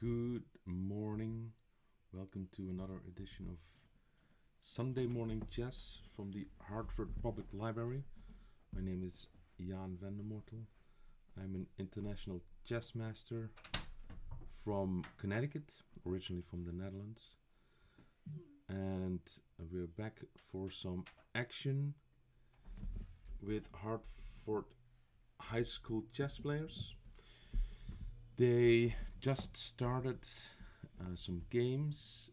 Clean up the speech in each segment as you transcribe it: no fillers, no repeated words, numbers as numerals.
Good morning. Welcome to another edition of Sunday Morning Chess from the Hartford Public Library. My name is Jan van der Mortel. I'm an international chess master from Connecticut, originally from the Netherlands. And we're back for some action with Hartford high school chess players. They just started some games.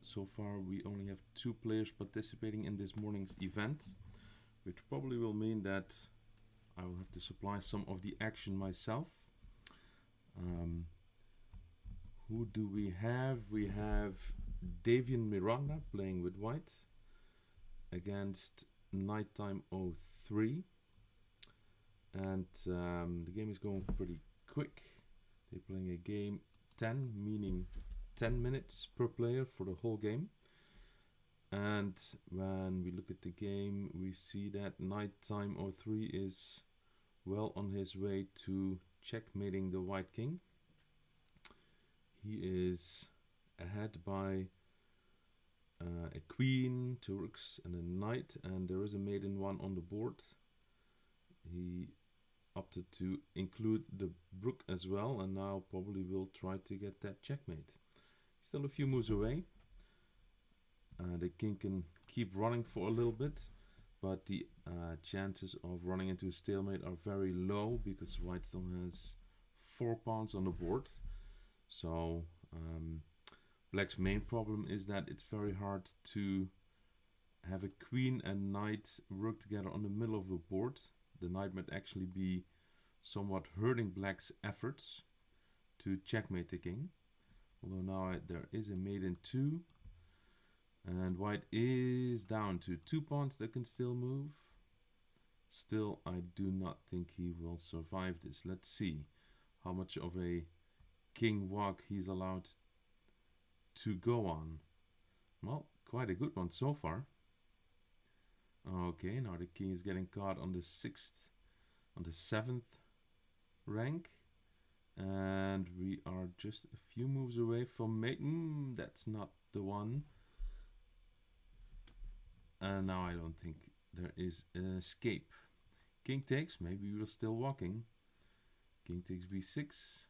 So far we only have 2 players participating in this morning's event, which probably will mean that I will have to supply some of the action myself. Who do we have? We have Davian Miranda playing with white against Nighttime 03. And the game is going pretty quick. They're playing a game 10, meaning 10 minutes per player for the whole game. And when we look at the game, we see that Nighttime 03 is well on his way to checkmating the white king. He is ahead by a queen, two rooks, and a knight, and there is a maiden one on the board. He opted to include the rook as well, and now probably will try to get that checkmate. Still a few moves away. The king can keep running for a little bit, but the chances of running into a stalemate are very low because white still has 4 pawns on the board. So black's main problem is that it's very hard to have a queen and knight work together on the middle of the board. The knight might actually be somewhat hurting black's efforts to checkmate the king. Although now there is a maiden 2. And white is down to 2 pawns that can still move. Still, I do not think he will survive this. Let's see how much of a king walk he's allowed to go on. Well, quite a good one so far. Okay, now the king is getting caught on the 7th rank. And we are just a few moves away from mate. That's not the one. And now I don't think there is an escape. King takes, maybe we're still walking. King takes b6.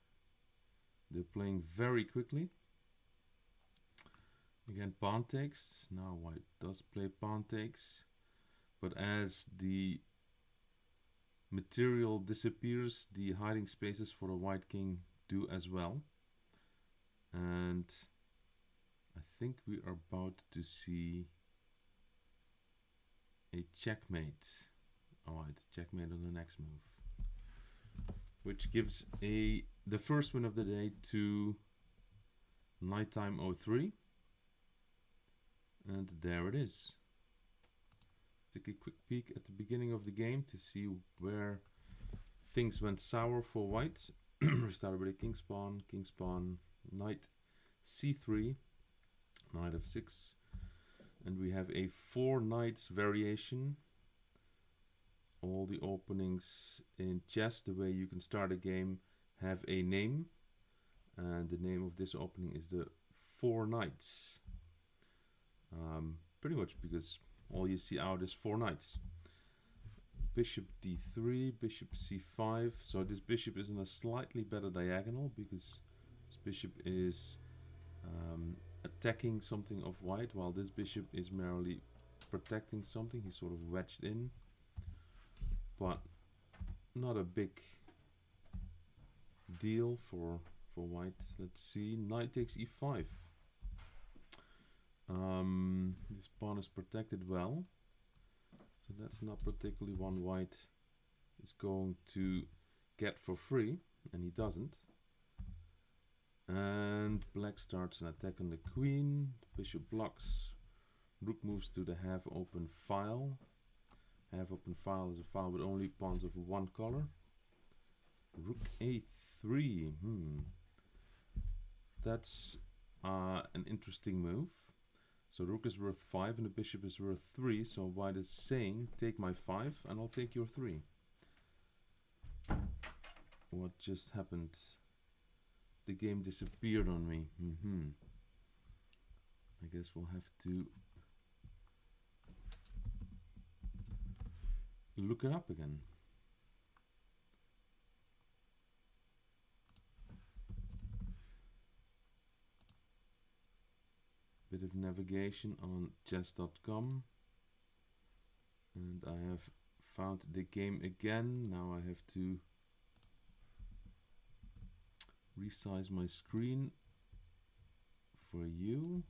They're playing very quickly. Again, pawn takes. Now white does play pawn takes. But as the material disappears, the hiding spaces for the white king do as well. And I think we are about to see a checkmate. Alright, checkmate on the next move. Which gives the first win of the day to Nighttime 03. And there it is. Take a quick peek at the beginning of the game to see where things went sour for white. We started with a king's pawn, knight c3, knight f6, and we have a 4 knights variation. All the openings in chess, the way you can start a game, have a name, and the name of this opening is the 4 knights. Pretty much because all you see out is 4 knights. Bishop d3, bishop c5. So this bishop is in a slightly better diagonal because this bishop is attacking something of white, while this bishop is merely protecting something. He's sort of wedged in, but not a big deal for white. Let's see, knight takes e5. This pawn is protected well, so that's not particularly one white is going to get for free, and he doesn't. And black starts an attack on the queen. Bishop blocks. Rook moves to the half open file. Half open file is a file with only pawns of one color. Rook a3. That's an interesting move. So rook is worth 5 and the bishop is worth 3. So white is saying, take my 5 and I'll take your 3. What just happened? the game disappeared on me. I guess we'll have to look it up again. Bit of navigation on chess.com, and I have found the game again. Now I have to resize my screen for you.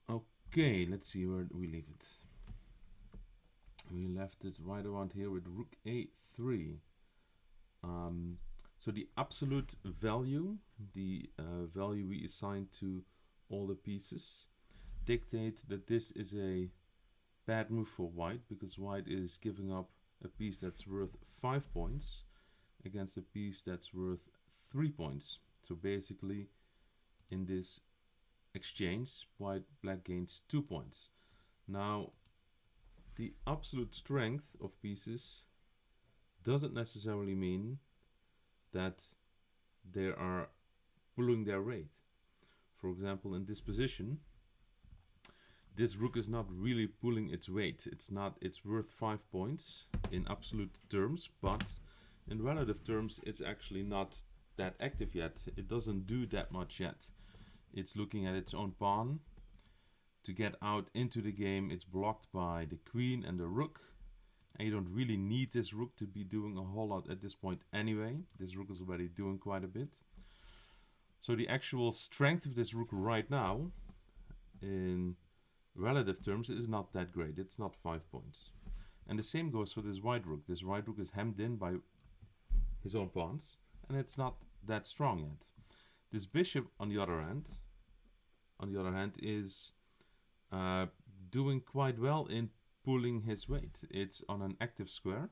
Okay, let's see where we leave it. We left it right around here with rook a3. So the absolute value, the value we assign to all the pieces, dictate that this is a bad move for white, because white is giving up a piece that's worth 5 points against a piece that's worth 3 points. So basically, in this exchange, black gains 2 points. Now, the absolute strength of pieces doesn't necessarily mean that they are pulling their weight. For example, in this position, this rook is not really pulling its weight. It's worth 5 points in absolute terms, but in relative terms, it's actually not that active yet. It doesn't do that much yet. It's looking at its own pawn. To get out into the game, it's blocked by the queen and the rook. And you don't really need this rook to be doing a whole lot at this point anyway. This rook is already doing quite a bit. So the actual strength of this rook right now, in relative terms, is not that great. It's not 5 points. And the same goes for this white rook. This white rook is hemmed in by his own pawns, and it's not that strong yet. This bishop, on the other hand, is doing quite well in pulling his weight. It's on an active square.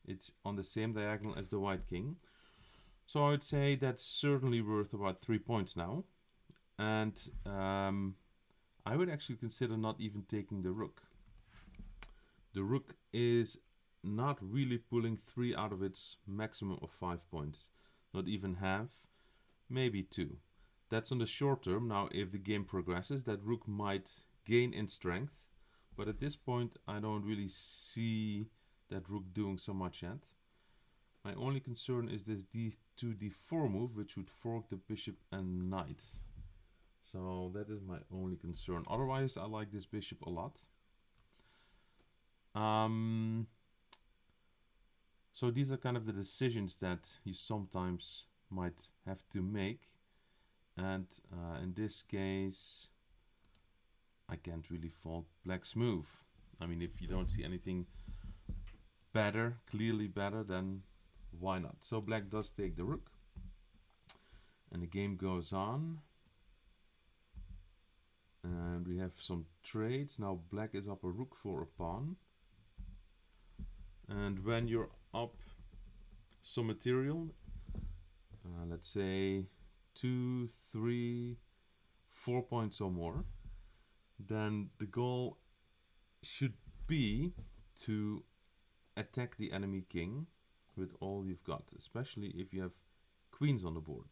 It's on the same diagonal as the white king. So I would say that's certainly worth about 3 points now. And I would actually consider not even taking the rook. The rook is not really pulling 3 out of its maximum of 5 points. Not even half, maybe 2. That's on the short term. Now, if the game progresses, that rook might gain in strength. But at this point, I don't really see that rook doing so much yet. My only concern is this d2, d4 move, which would fork the bishop and knight. So that is my only concern. Otherwise, I like this bishop a lot. So these are kind of the decisions that you sometimes might have to make. And in this case, I can't really fault black's move. I mean, if you don't see anything better, clearly better, then why not? So black does take the rook. And the game goes on. And we have some trades. Now black is up a rook for a pawn. And when you're up some material, let's say 2, 3, 4 points or more, then the goal should be to attack the enemy king with all you've got, especially if you have queens on the board.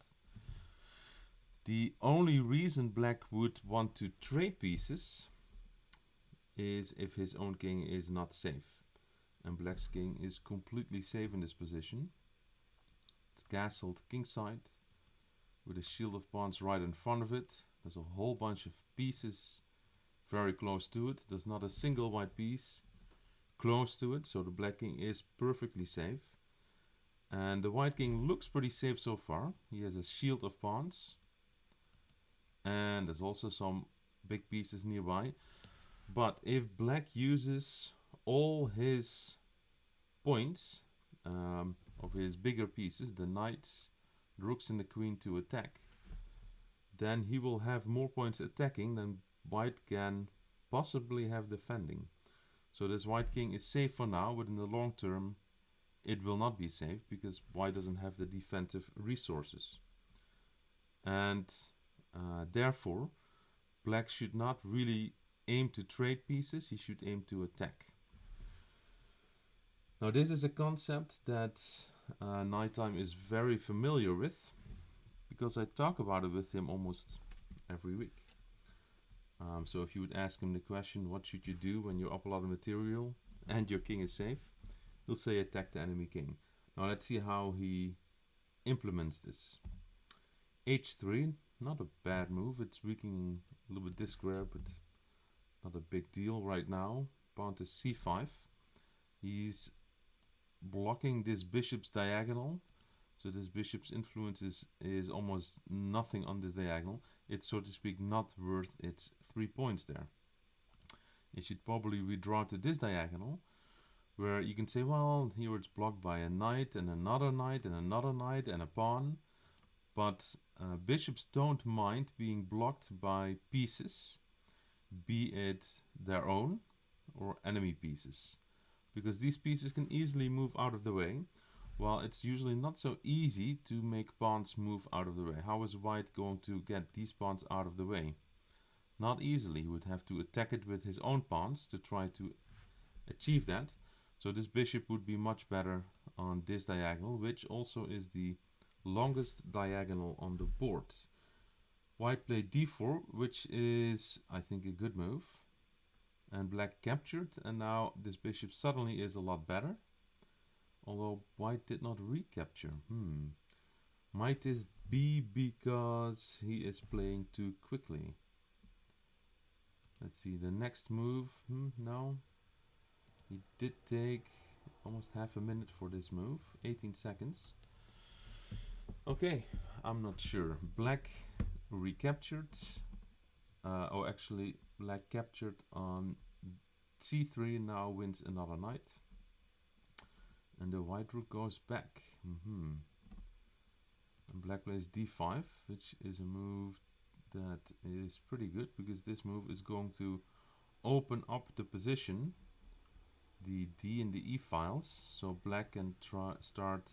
The only reason black would want to trade pieces is if his own king is not safe. And black's king is completely safe in this position. It's castled kingside with a shield of pawns right in front of it. There's a whole bunch of pieces very close to it. There's not a single white piece close to it, so the black king is perfectly safe. And the white king looks pretty safe so far. He has a shield of pawns. And there's also some big pieces nearby. But if black uses all his points of his bigger pieces, the knights, the rooks and the queen, to attack, then he will have more points attacking than white can possibly have defending. So this white king is safe for now, but in the long term it will not be safe because white doesn't have the defensive resources. And therefore Black should not really aim to trade pieces, he should aim to attack. Now this is a concept that Nighttime is very familiar with, because I talk about it with him almost every week. So if you would ask him the question, what should you do when you're up a lot of material and your king is safe, he'll say attack the enemy king. Now let's see how he implements this. h3, not a bad move. It's weakening a little bit this square, but not a big deal right now. Pawn to c5. He's blocking this bishop's diagonal. So this bishop's influence is almost nothing on this diagonal. It's, so to speak, not worth its 3 points there. It should probably withdraw to this diagonal, where you can say, well, here it's blocked by a knight and another knight and another knight and a pawn. But bishops don't mind being blocked by pieces, be it their own or enemy pieces, because these pieces can easily move out of the way, while it's usually not so easy to make pawns move out of the way. How is white going to get these pawns out of the way? Not easily. He would have to attack it with his own pawns to try to achieve that. So this bishop would be much better on this diagonal, which also is the longest diagonal on the board. White played d4, which is, I think, a good move. And black captured, and now this bishop suddenly is a lot better. Although white did not recapture. Might this be because he is playing too quickly? Let's see, the next move. No. He did take almost half a minute for this move. 18 seconds. Okay, I'm not sure. Black recaptured. Oh, actually, black captured on c3, now wins another knight. And the white rook goes back. And black plays d5, which is a move that is pretty good, because this move is going to open up the position, the d and the e files, so black can start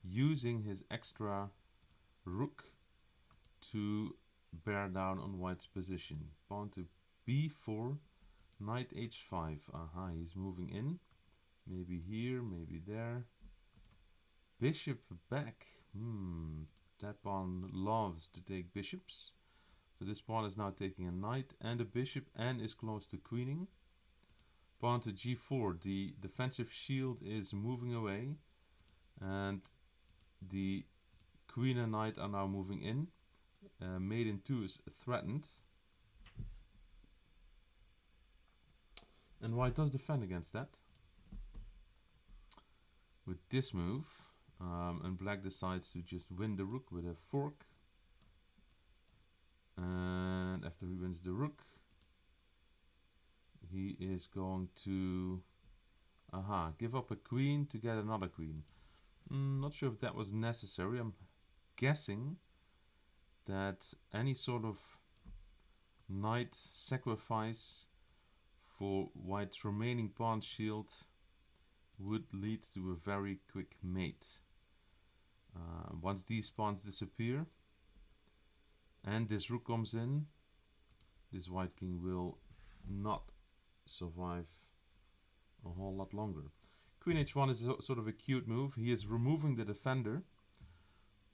using his extra rook to bear down on white's position. Pawn to b4, knight h5. Aha, he's moving in. Maybe here, maybe there. Bishop back. That pawn loves to take bishops. So this pawn is now taking a knight and a bishop and is close to queening. Pawn to g4. The defensive shield is moving away. And the queen and knight are now moving in. Maiden 2 is threatened. And white does defend against that with this move, and black decides to just win the rook with a fork. And after he wins the rook, he is going to give up a queen to get another queen. Not sure if that was necessary. I'm guessing that any sort of knight sacrifice for white's remaining pawn shield would lead to a very quick mate. Once these pawns disappear and this rook comes in, this white king will not survive a whole lot longer. Queen h1 is sort of a cute move. He is removing the defender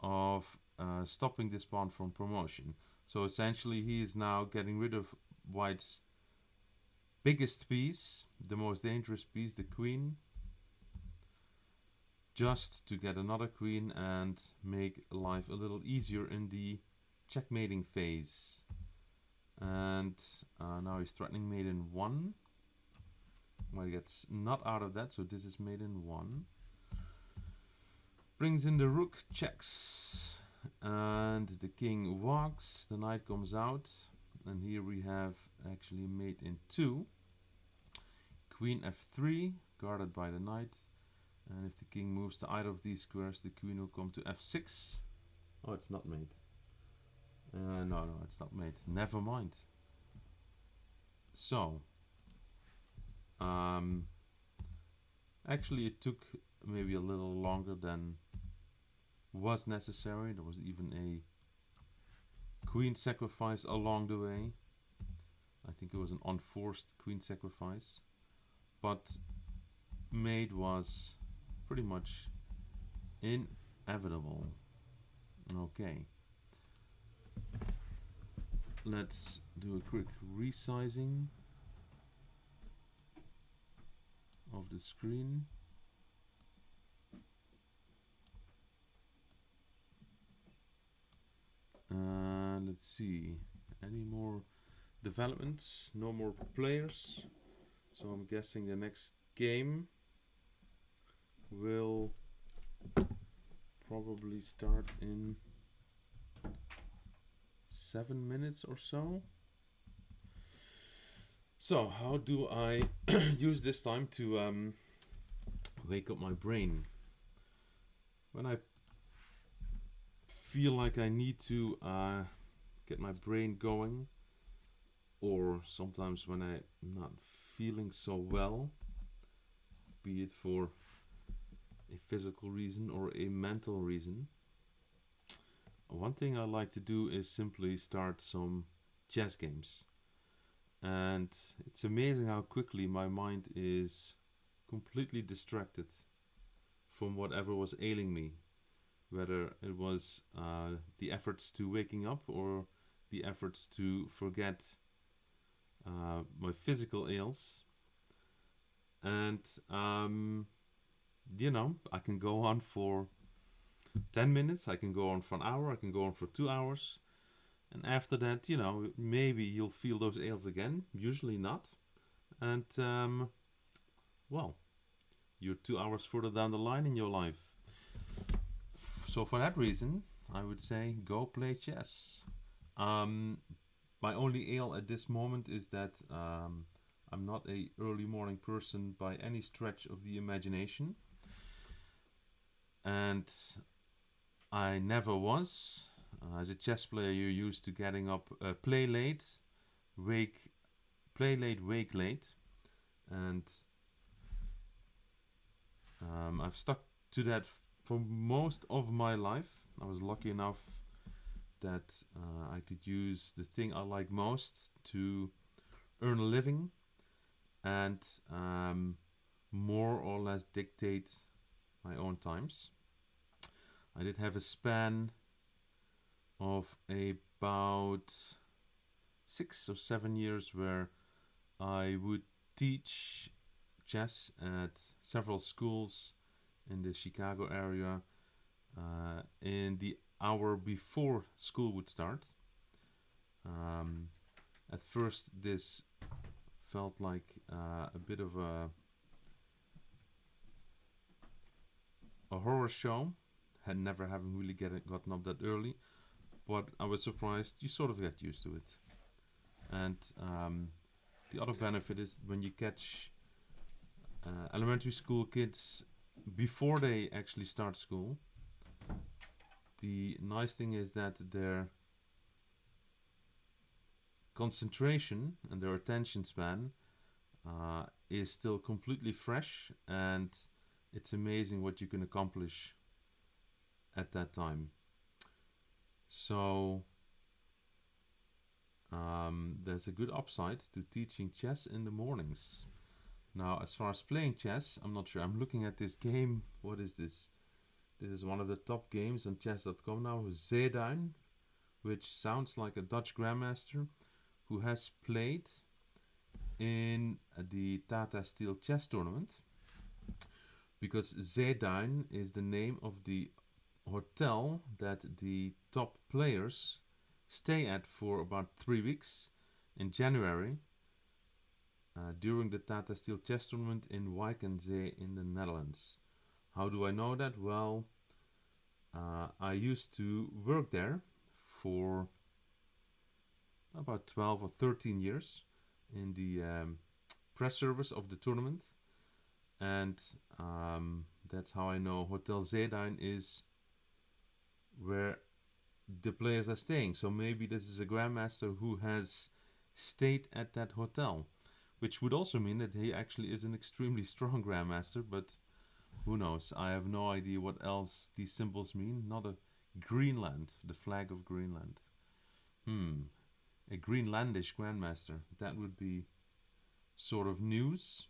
of stopping this pawn from promotion. So essentially he is now getting rid of white's biggest piece, the most dangerous piece, the queen, just to get another queen and make life a little easier in the checkmating phase. And now he's threatening maiden 1. Well, he gets not out of that, so this is maiden 1. Brings in the rook, checks, and the king walks, the knight comes out, and here we have actually mate in 2. Queen f3, guarded by the knight, and if the king moves to either of these squares, the queen will come to f6. Oh, it's not mate. No, it's not mate. Never mind. So, actually it took maybe a little longer than was necessary. There was even a queen sacrifice along the way. I think it was an unforced queen sacrifice, but mate was pretty much inevitable. Okay, let's do a quick resizing of the screen. Let's see, any more developments? No more players, so I'm guessing the next game will probably start in 7 minutes or so. So how do I use this time to wake up my brain? When I feel like I need to get my brain going, or sometimes when I'm not feeling so well, be it for a physical reason or a mental reason, one thing I like to do is simply start some chess games. And it's amazing how quickly my mind is completely distracted from whatever was ailing me, whether it was the efforts to waking up or the efforts to forget my physical ails. And I can go on for 10 minutes, I can go on for an hour, I can go on for 2 hours. And after that, maybe you'll feel those ails again, usually not. And, well, you're 2 hours further down the line in your life. So for that reason, I would say go play chess. My only ail at this moment is that I'm not a early morning person by any stretch of the imagination. And I never was. As a chess player, you're used to getting up, play late, wake late, and I've stuck to that for most of my life. I was lucky enough that I could use the thing I like most to earn a living and more or less dictate my own times. I did have a span of about 6 or 7 years where I would teach chess at several schools in the Chicago area in the hour before school would start. At first, this felt like a bit of a horror show, had never having really gotten up that early, but I was surprised. You sort of get used to it. And the other benefit is when you catch elementary school kids before they actually start school, the nice thing is that their concentration and their attention span is still completely fresh, and it's amazing what you can accomplish at that time. So there's a good upside to teaching chess in the mornings. Now, as far as playing chess, I'm not sure. I'm looking at this game. What is this? This is one of the top games on chess.com now, Zeeduin, which sounds like a Dutch grandmaster who has played in the Tata Steel chess tournament, because Zeeduin is the name of the hotel that the top players stay at for about 3 weeks in January during the Tata Steel chess tournament in Wijkenzee in the Netherlands. How do I know that? Well, I used to work there for about 12 or 13 years in the press service of the tournament, and that's how I know Hotel Zeeduin is where the players are staying. So maybe this is a grandmaster who has stayed at that hotel, which would also mean that he actually is an extremely strong grandmaster, but who knows? I have no idea what else these symbols mean. Not a Greenland, the flag of Greenland. a Greenlandish grandmaster. That would be sort of news.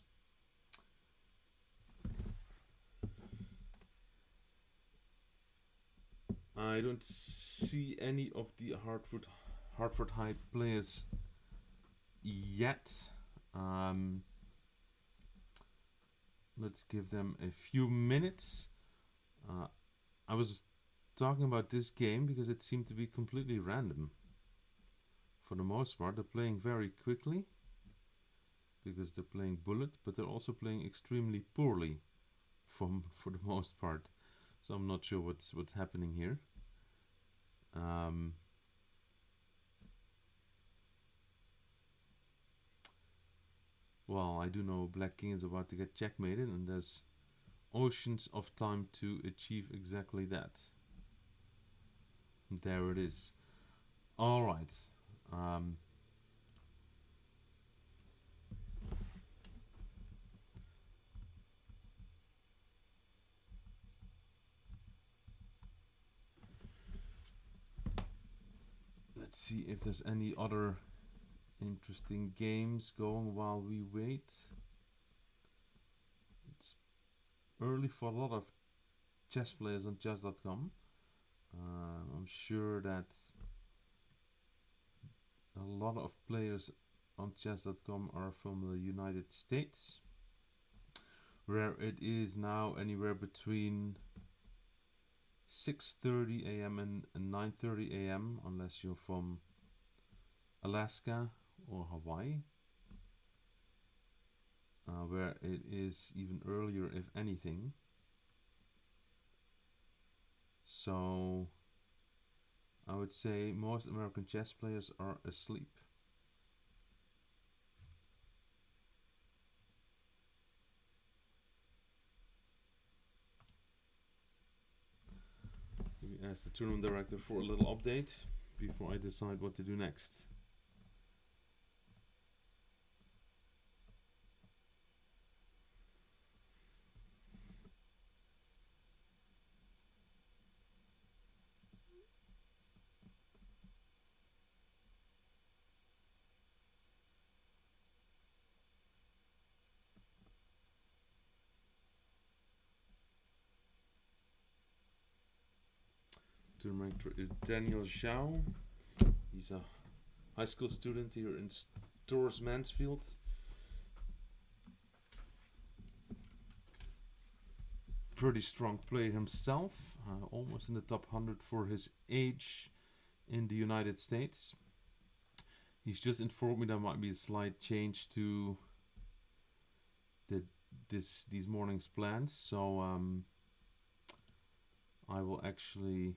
I don't see any of the Hartford High players yet. Let's give them a few minutes. I was talking about this game because it seemed to be completely random. For the most part, they're playing very quickly because they're playing bullet, but they're also playing extremely poorly for the most part. So I'm not sure what's happening here. Well, I do know Black King is about to get checkmated, and there's oceans of time to achieve exactly that. There it is. All right. Let's see if there's any other interesting games going while we wait. It's early for a lot of chess players on chess.com. I'm sure that a lot of players on chess.com are from the United States, where it is now anywhere between 6:30 a.m. and 9:30 a.m. unless you're from Alaska or Hawaii, where it is even earlier if anything. So I would say most American chess players are asleep. Maybe ask the tournament director for a little update before I decide what to do next. Tournament director is Daniel Zhao. He's a high school student here in Storrs, Mansfield. Pretty strong player himself, almost in the top 100 for his age in the United States. He's just informed me there might be a slight change to these morning's plans, so I will actually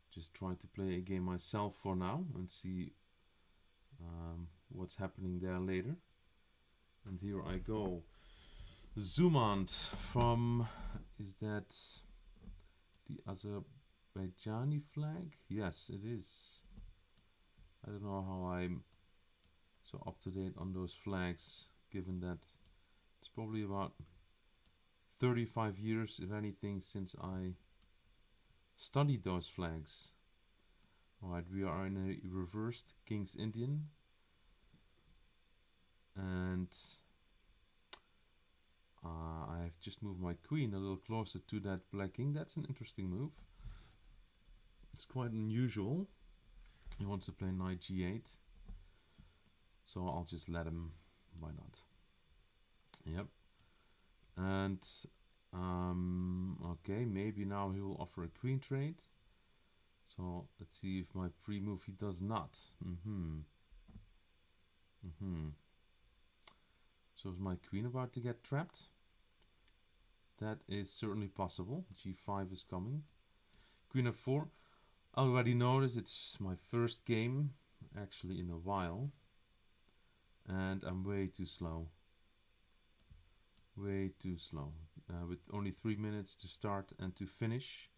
just try to play a game myself for now and see what's happening there later. And here I go. Zumant from, is that the Azerbaijani flag? Yes, it is. I don't know how I'm so up to date on those flags, given that it's probably about 35 years, if anything, since I studied those flags. Alright, we are in a reversed King's Indian. And I have just moved my queen a little closer to that black king. That's an interesting move. It's quite unusual. He wants to play knight g8. So I'll just let him. Why not? Yep. And okay, maybe now he will offer a queen trade. So let's see if my pre-move he does not. So is my queen about to get trapped? That is certainly possible. G5 is coming. Queen f4. I already noticed it's my first game actually in a while. And I'm way too slow. Way too slow. With only 3 minutes to start and to finish.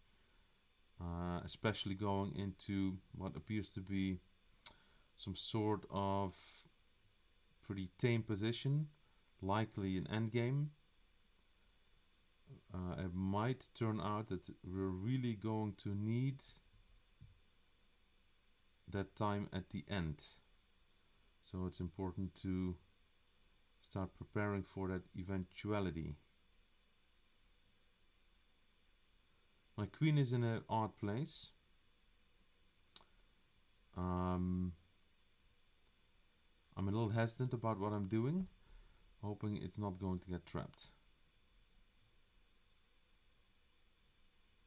Especially going into what appears to be some sort of pretty tame position. Likely an endgame. It might turn out that we're really going to need that time at the end. So it's important to start preparing for that eventuality. My queen is in an odd place. I'm a little hesitant about what I'm doing, hoping it's not going to get trapped.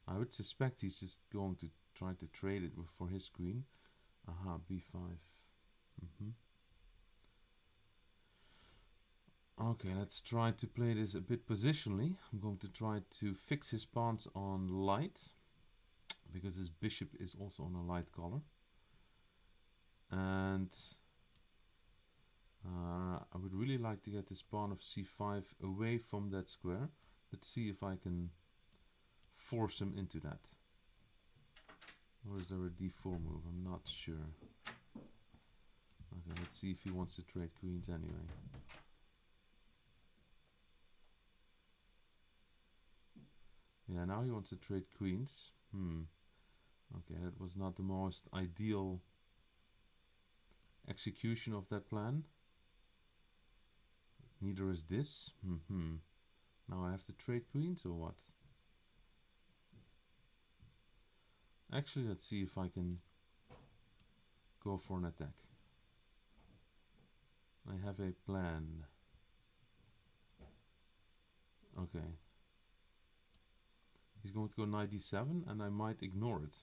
I would suspect he's just going to try to trade it for his queen. Aha, b5. Okay, let's try to play this a bit positionally. I'm going to try to fix his pawns on light, because his bishop is also on a light color. And I would really like to get this pawn of c5 away from that square. Let's see if I can force him into that. Or is there a d4 move? I'm not sure. Okay, let's see if he wants to trade queens anyway. Yeah, now he wants to trade queens. Okay, that was not the most ideal execution of that plan. Neither is this. Now I have to trade queens or what? Actually, let's see if I can go for an attack. I have a plan. Okay. He's going to go knight d7 and I might ignore it.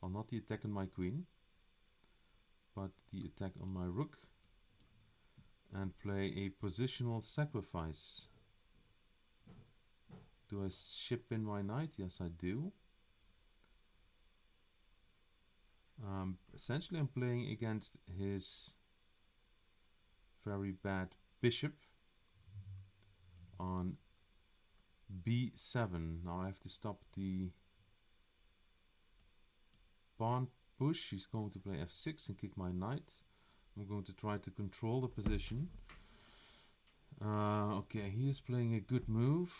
Well, not the attack on my queen, but the attack on my rook, and play a positional sacrifice. Do I ship in my knight? Yes, I do. Essentially, I'm playing against his very bad bishop on b7. Now I have to stop the pawn push. He's going to play f6 and kick my knight. I'm going to try to control the position. Okay, he is playing a good move.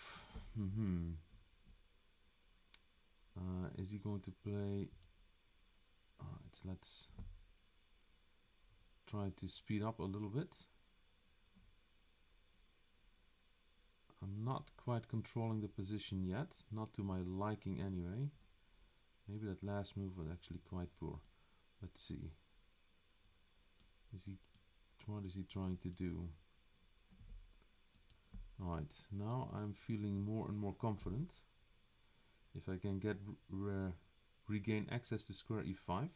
Is he going to play... Alright, let's try to speed up a little bit. I'm not quite controlling the position yet, not to my liking anyway. Maybe that last move was actually quite poor. Let's see. What is he trying to do? Alright, now I'm feeling more and more confident. If I can get regain access to square e5,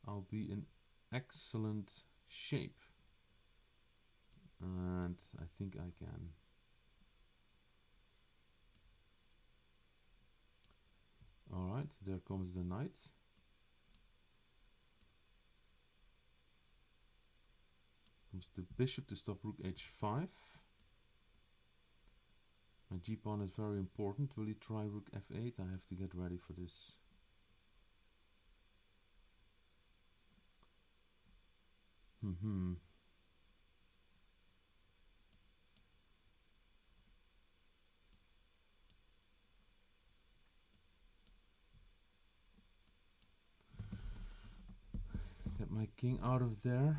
I'll be in excellent shape. And I think I can. Alright, there comes the knight. Comes the bishop to stop rook h5. My g-pawn is very important. Will he try rook f8? I have to get ready for this. Get my king out of there.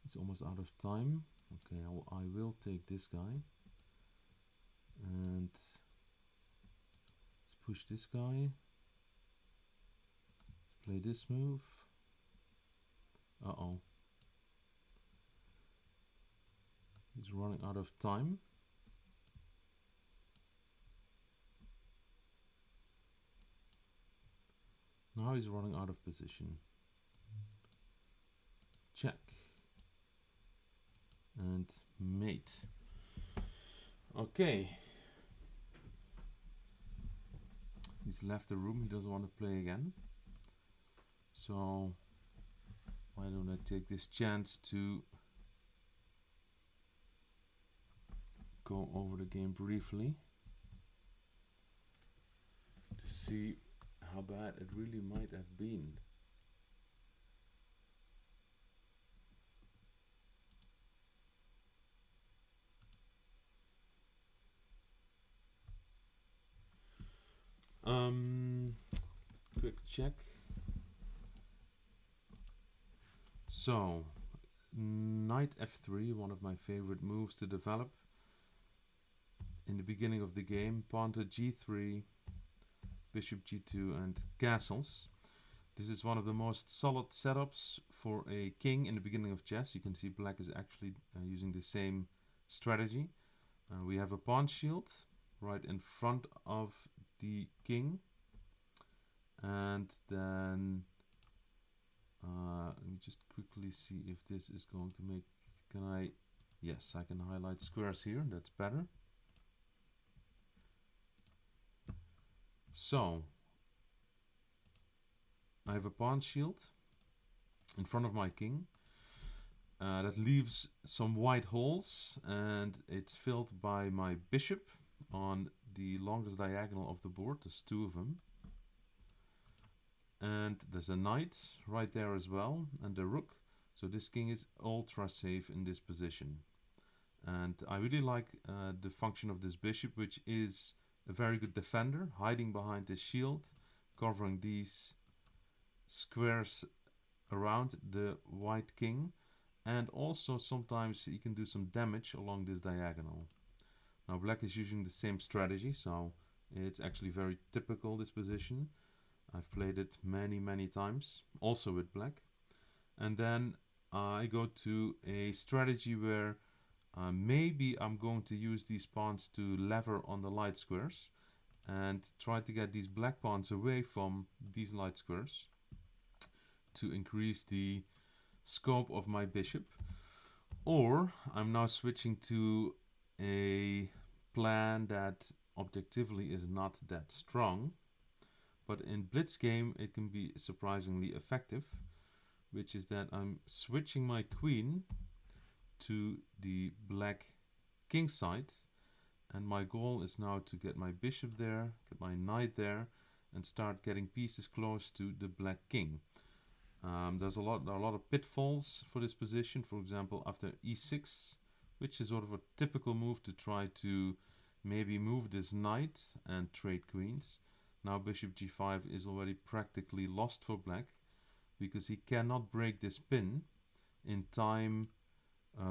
It's almost out of time. Okay, I will take this guy. And let's push this guy. Let's play this move. Uh-oh. He's running out of time. Now he's running out of position. Check. And mate. Okay. He's left the room. He doesn't want to play again. So why don't I take this chance to go over the game briefly to see how bad it really might have been. check. So, knight f3, one of my favorite moves to develop in the beginning of the game. Pawn to g3, bishop g2, and castles. This is one of the most solid setups for a king in the beginning of chess. You can see black is actually using the same strategy. We have a pawn shield right in front of the king. And then let me just quickly see if this is going to make... Can I... Yes, I can highlight squares here. That's better. So, I have a pawn shield in front of my king. That leaves some white holes, and it's filled by my bishop on the longest diagonal of the board. There's two of them. And there's a knight right there as well, and a rook. So this king is ultra safe in this position. And I really like the function of this bishop, which is a very good defender, hiding behind this shield, covering these squares around the white king. And also sometimes you can do some damage along this diagonal. Now black is using the same strategy, so it's actually very typical, this position. I've played it many times, also with black. And then I go to a strategy where maybe I'm going to use these pawns to lever on the light squares and try to get these black pawns away from these light squares to increase the scope of my bishop. Or I'm now switching to a plan that objectively is not that strong, but in blitz game it can be surprisingly effective, which is that I'm switching my queen to the black king side, and my goal is now to get my bishop there, get my knight there, and start getting pieces close to the black king. There are a lot of pitfalls for this position. For example, after e6, which is sort of a typical move to try to maybe move this knight and trade queens. Now bishop g5 is already practically lost for black, because he cannot break this pin in time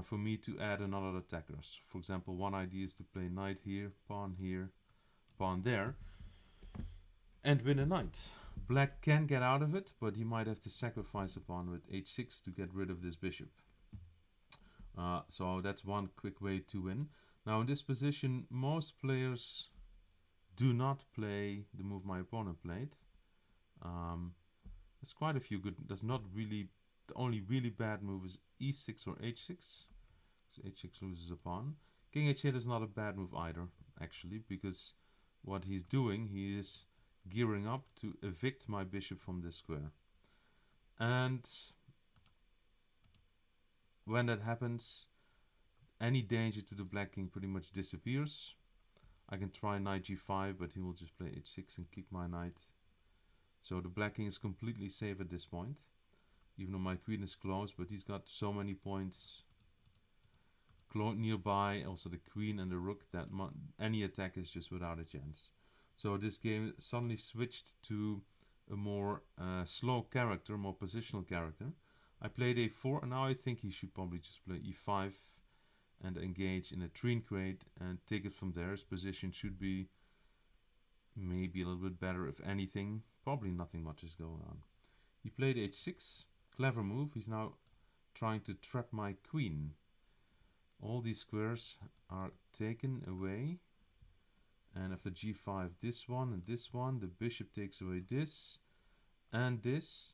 for me to add another attacker. So for example, one idea is to play knight here, pawn there, and win a knight. Black can get out of it, but he might have to sacrifice a pawn with h6 to get rid of this bishop. So that's one quick way to win. Now in this position, most players do not play the move my opponent played. There's quite a few good. There's not really... The only really bad move is e6 or h6. So h6 loses a pawn. King h8 is not a bad move either, actually, because what he's doing, he is gearing up to evict my bishop from this square. And when that happens, any danger to the black king pretty much disappears. I can try knight g5, but he will just play h6 and kick my knight. So the black king is completely safe at this point, even though my queen is close, but he's got so many points nearby, also the queen and the rook, that any attack is just without a chance. So this game suddenly switched to a more slow character, more positional character. I played a4, and now I think he should probably just play e5 and engage in a trine and take it from there. His position should be maybe a little bit better, if anything. Probably nothing much is going on. He played h6, clever move. He's now trying to trap my queen. All these squares are taken away, and after g5 this one and this one, the bishop takes away this and this,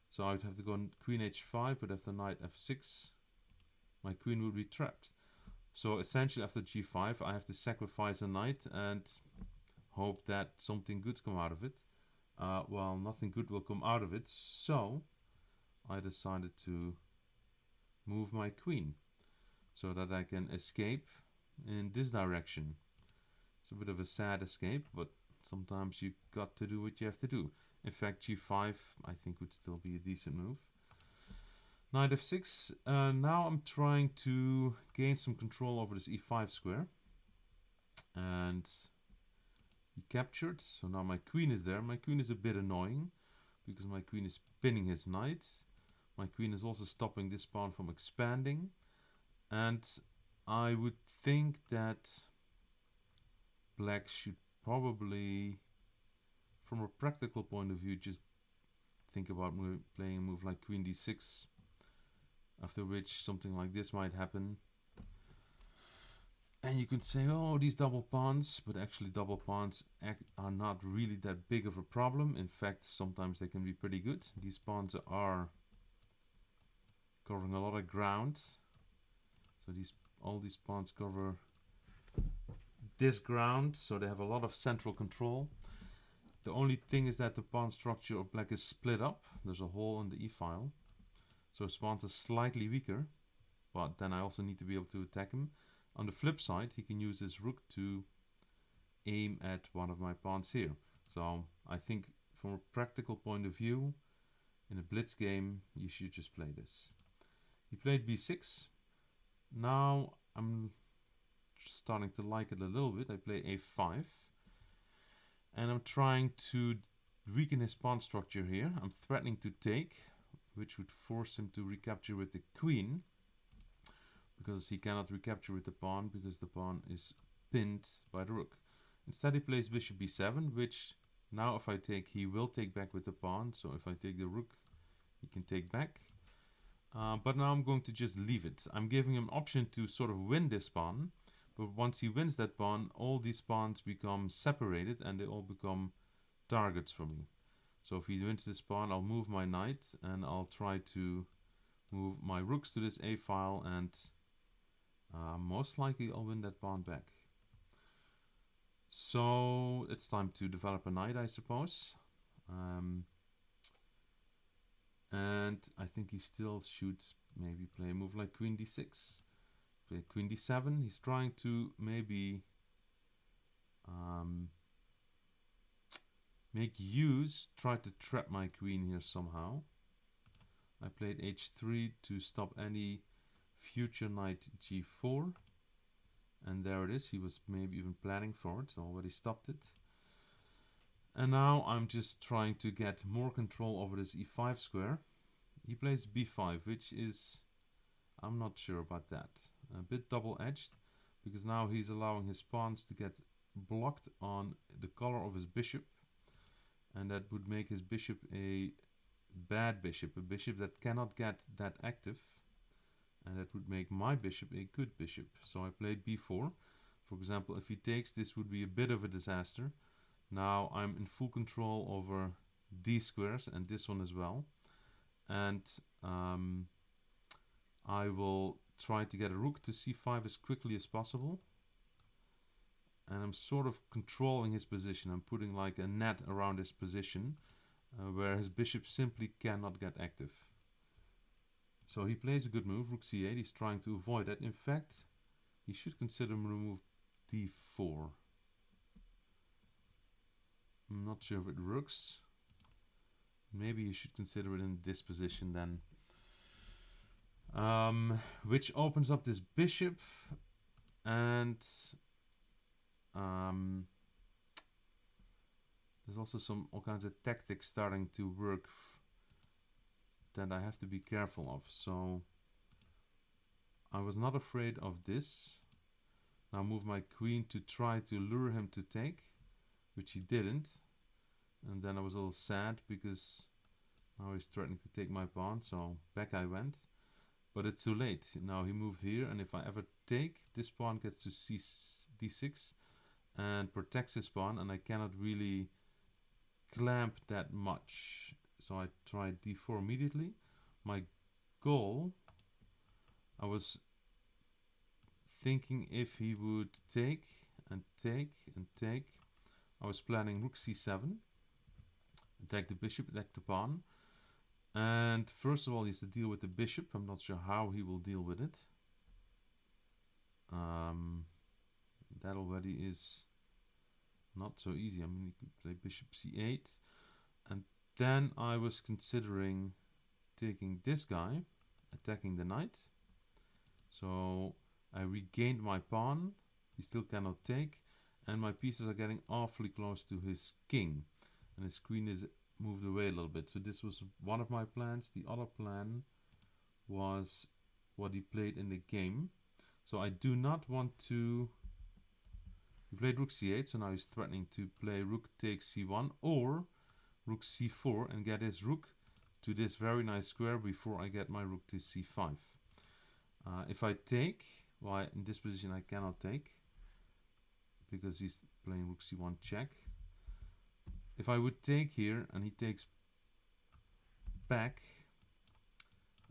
so I'd have to go on queen h5, but after knight f6 my queen would be trapped. So essentially after g5 I have to sacrifice a knight and hope that something good come out of it. Well, nothing good will come out of it, so I decided to move my queen so that I can escape in this direction. It's a bit of a sad escape, but sometimes you got to do what you have to do. In fact, g5 I think would still be a decent move. Knight f6. Now I'm trying to gain some control over this e5 square, and he captured, so now my queen is there. My queen is a bit annoying, because my queen is pinning his knight. My queen is also stopping this pawn from expanding. And I would think that black should probably, from a practical point of view, just think about playing a move like queen d6, after which something like this might happen. And you could say, oh, these double pawns, but actually double pawns are not really that big of a problem. In fact, sometimes they can be pretty good. These pawns are covering a lot of ground. So all these pawns cover this ground, so they have a lot of central control. The only thing is that the pawn structure of black is split up. There's a hole in the e-file. So his pawns are slightly weaker, but then I also need to be able to attack him. On the flip side, he can use his rook to aim at one of my pawns here. So I think from a practical point of view, in a blitz game, you should just play this. He played b6. Now I'm starting to like it a little bit. I play a5. And I'm trying to weaken his pawn structure here. I'm threatening to take, which would force him to recapture with the queen, because he cannot recapture with the pawn because the pawn is pinned by the rook. Instead he plays bishop b7, which now if I take, he will take back with the pawn. So if I take the rook, he can take back. But now I'm going to just leave it. I'm giving him option to sort of win this pawn. But once he wins that pawn, all these pawns become separated and they all become targets for me. So if he wins this pawn, I'll move my knight and I'll try to move my rooks to this a-file, and most likely I'll win that pawn back. So it's time to develop a knight, I suppose. And I think he still should maybe play a move like queen d6. Play queen d7. He's trying to maybe try to trap my queen here somehow. I played h3 to stop any future knight g4. And there it is. He was maybe even planning for it, so already stopped it. And now I'm just trying to get more control over this e5 square. He plays b5, which is, I'm not sure about that. A bit double-edged, because now he's allowing his pawns to get blocked on the color of his bishop. And that would make his bishop a bad bishop, a bishop that cannot get that active. And that would make my bishop a good bishop. So I played b4. For example, if he takes, this would be a bit of a disaster. Now I'm in full control over these squares and this one as well. And I will try to get a rook to c5 as quickly as possible. And I'm sort of controlling his position. I'm putting like a net around his position where his bishop simply cannot get active. So he plays a good move, rook c8. He's trying to avoid that. In fact, he should consider move d4. I'm not sure if it works. Maybe you should consider it in this position then. Which opens up this bishop, and there's also all kinds of tactics starting to work that I have to be careful of. So I was not afraid of this. Now move my queen to try to lure him to take, which he didn't. And then I was a little sad because now he's threatening to take my pawn, so back I went. But it's too late. Now he moved here, and if I ever take, this pawn gets to d6 and protects his pawn, and I cannot really clamp that much. So I tried d4 immediately. My goal, I was thinking if he would take and take and take, I was planning rook c7, attack the bishop, attack the pawn. And first of all, he has to deal with the bishop. I'm not sure how he will deal with it. That already is not so easy. I mean, he could play bishop c8. And then I was considering taking this guy, attacking the knight. So I regained my pawn. He still cannot take. And my pieces are getting awfully close to his king. And his queen is moved away a little bit. So this was one of my plans. The other plan was what he played in the game. So I do not want to... He played rook c8, so now he's threatening to play rook takes c1 or rook c4 and get his rook to this very nice square before I get my rook to c5. If I take, well, in this position I cannot take because he's playing rook c1 check. If I would take here and he takes back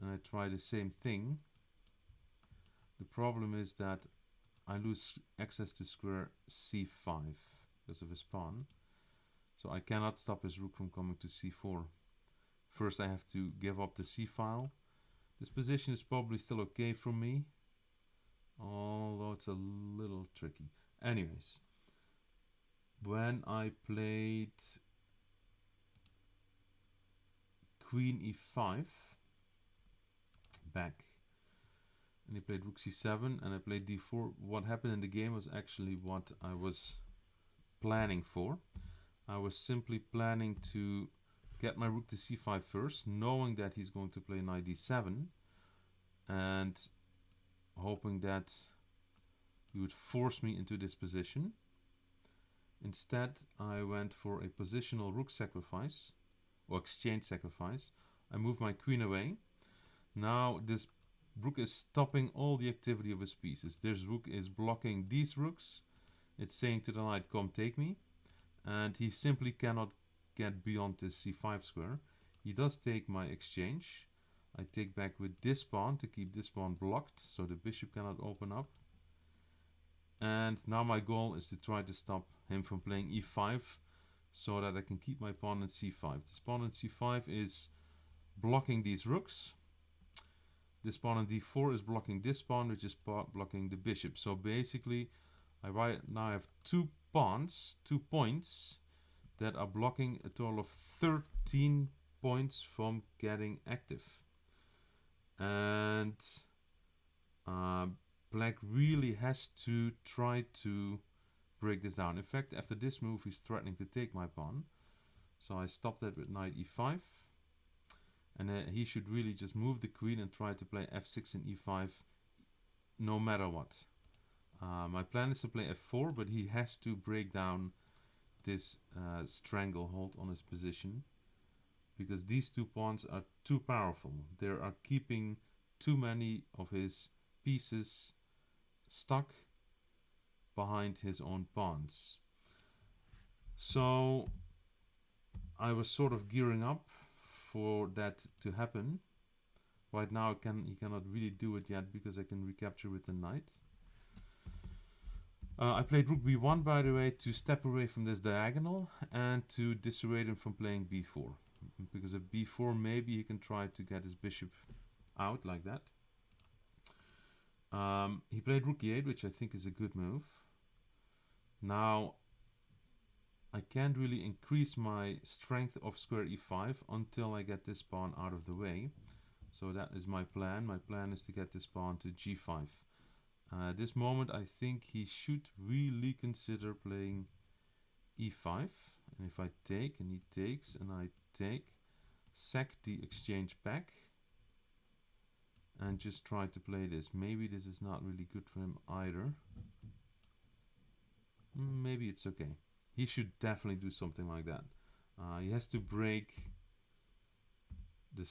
and I try the same thing, the problem is that I lose access to square c5 because of his pawn. So I cannot stop his rook from coming to c4. First I have to give up the c-file. This position is probably still okay for me, although it's a little tricky. Anyways, when I played queen e5 back and he played rook c7 and I played d4, what happened in the game was actually what I was planning for. I was simply planning to get my rook to c5 first, knowing that he's going to play knight d7 and hoping that he would force me into this position. Instead, I went for a positional rook sacrifice or exchange sacrifice. I moved my queen away. Now this rook is stopping all the activity of his pieces. This rook is blocking these rooks. It's saying to the knight, come take me. And he simply cannot get beyond this c5 square. He does take my exchange. I take back with this pawn to keep this pawn blocked so the bishop cannot open up. And now my goal is to try to stop him from playing e5 so that I can keep my pawn in c5. This pawn in c5 is blocking these rooks. This pawn in d4 is blocking this pawn, which is blocking the bishop. So basically, I right now have two pawns, 2 points that are blocking a total of 13 points from getting active. And black really has to try to break this down. In fact, after this move, he's threatening to take my pawn. So I stopped that with knight e5. And he should really just move the queen and try to play f6 and e5 no matter what. My plan is to play f4, but he has to break down this stranglehold on his position because these 2 pawns are too powerful. They are keeping too many of his pieces stuck behind his own pawns. So I was sort of gearing up for that to happen. Right now he cannot really do it yet because I can recapture with the knight. I played rook b1, by the way, to step away from this diagonal and to dissuade him from playing b4. Because of b4, maybe he can try to get his bishop out like that. He played rook e8, which I think is a good move. Now, I can't really increase my strength of square e5 until I get this pawn out of the way. So that is my plan. My plan is to get this pawn to g5. At this moment, I think he should really consider playing e5. And if I take and he takes and I take, sack the exchange back and just try to play this. Maybe this is not really good for him either. Maybe it's okay. He should definitely do something like that. He has to break the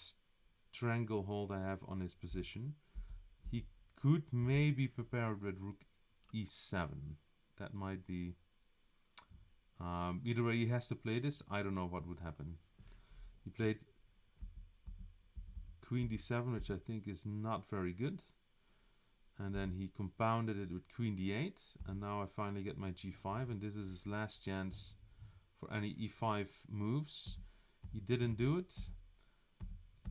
stranglehold I have on his position. He could maybe prepare it with rook e7. That might be... either way, he has to play this. I don't know what would happen. He played queen d7, which I think is not very good. And then he compounded it with queen d8. And now I finally get my g5. And this is his last chance for any e5 moves. He didn't do it.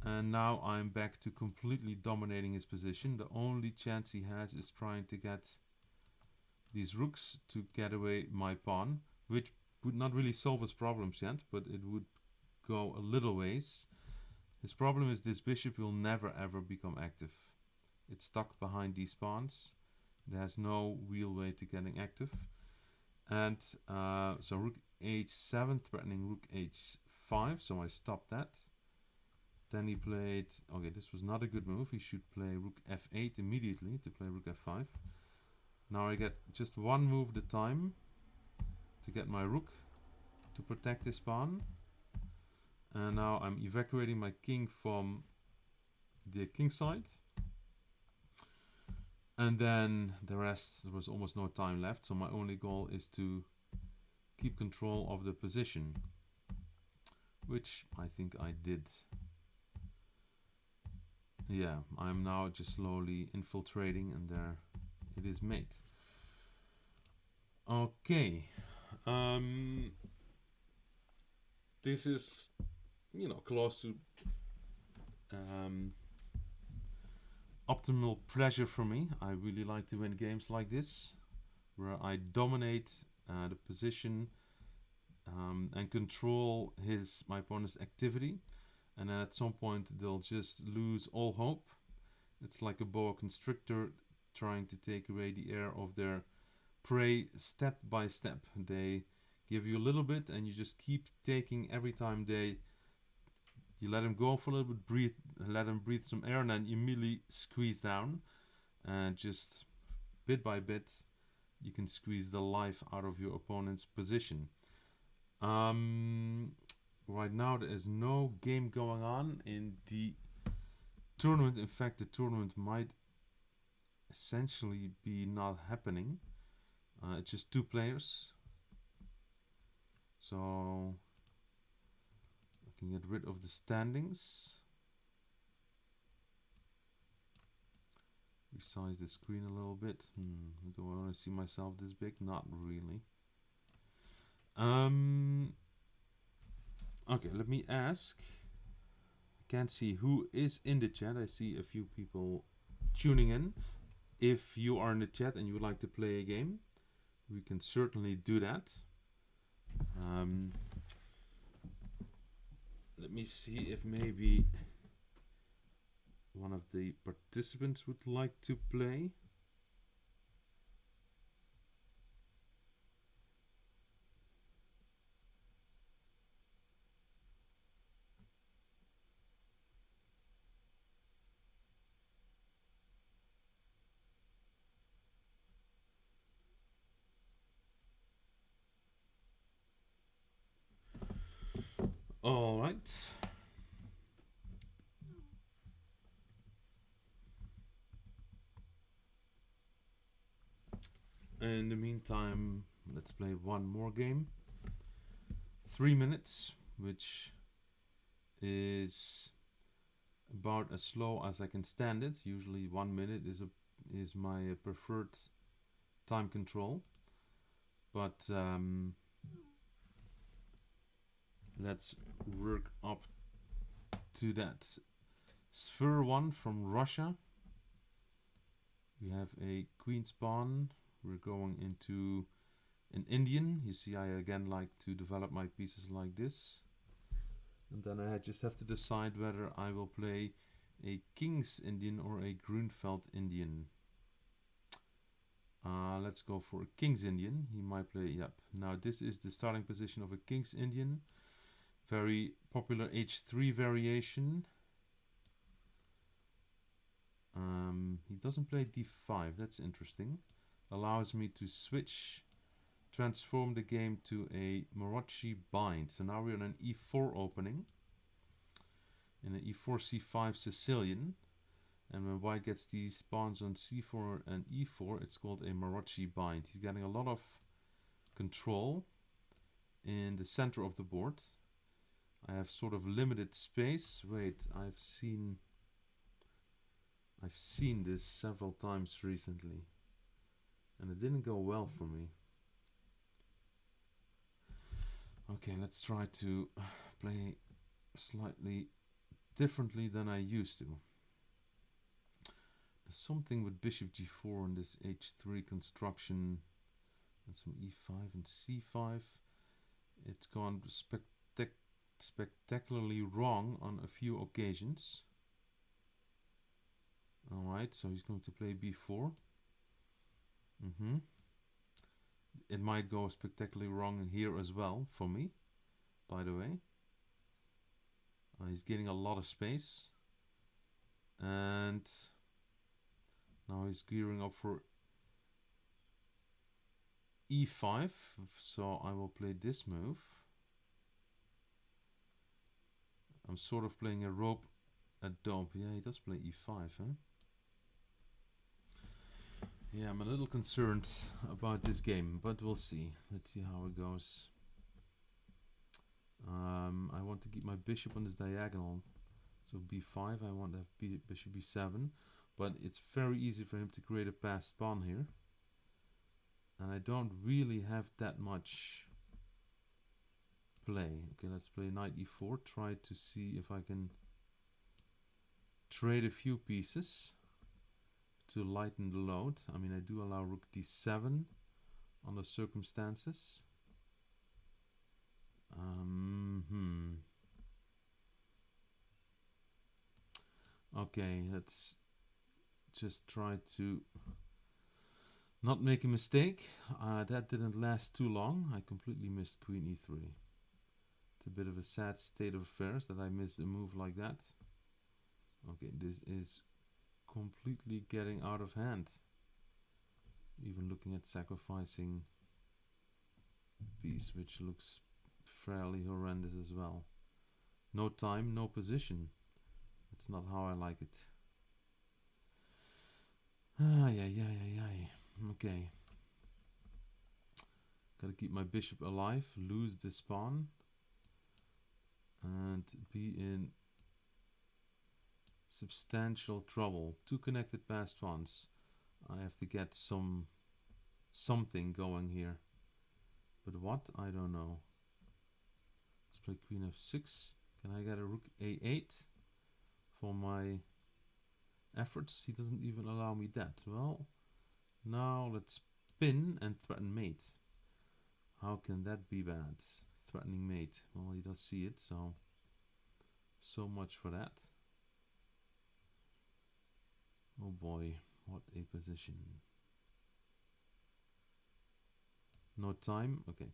And now I'm back to completely dominating his position. The only chance he has is trying to get these rooks to get away my pawn, which would not really solve his problems yet, but it would go a little ways. His problem is this bishop will never ever become active. It's stuck behind these pawns. It has no real way to getting active. And so rook h7 threatening rook f5, so I stopped that. Then he played, okay, this was not a good move. He should play rook f8 immediately to play rook f5. Now I get just one move at a time to get my rook to protect this pawn. And now I'm evacuating my king from the king side. And then the rest, there was almost no time left. So my only goal is to keep control of the position, which I think I did. Yeah, I'm now just slowly infiltrating, and there it is mate. Okay. This is, you know, close to optimal pressure for me. I really like to win games like this, where I dominate the position and control my opponent's activity, and then at some point they'll just lose all hope. It's like a boa constrictor trying to take away the air of their prey step by step. They give you a little bit, and you just keep taking every time you let them go for a little bit, let them breathe some air, and then you immediately squeeze down, and just bit by bit you can squeeze the life out of your opponent's position. Right now there is no game going on in the tournament. In fact, the tournament might essentially be not happening. It's just 2 players, so I can get rid of the standings. Resize the screen a little bit. Do I want to see myself this big? Not really. Okay, let me ask. I can't see who is in the chat. I see a few people tuning in. If you are in the chat and you would like to play a game, we can certainly do that. Let me see if maybe one of the participants would like to play. All right. In the meantime, let's play one more game. 3 minutes, which is about as slow as I can stand it. Usually 1 minute is my preferred time control. But let's work up to that. Sphere 1 from Russia. We have a queen's pawn. We're going into an Indian. You see, I again like to develop my pieces like this. And then I just have to decide whether I will play a King's Indian or a Grunfeld Indian. Let's go for a King's Indian. He might play, yep. Now this is the starting position of a King's Indian. Very popular H3 variation. He doesn't play D5, that's interesting. Allows me to switch, transform the game to a Mortel bind. So now we're in an E4 opening. In an E4 C5 Sicilian. And when white gets these pawns on C4 and E4, it's called a Mortel bind. He's getting a lot of control in the center of the board. I have sort of limited space. Wait, I've seen this several times recently, and it didn't go well for me. Okay, let's try to play slightly differently than I used to. There's something with bishop g4 in this h3 construction, and some e5 and c5. It's gone spectacularly wrong on a few occasions. Alright, so he's going to play b4. It might go spectacularly wrong here as well, for me, by the way. He's getting a lot of space. And now he's gearing up for e5. So I will play this move. I'm sort of playing a rope a dope. Yeah, he does play e5, huh? Yeah, I'm a little concerned about this game, but we'll see. Let's see how it goes. I want to keep my bishop on this diagonal. So b5, I want to have bishop b7. But it's very easy for him to create a passed pawn here. And I don't really have that much play. Okay, let's play knight e4. Try to see if I can trade a few pieces to lighten the load. I mean, I do allow rook d7 under circumstances. Okay, let's just try to not make a mistake. That didn't last too long. I completely missed queen e3. It's a bit of a sad state of affairs that I missed a move like that. Okay, this is completely getting out of hand. Even looking at sacrificing a piece, which looks fairly horrendous as well. No time, no position. That's not how I like it. Okay. Gotta keep my bishop alive, lose this pawn, and be in substantial trouble. Two connected passed pawns. I have to get something going here. But what? I don't know. Let's play queen f6. Can I get a rook a8 for my efforts? He doesn't even allow me that. Well, now let's pin and threaten mate. How can that be bad? Threatening mate. Well, he does see it, so much for that. Oh boy, what a position. No time? Okay.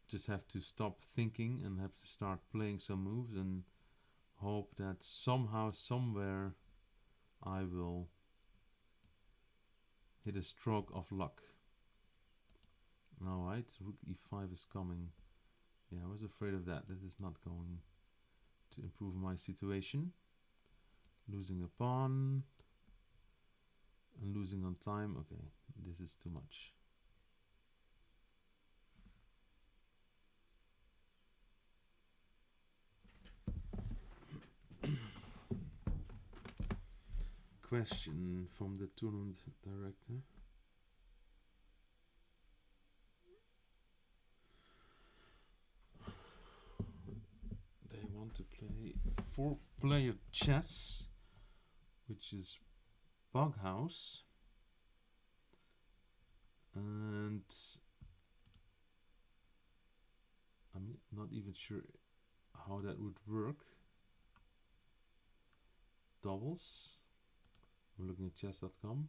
Just have to stop thinking and have to start playing some moves and hope that somehow, somewhere, I will hit a stroke of luck. Alright, rook e5 is coming. Yeah, I was afraid of that. That is not going to improve my situation. Losing a pawn. And losing on time. Okay, this is too much. Question from the tournament director. They want to play 4-player chess, which is Bughouse, and I'm not even sure how that would work. Doubles. I'm looking at chess.com.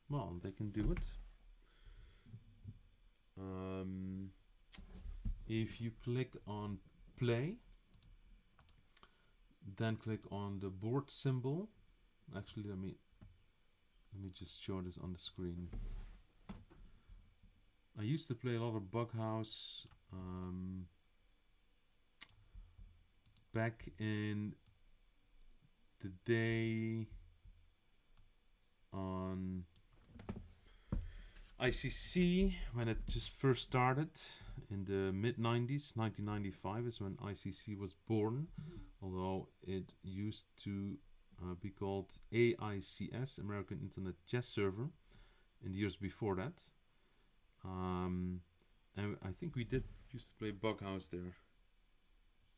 Well, they can do it. If you click on play, then click on the board symbol. Actually, let me just show this on the screen. I used to play a lot of Bughouse back in the day on ICC when it just first started in the mid-90s. 1995 is when ICC was born, although it used to be called AICS, American Internet Chess Server, in the years before that. And I think we used to play Bughouse there.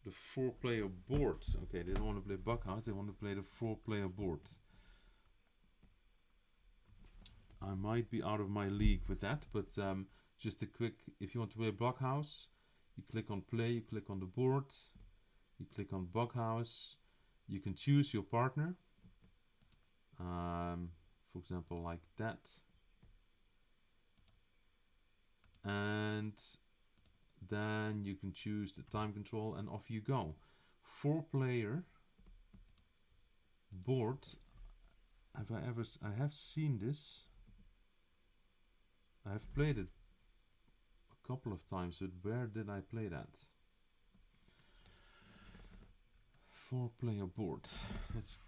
The 4-player board. Okay, they don't want to play Bughouse, they want to play the 4-player board. I might be out of my league with that, but just a quick, if you want to play Bughouse, you click on play, you click on the board, you click on Bughouse, you can choose your partner, for example like that, and Then you can choose the time control and off you go. 4-player board. I have seen this. I have played it a couple of times, but where did I play that? 4-player board. Let's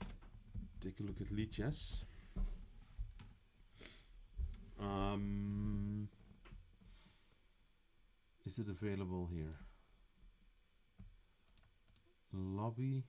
take a look at Lichess. Is it available here? Lobby.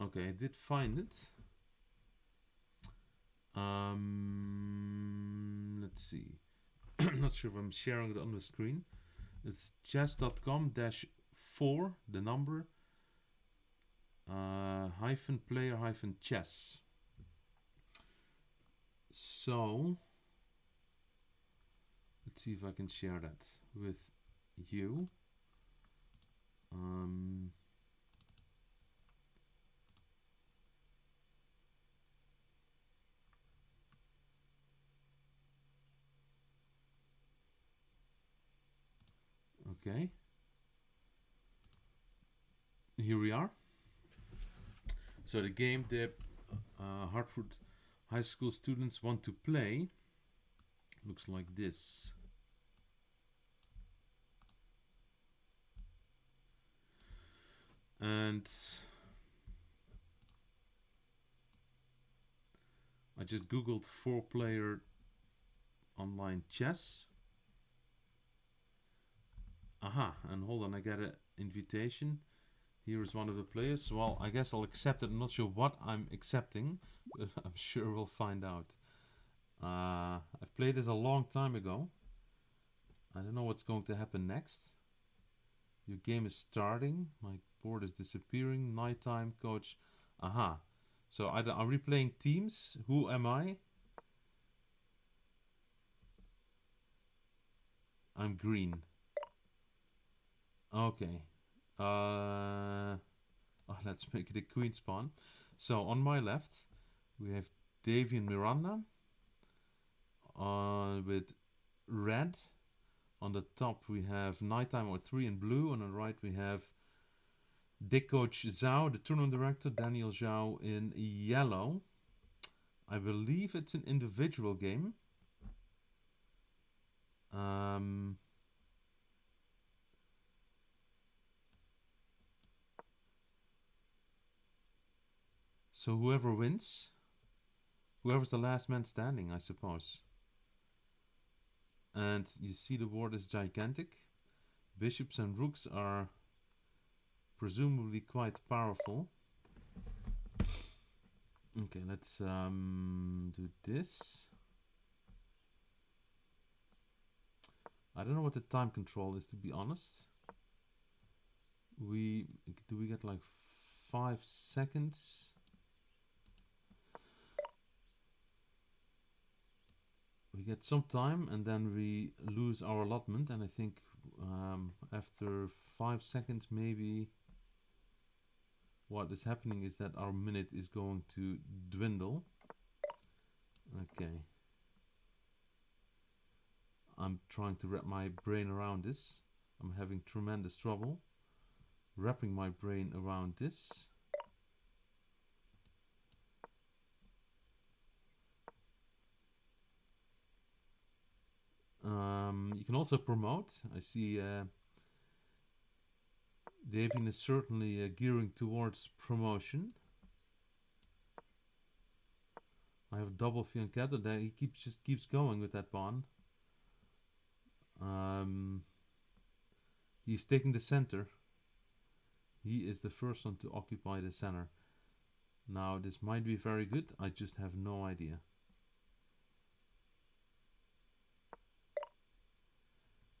Okay, I did find it. Let's see. I'm not sure if I'm sharing it on the screen. It's chess.com-4, the number, hyphen player hyphen chess. So, let's see if I can share that with you. Okay. Here we are. So the game that Hartford High School students want to play looks like this. And I just googled 4-player online chess. Aha, and hold on, I got an invitation. Here is one of the players. Well, I guess I'll accept it. I'm not sure what I'm accepting, but I'm sure we'll find out. I've played this a long time ago. I don't know what's going to happen next. Your game is starting. My board is disappearing. Nighttime, coach. Aha. So are we playing teams? Who am I? I'm green. Okay. Let's make it a queen spawn. So on my left, we have Davian Miranda with red. On the top, we have Nighttime or 3 in blue. On the right, we have Dick Coach Zhao, the tournament director, Daniel Zhao in yellow. I believe it's an individual game. So whoever wins, whoever's the last man standing, I suppose. And you see the board is gigantic. Bishops and rooks are presumably quite powerful. Okay, let's do this. I don't know what the time control is, to be honest. Do we get like 5 seconds? We get some time and then we lose our allotment, and I think after 5 seconds maybe what is happening is that our minute is going to dwindle. Okay. I'm trying to wrap my brain around this. I'm having tremendous trouble wrapping my brain around this. You can also promote. I see Davian is certainly gearing towards promotion. I have double fianchetto there. He just keeps going with that pawn. He's taking the center. He is the first one to occupy the center. Now this might be very good. I just have no idea.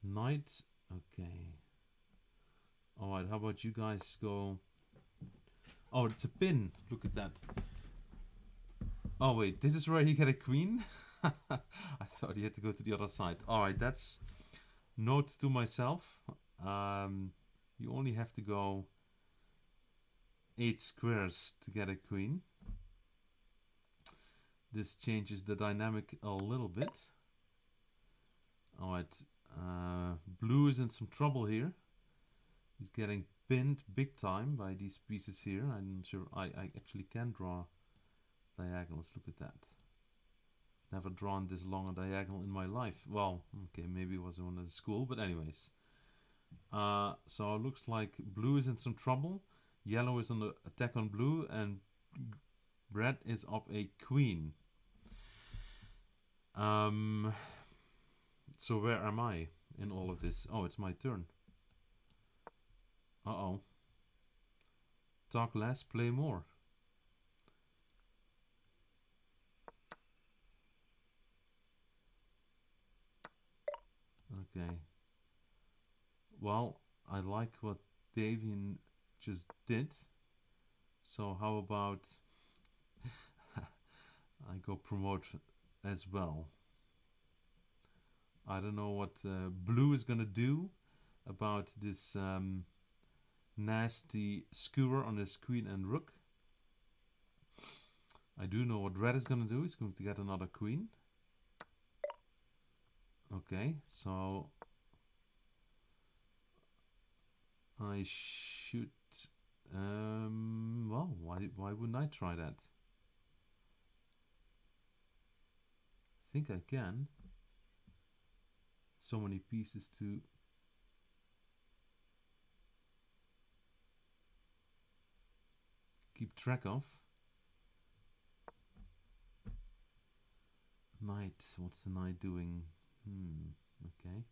Knight. Okay. Alright, how about you guys go Oh, it's a pin. Look at that. Oh wait, this is where he get a queen? I thought he had to go to the other side. Alright, that's note to myself. You only have to go 8 squares to get a queen. This changes the dynamic a little bit. Alright, blue is in some trouble here. He's getting pinned big time by these pieces here. I'm not sure I actually can draw diagonals. Look at that. Never drawn this long a diagonal in my life. Well, okay, maybe it was one at school, but anyways. So it looks like blue is in some trouble. Yellow is on the attack on blue, and red is up a queen. So where am I in all of this? Oh, it's my turn. Uh-oh. Talk less, play more. Okay. Well, I like what Davian just did. So how about I go promote as well. I don't know what blue is gonna do about this nasty skewer on his queen and rook. I do know what red is gonna do. He's going to get another queen. Okay, so I should well, why wouldn't I try that? I think I can. So many pieces to keep track of. Knight, what's the knight doing? Okay.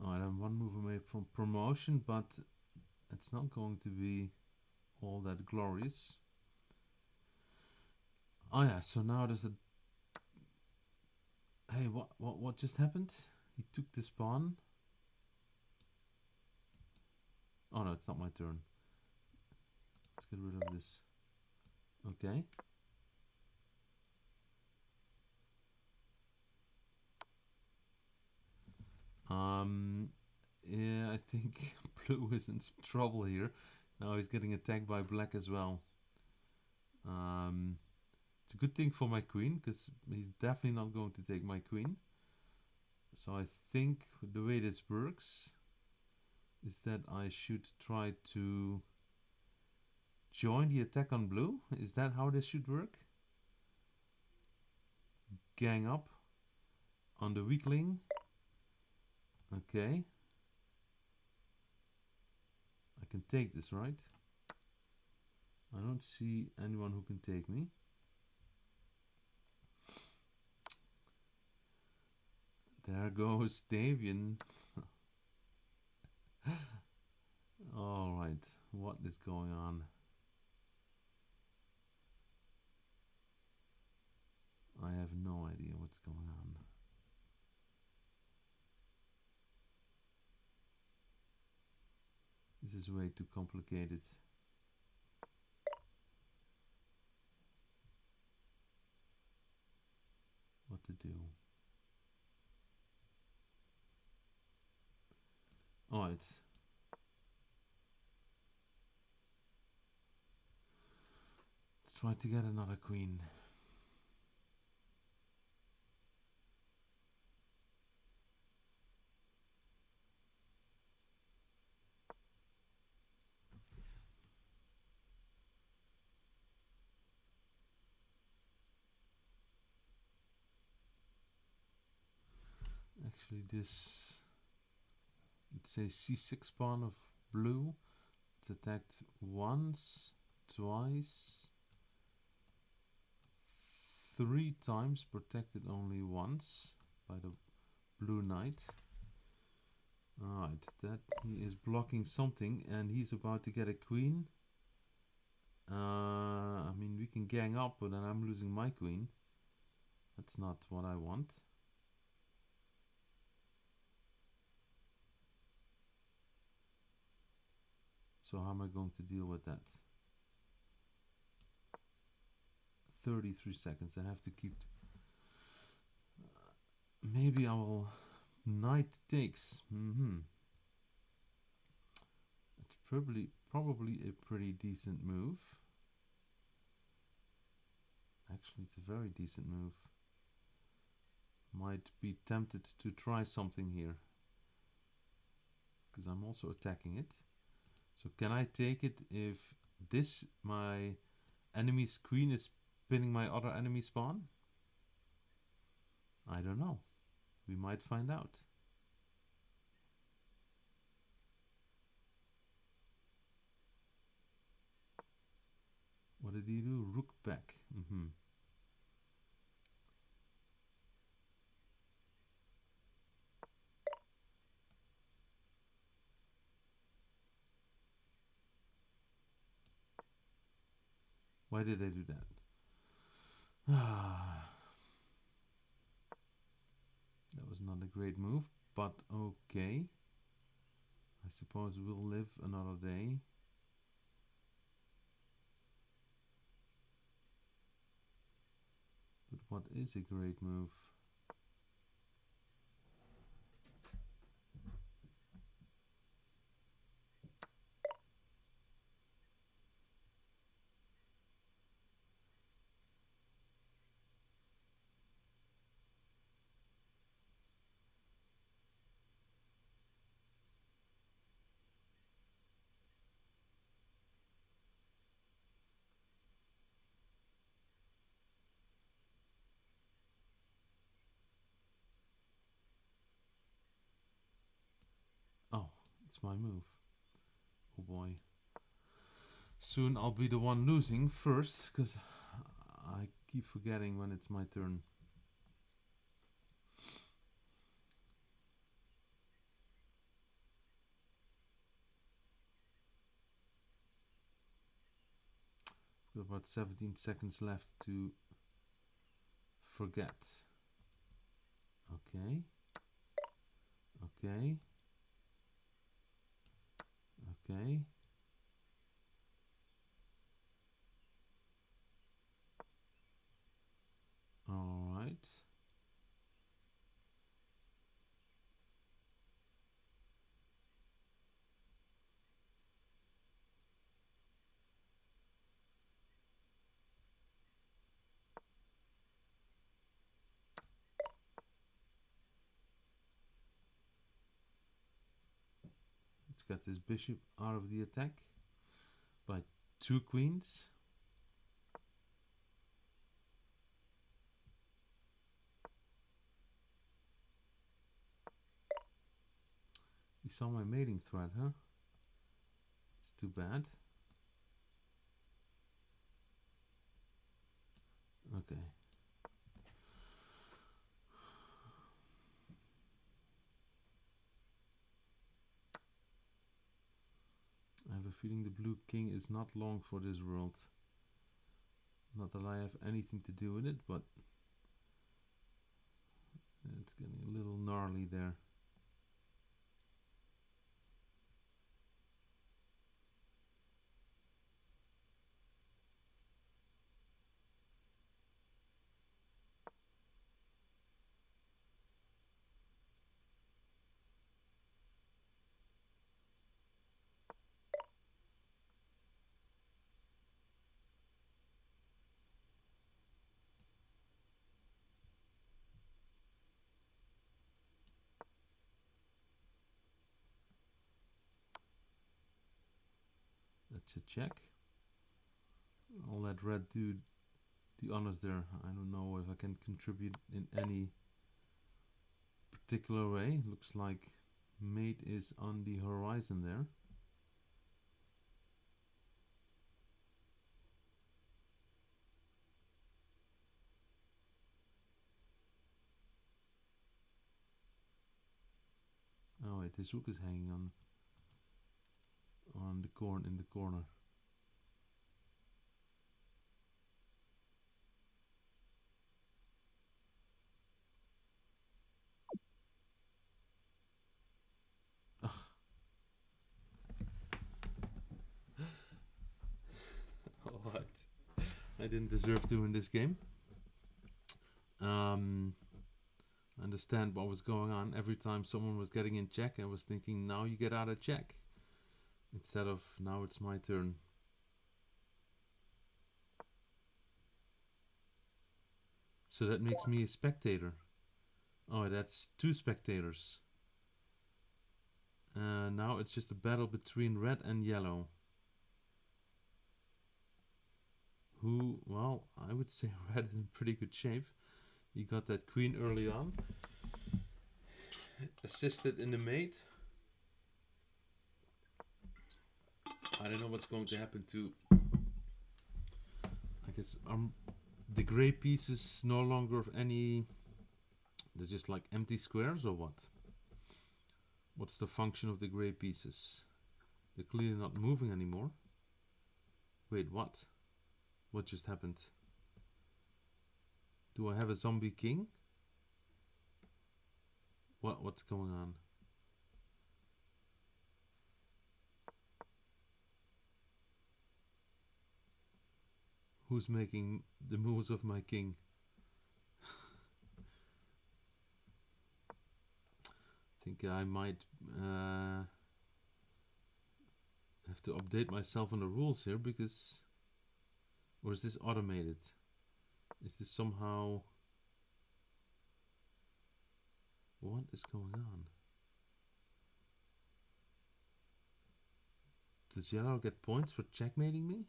Alright, I'm one move away from promotion, but it's not going to be all that glorious. Oh yeah, so now there's a... Hey, what just happened? He took this pawn. Oh no, it's not my turn. Let's get rid of this. Okay. Yeah, I think blue is in some trouble here. Now he's getting attacked by black as well. It's a good thing for my queen, because he's definitely not going to take my queen. So I think the way this works is that I should try to join the attack on blue. Is that how this should work? Gang up on the weakling. Okay. I can take this, right? I don't see anyone who can take me. There goes Davian. Alright, what is going on? I have no idea what's going on. This is way too complicated. What to do? Alright. Let's try to get another queen. Actually, this, let's say c6 pawn of blue. It's attacked once, twice, 3 times, protected only once by the blue knight. Alright, that he is blocking something, and he's about to get a queen. I mean, we can gang up, but then I'm losing my queen. That's not what I want. So how am I going to deal with that? 33 seconds. I have to keep... maybe I will... Knight takes. It's probably a pretty decent move. Actually, it's a very decent move. Might be tempted to try something here, because I'm also attacking it. So can I take it if this, my enemy's queen, is pinning my other enemy's pawn? I don't know. We might find out. What did he do? Rook back. Why did I do that? That was not a great move, but okay. I suppose we'll live another day. But what is a great move? Oh, it's my move. Oh boy. Soon I'll be the one losing first, because I keep forgetting when it's my turn. Got about 17 seconds left to forget. Okay. Okay. Okay. All right. Let's get this bishop out of the attack by 2 queens. You saw my mating thread, huh? It's too bad. Okay. I have a feeling the blue king is not long for this world. Not that I have anything to do with it, but it's getting a little gnarly there. That's a check. I'll let red do the honors there. I don't know if I can contribute in any particular way. Looks like mate is on the horizon there. Oh wait, this rook is hanging on the corner, in the corner. I didn't deserve to in this game. I understand what was going on. Every time someone was getting in check, I was thinking, now you get out of check. Instead of, now it's my turn. So that makes me a spectator. Oh, that's 2 spectators. Now it's just a battle between red and yellow. Who, well, I would say red is in pretty good shape. He got that queen early on. Assisted in the mate. I don't know what's going to happen to... I guess the gray pieces no longer any... They're just like empty squares or what? What's the function of the gray pieces? They're clearly not moving anymore. Wait, what? What just happened? Do I have a zombie king? What's going on? Who's making the moves of my king? I think I might have to update myself on the rules here, because... Or is this automated? Is this somehow... What is going on? Does yellow get points for checkmating me?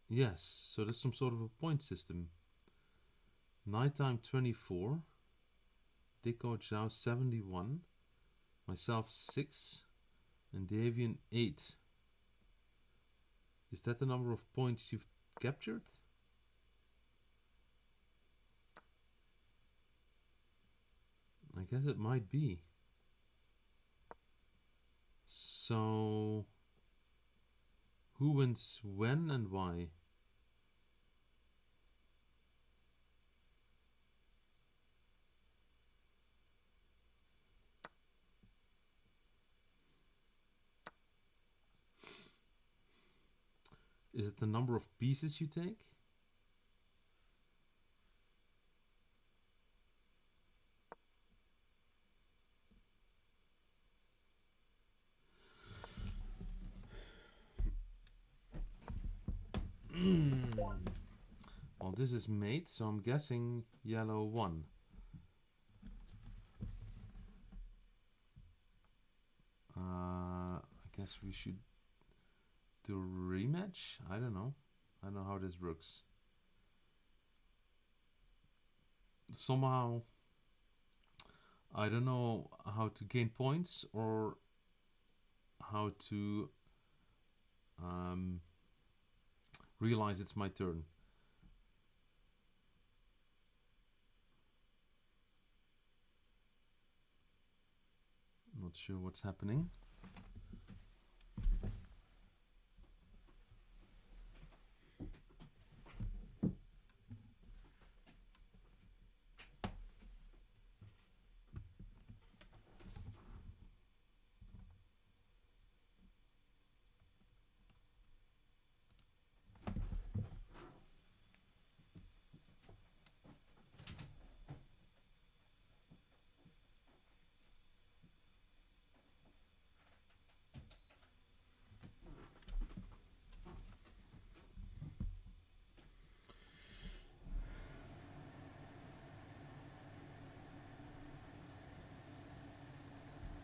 Yes, so there's some sort of a point system. Nighttime 24. Dicko Zhao 71. Myself 6. And Davian 8. Is that the number of points you've captured? I guess it might be. So... Who wins when and why? Is it the number of pieces you take? Well, this is mate, so I'm guessing yellow won. I guess we should do a rematch? I don't know. I don't know how this works. Somehow, I don't know how to gain points or how to realize it's my turn. Not sure what's happening.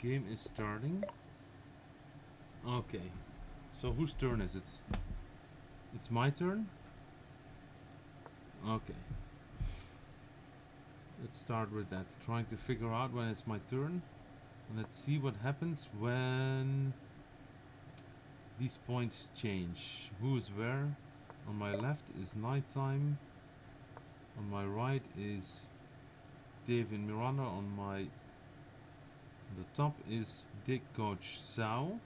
Game is starting. Okay, so whose turn is it? It's my turn? Okay. Let's start with that. Trying to figure out when it's my turn. And let's see what happens when these points change. Who is where? On my left is nighttime. On my right is David Miranda. On the top is Dick Coach Zhao.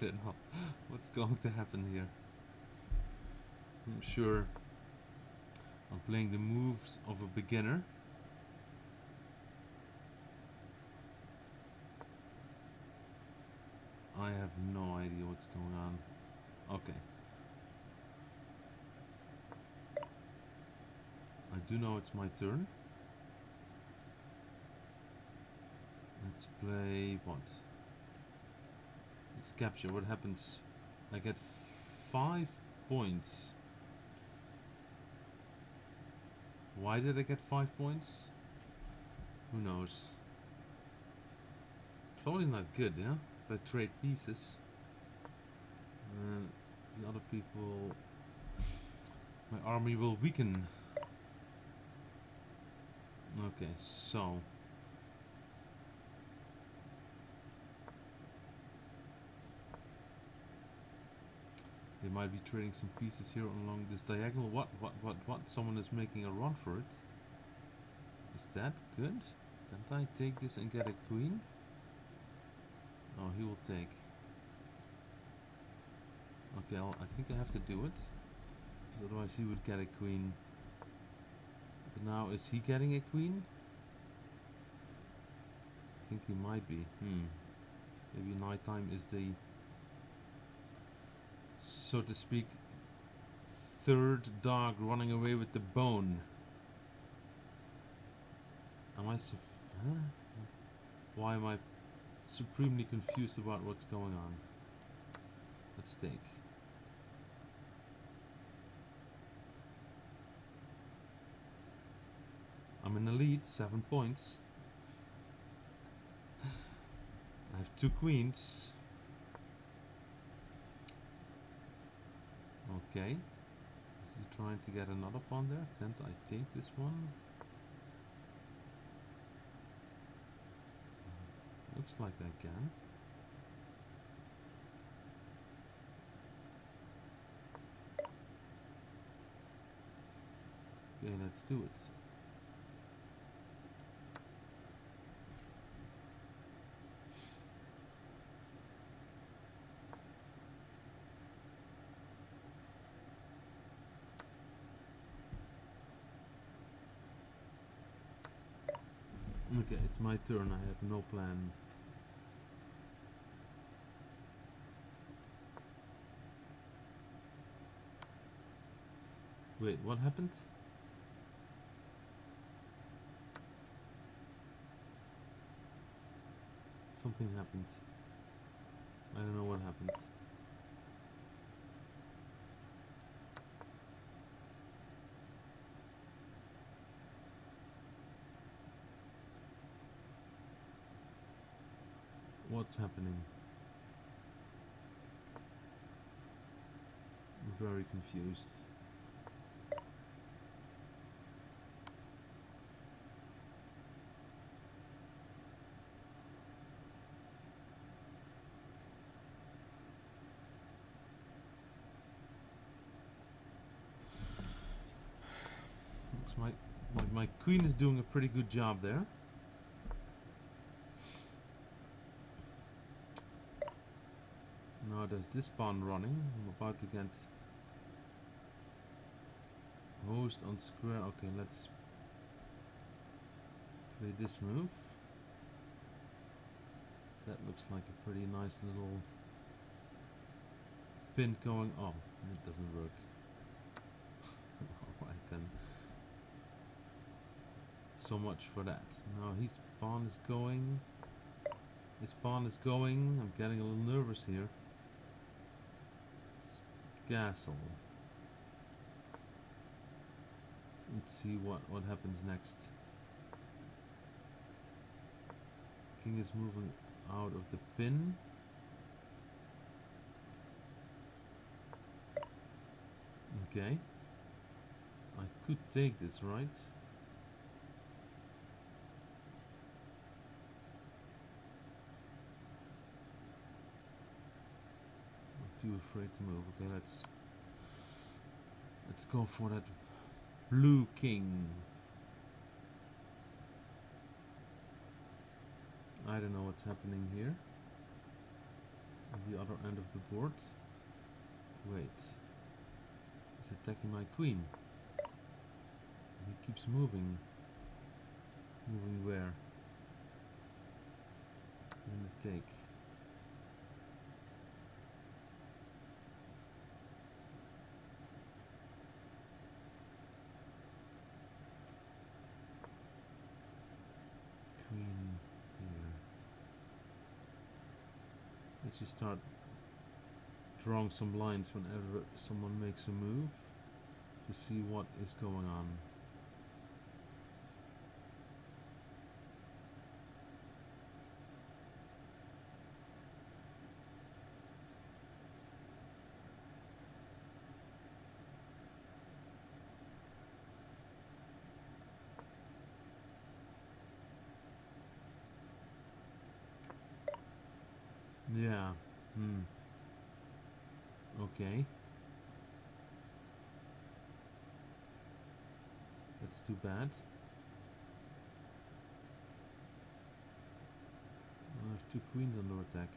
don't know what's going to happen here. I'm sure I'm playing the moves of a beginner. I have no idea what's going on. Okay. I do know it's my turn. Let's play what? Let's capture. What happens? I get 5 points. Why did I get 5 points? Who knows? Probably not good, yeah? If I trade pieces. The other people... My army will weaken. Okay, so... They might be trading some pieces here along this diagonal. What? Someone is making a run for it. Is that good? Can't I take this and get a queen? Oh, he will take. Okay, I think I have to do it. Because otherwise he would get a queen. But now, is he getting a queen? I think he might be. Maybe nighttime is the... so to speak, third dog running away with the bone. Am I why am I supremely confused about what's going on? Let's take. I'm in the lead, 7 points. I have 2 queens. Okay. Is he trying to get another pawn there? Can't I take this one? Looks like I can. Okay, let's do it. Okay, it's my turn. I have no plan. Wait, what happened? Something happened. I don't know what happened. What's happening? I'm very confused. Looks like my queen is doing a pretty good job there. Now there's this pawn running. I'm about to get host on square. Okay, let's play this move. That looks like a pretty nice little pin going. Oh, it doesn't work. Alright then. So much for that. Now his pawn is going. His pawn is going. I'm getting a little nervous here. Castle. Let's see what happens next. King is moving out of the pin. Okay. I could take this, right? I'm too afraid to move. Okay, let's go for that blue king. I don't know what's happening here. on the other end of the board. Wait. He's attacking my queen. He keeps moving. Moving where? In the take. Queen here. Let's just start drawing some lines whenever someone makes a move to see what is going on. Yeah. Okay. That's too bad. I have two queens under attack.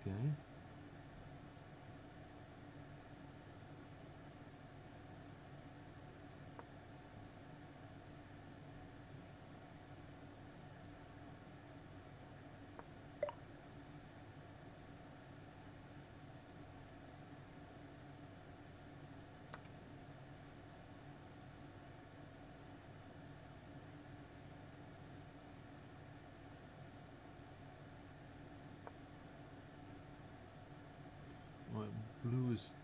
Okay. Well, blue is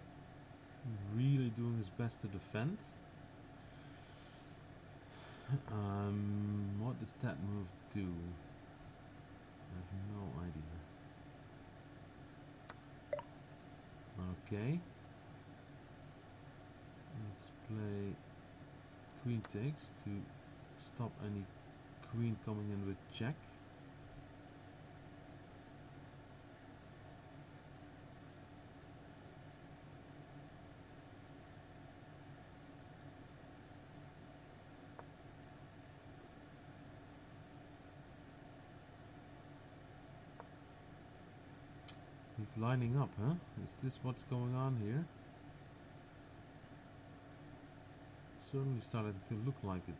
really doing his best to defend. What does that move do? I have no idea. Okay. Let's play queen takes to stop any queen coming in with check. He's lining up, huh? Is this what's going on here? Certainly started to look like it.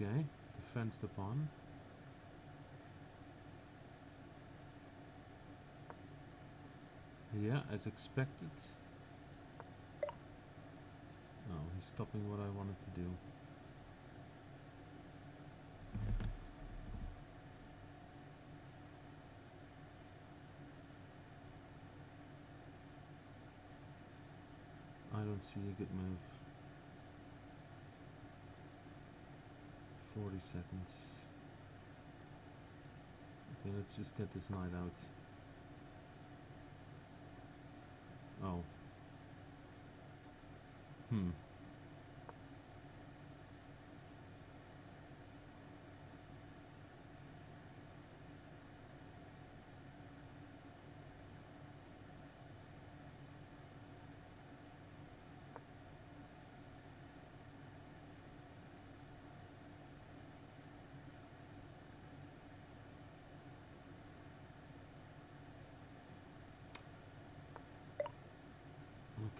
Okay, defends the pawn. Yeah, as expected. Oh, he's stopping what I wanted to do. I don't see a good move. 40 seconds. Okay, let's just get this knight out. Oh.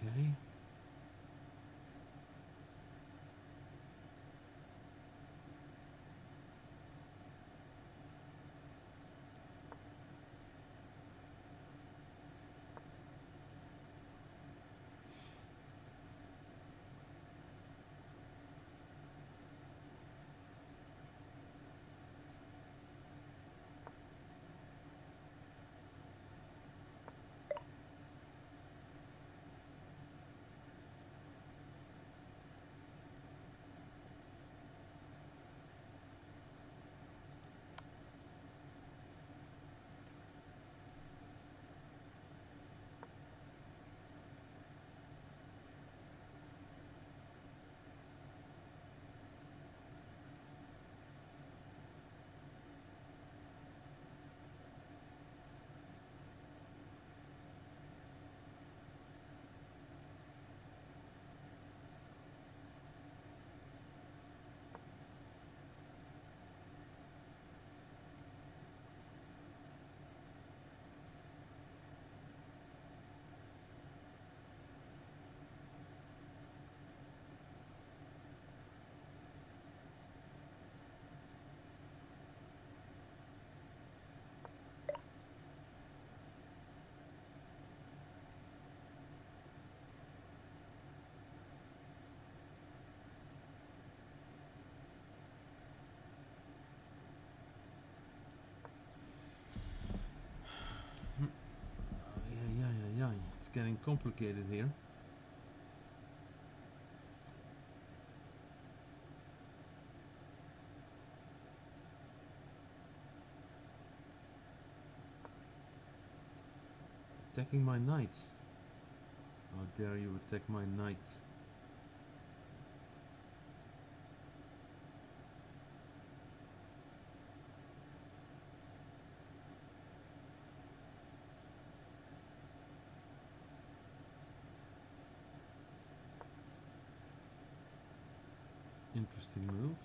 Okay. getting complicated here. Attacking my knight. How dare you attack my knight? Interesting move.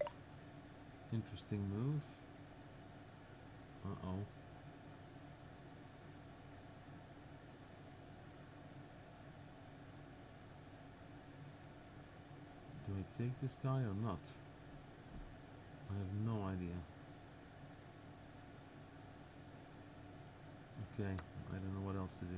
Interesting move. Uh-oh. Do I take this guy or not? I have no idea. Okay, I don't know what else to do.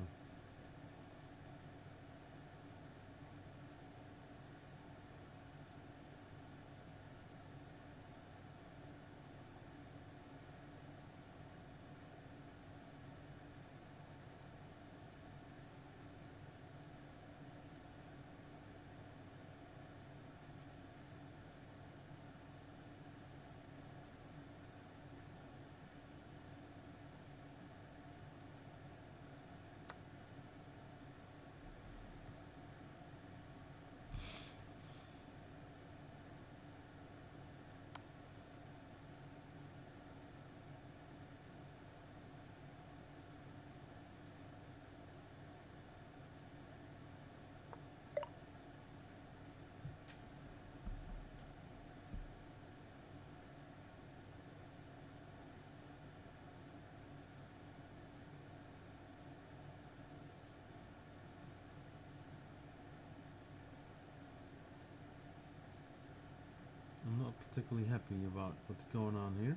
I'm not particularly happy about what's going on here.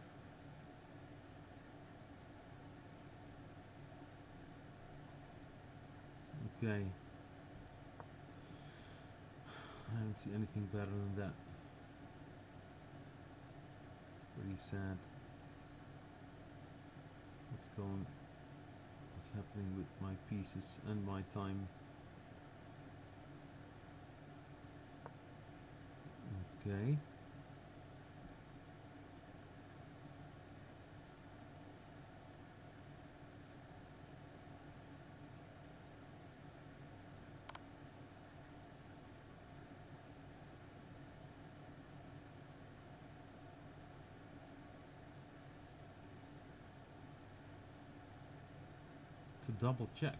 Okay. I don't see anything better than that. It's pretty sad. What's happening with my pieces and my time? Okay. To double check.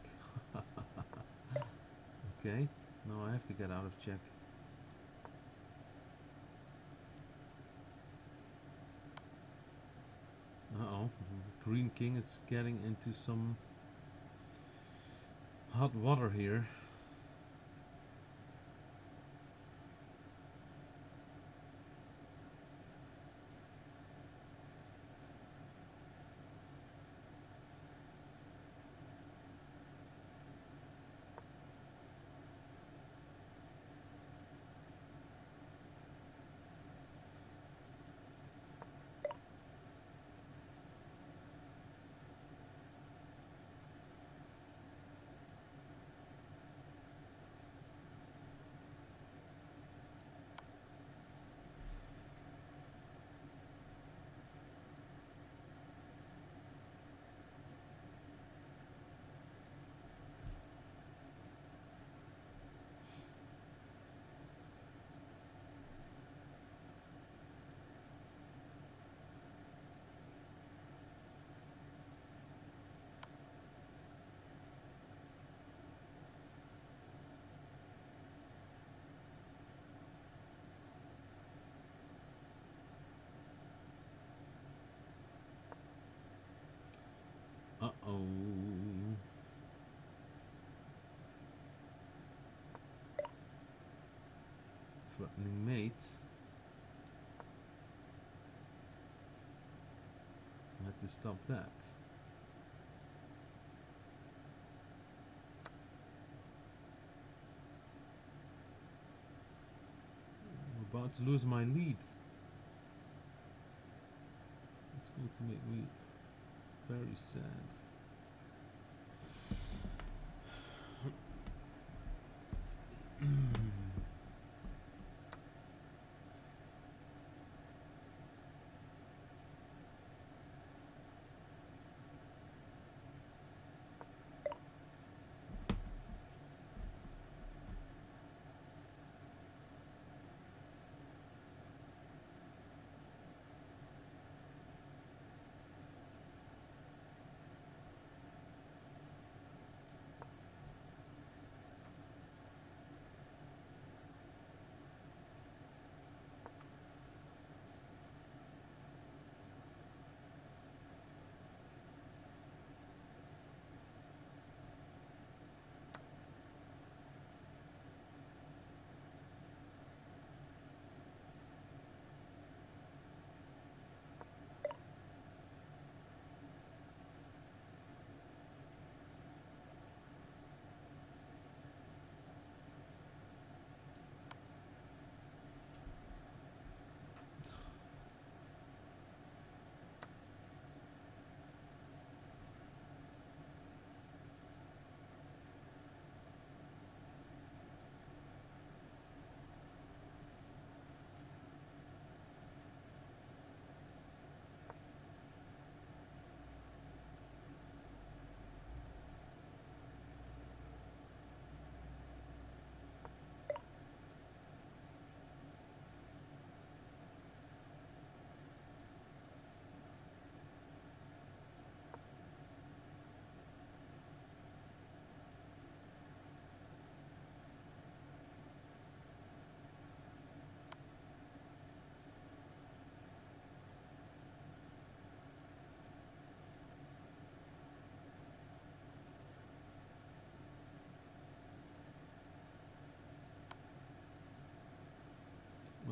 Okay, now I have to get out of check. Uh-oh, Green King is getting into some hot water here. Uh-oh. Threatening mate. I had to stop that. I'm about to lose my lead. It's going to make me very sad.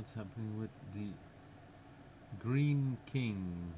What's happening with the green king?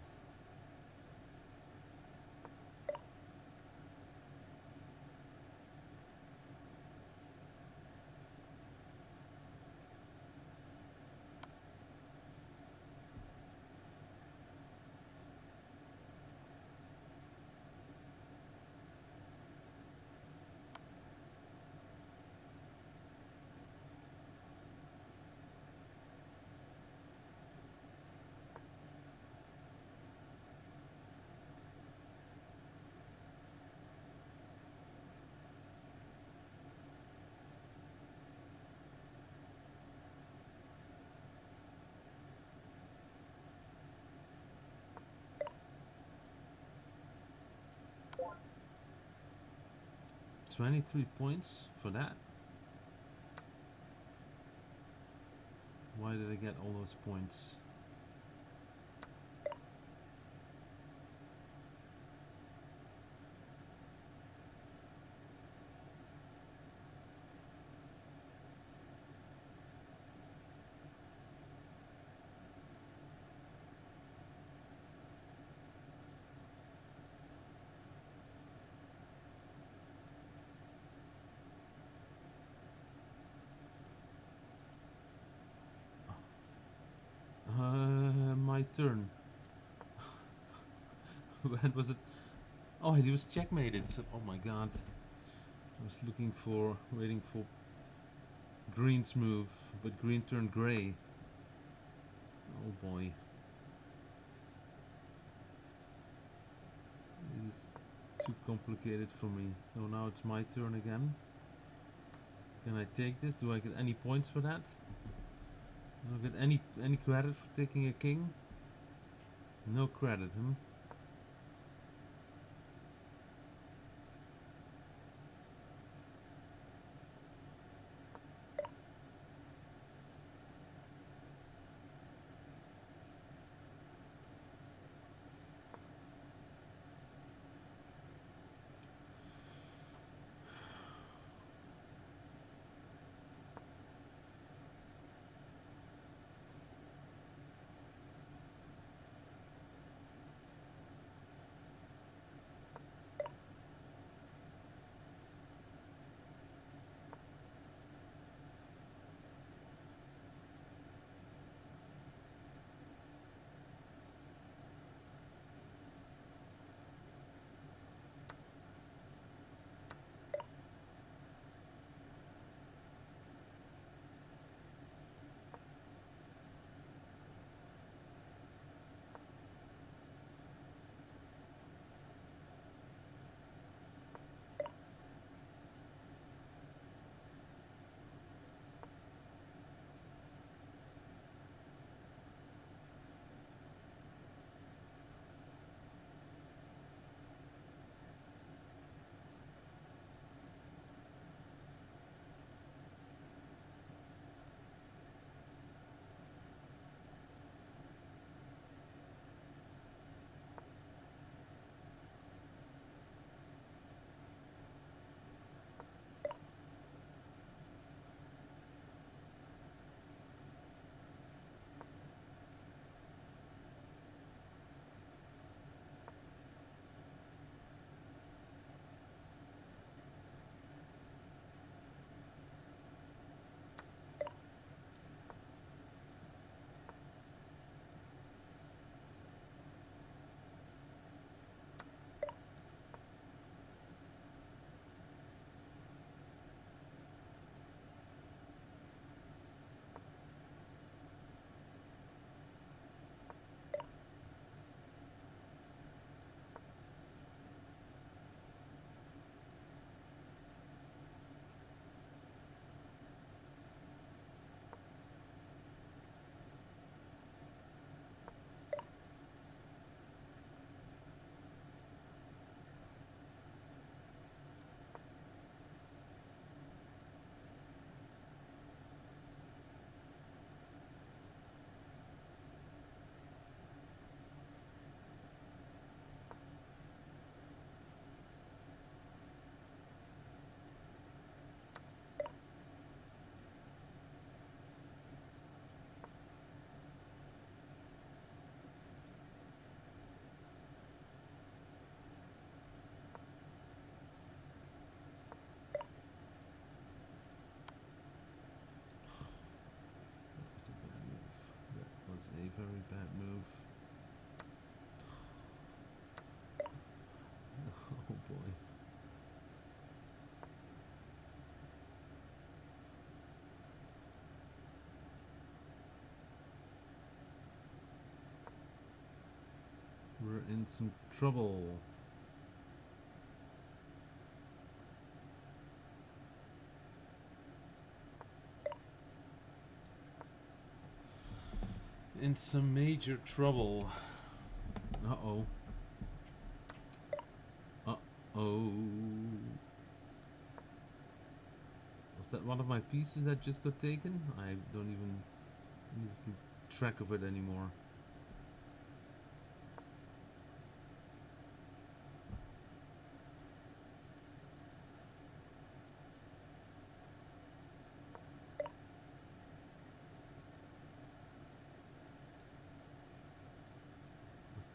23 points for that. Why did I get all those points? My turn. When was it? Oh, he was checkmated. Oh my god. I was waiting for green's move, but green turned grey. Oh boy. This is too complicated for me. So now it's my turn again. Can I take this? Do I get any points for that? Do I get any credit for taking a king? No credit, huh? very bad move. Oh boy. We're in some trouble. In some major trouble. Uh-oh. Uh-oh. Was that one of my pieces that just got taken? I don't even keep track of it anymore.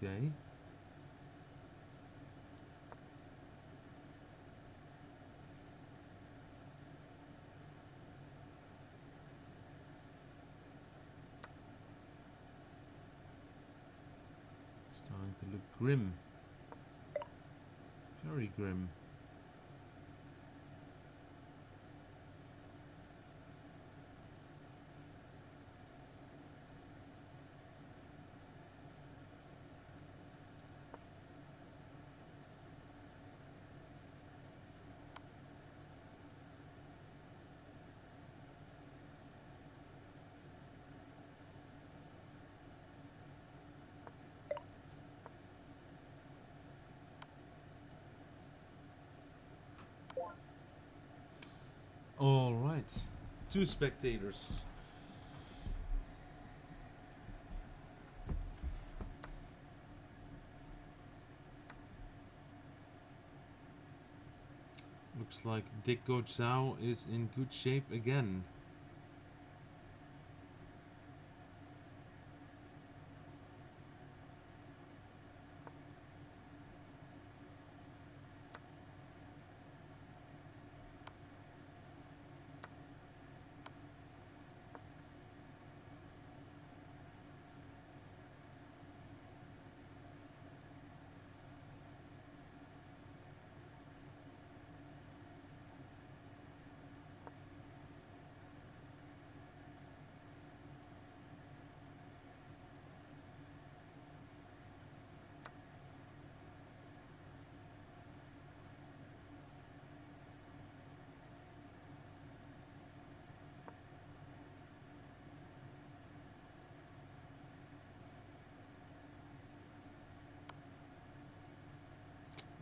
Okay. Starting to look grim. Very grim. All right. 2 spectators. Looks like Dick Zhao is in good shape again.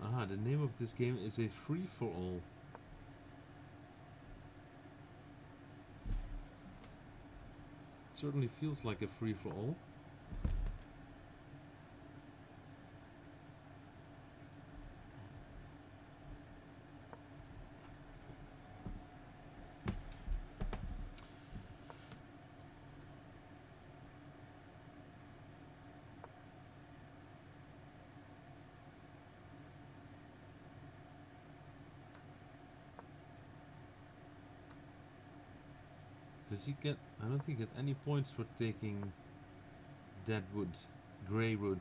Aha, the name of this game is a free-for-all. It certainly feels like a free-for-all. Does he get... I don't think he get any points for taking dead wood, grey wood.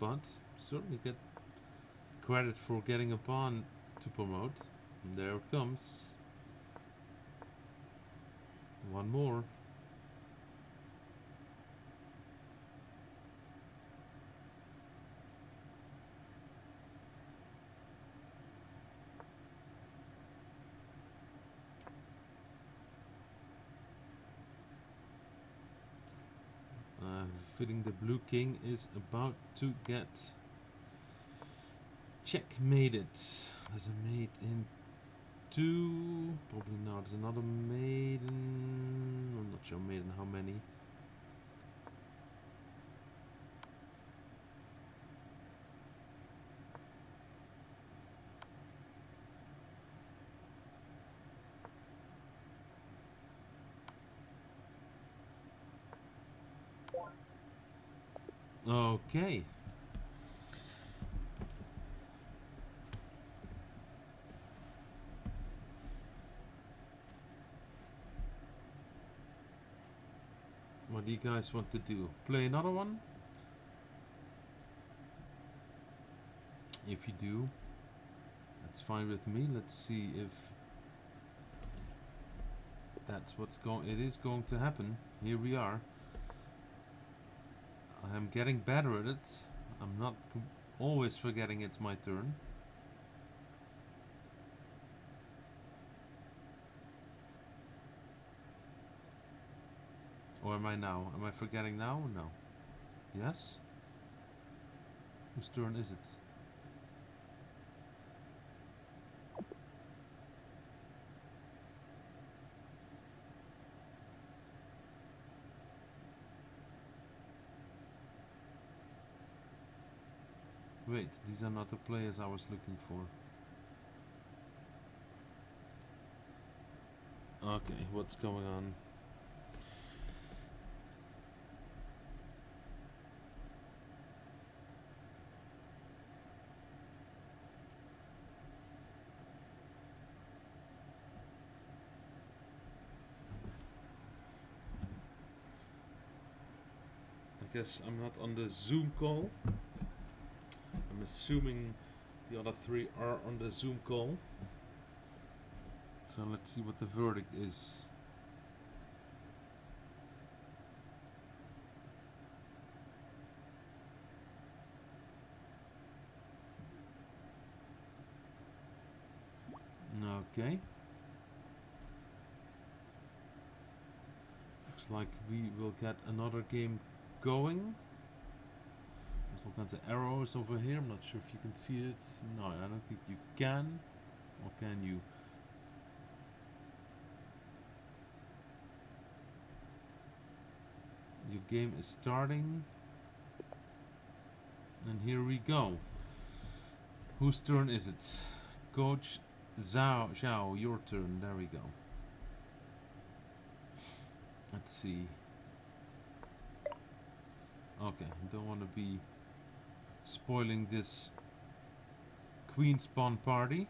But certainly get credit for getting a pawn to promote. And there it comes. One more. Feeling the blue king is about to get checkmated. There's a mate in 2. Probably not. There's another maiden. I'm not sure maiden how many. Okay. do you guys want to do? Play another one? If you do, that's fine with me. Let's see if that's what's going. It is going to happen. Here we are. I'm getting better at it. I'm not always forgetting it's my turn. Or am I now? Am I forgetting now? No. Yes? Whose turn is it? Wait, these are not the players I was looking for. Okay, what's going on? I guess I'm not on the Zoom call. I'm assuming the other three are on the Zoom call. So let's see what the verdict is. Okay. Looks like we will get another game going. There's all kinds of arrows over here. I'm not sure if you can see it. No, I don't think you can. Or can you? Your game is starting. And here we go. Whose turn is it? Coach Zhao, your turn. There we go. Let's see. Okay, don't want to be spoiling this queen spawn party.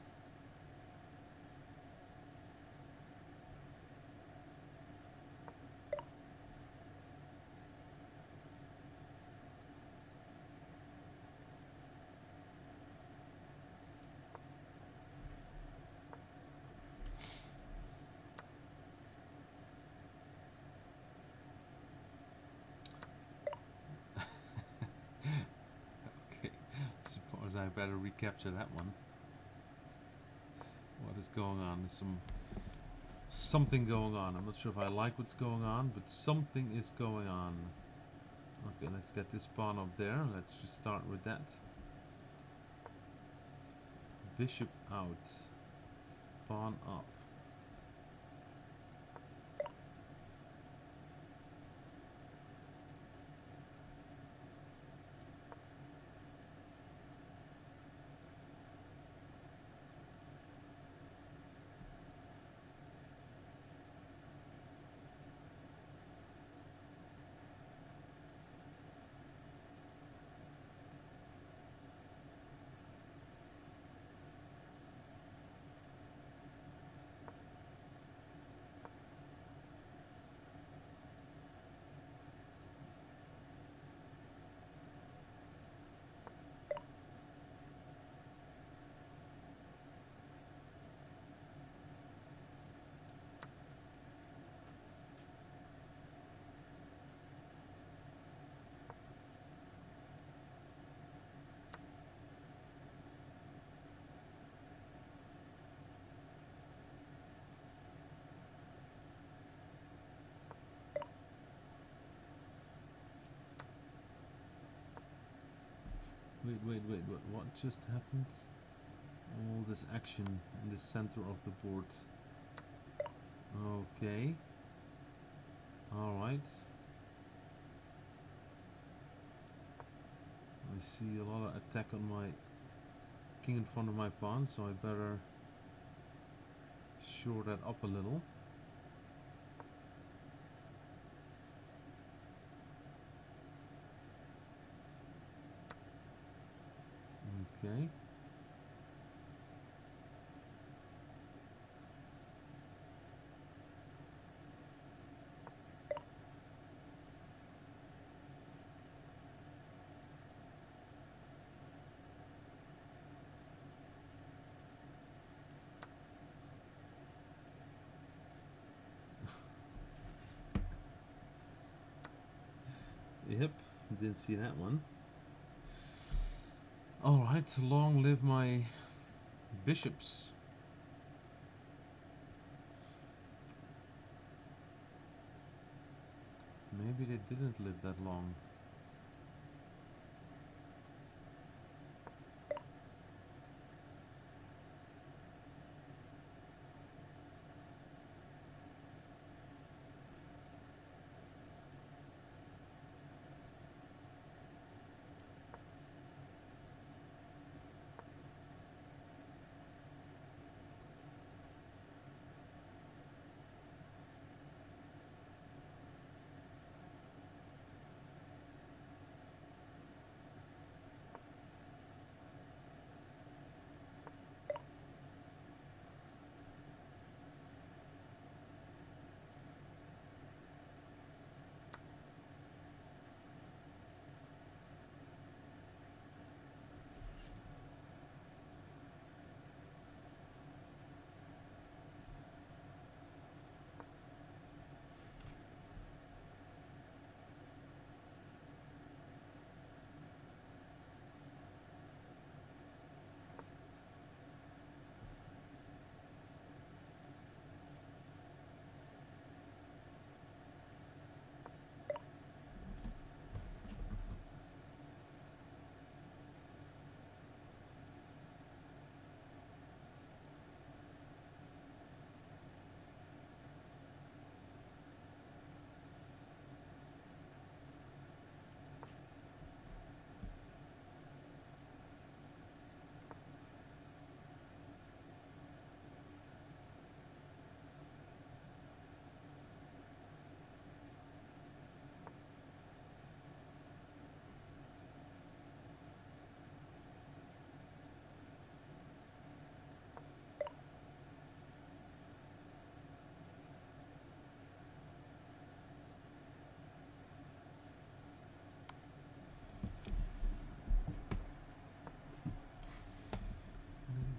Suppose I better recapture that one. What is going on? There's something going on. I'm not sure if I like what's going on, but something is going on. Okay, let's get this pawn up there. Let's just start with that. Bishop out. Pawn up. Wait, what just happened? All this action in the center of the board. Okay. Alright. I see a lot of attack on my king in front of my pawn, so I better shore that up a little. Okay. Yep, didn't see that one. Alright, long live my bishops. Maybe they didn't live that long.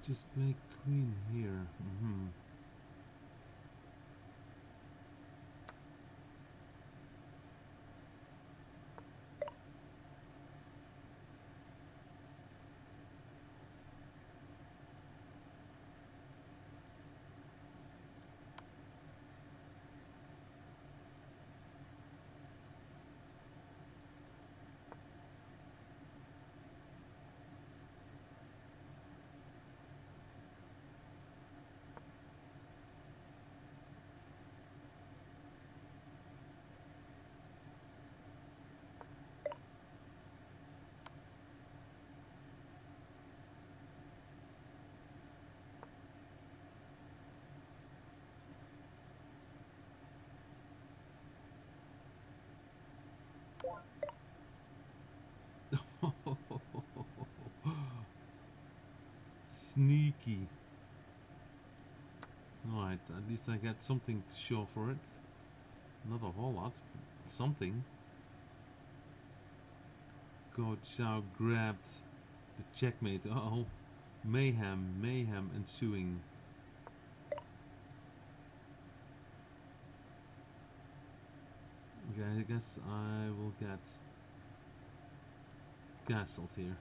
Just play queen here. Sneaky. Alright, at least I get something to show for it. Not a whole lot, but something. Go Chow grabbed the checkmate. Oh, mayhem ensuing. Okay, I guess I will get castled here.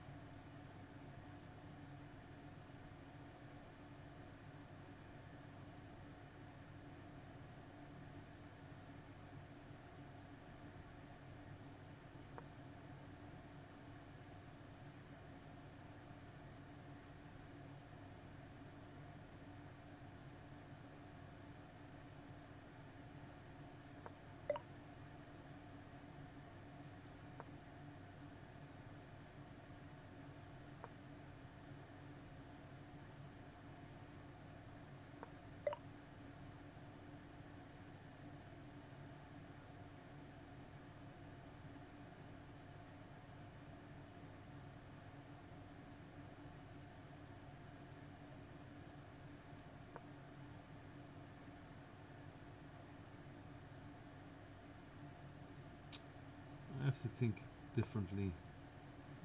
I have to think differently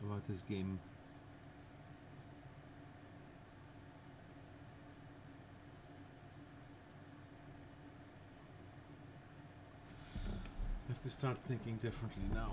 about this game. I have to start thinking differently now.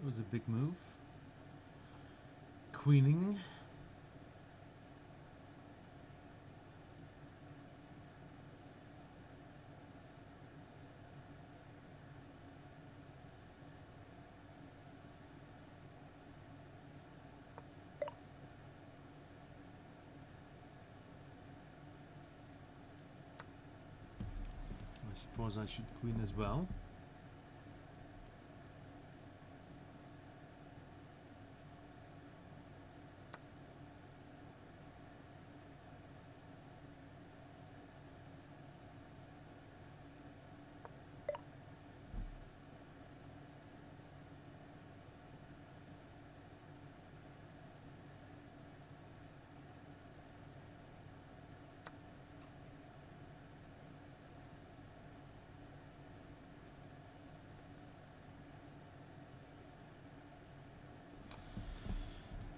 It was a big move. Queening. I suppose I should queen as well.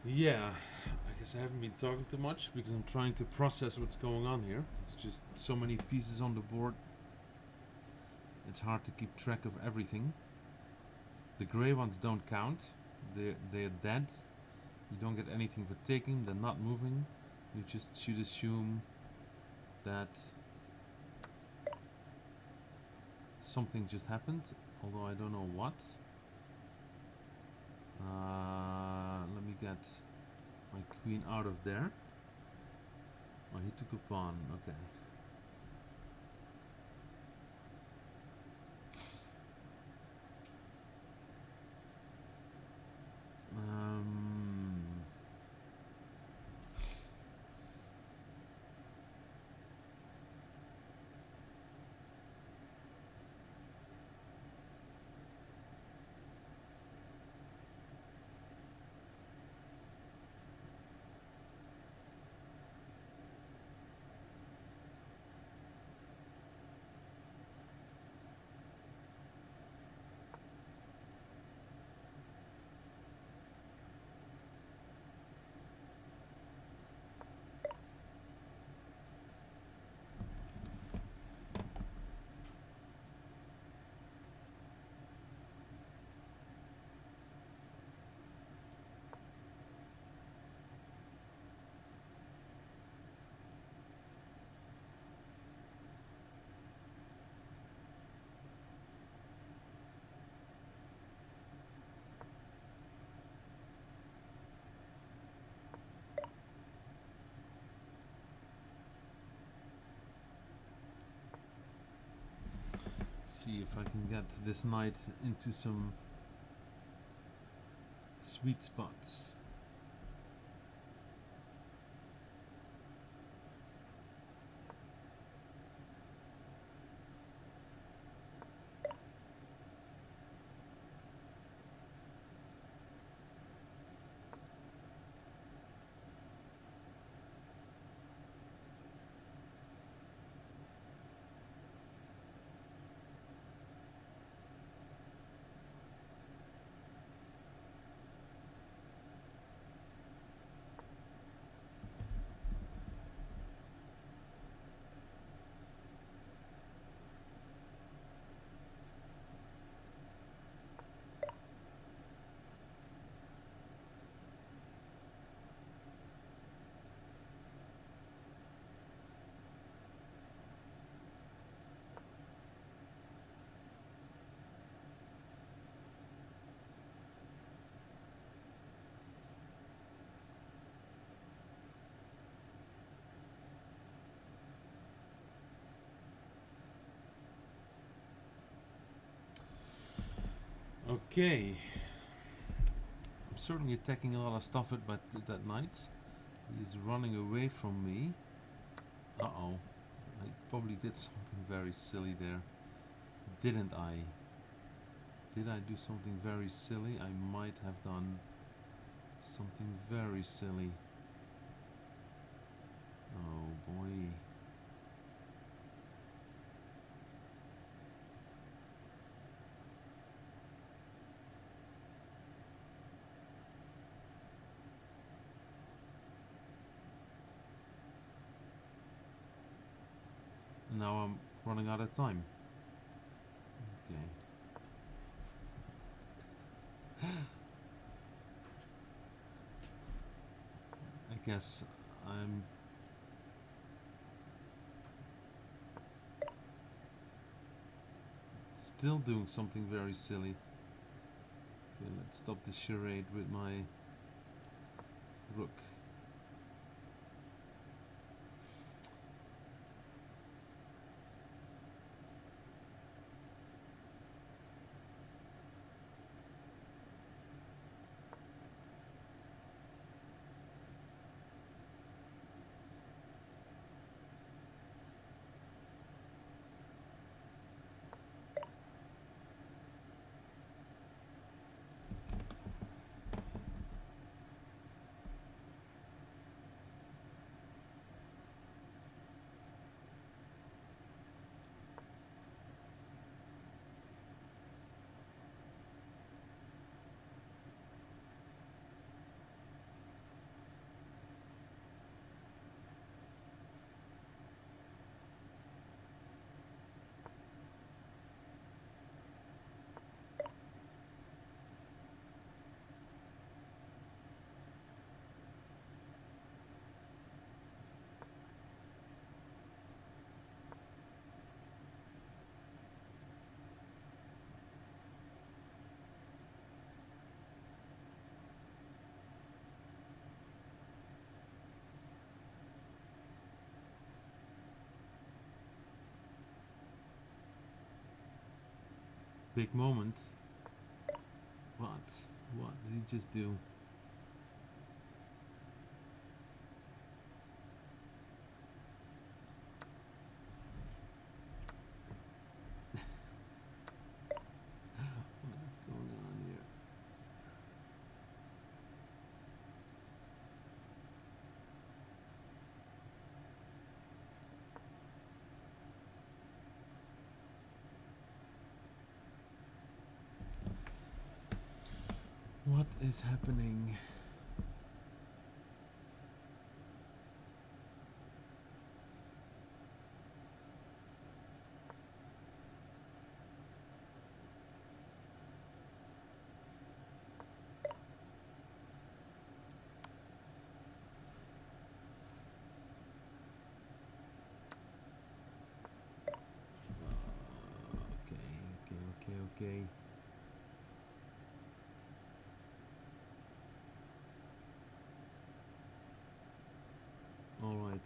Yeah, I guess I haven't been talking too much because I'm trying to process what's going on here. It's just so many pieces on the board. It's hard to keep track of everything. The grey ones don't count. They're dead. You don't get anything for taking. They're not moving. You just should assume that something just happened, although I don't know what. Let me get my queen out of there. Oh, he took a pawn. Okay. See if I can get this knight into some sweet spots. Okay. I'm certainly attacking a lot of stuff at that night. He is running away from me. Uh-oh. I probably did something very silly there. Didn't I? Did I do something very silly? I might have done something very silly. Oh boy. Now I'm running out of time. Okay. I guess I'm still doing something very silly. Okay, let's stop the charade with my rook. Big moment. What? What did he just do? What is going on here? What is happening? Okay. All right.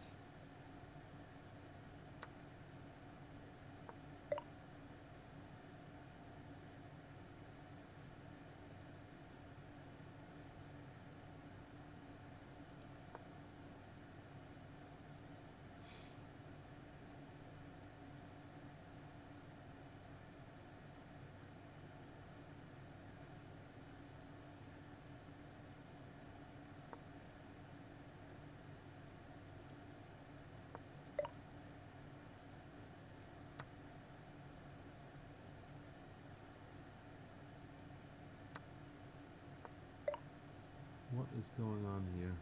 What is going on here?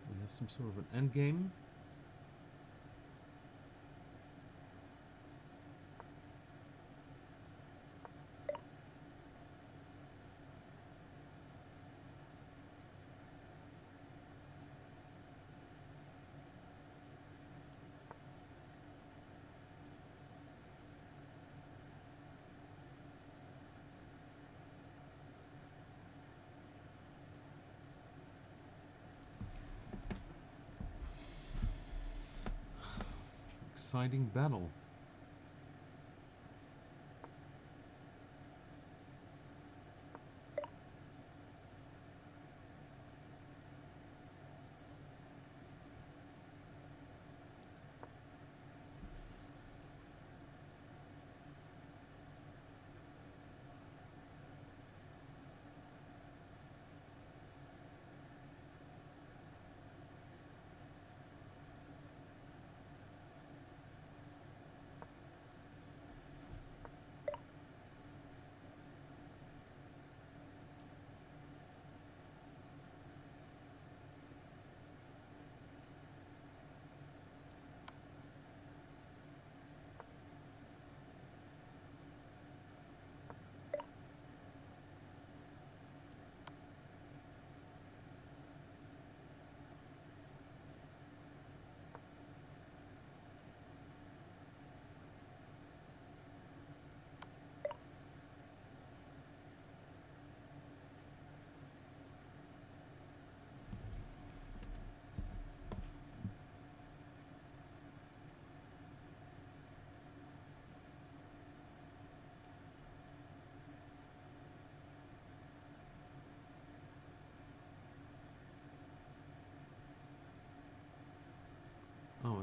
We have some sort of an end game. Exciting battle.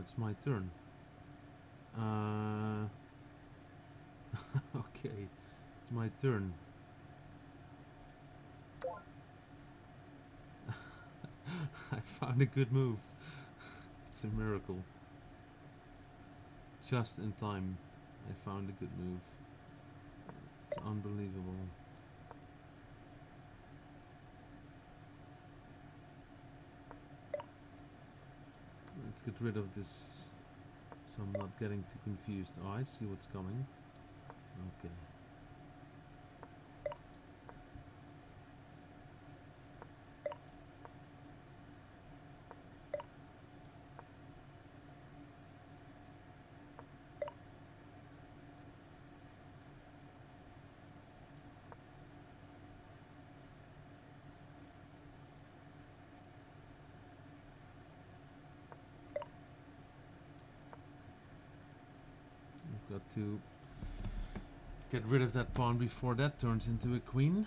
it's my turn. Uh, okay, it's my turn. I found a good move. It's a miracle. Just in time, I found a good move. It's unbelievable. Let's get rid of this so I'm not getting too confused. Oh, I see what's coming. Okay. I've got to get rid of that pawn before that turns into a queen.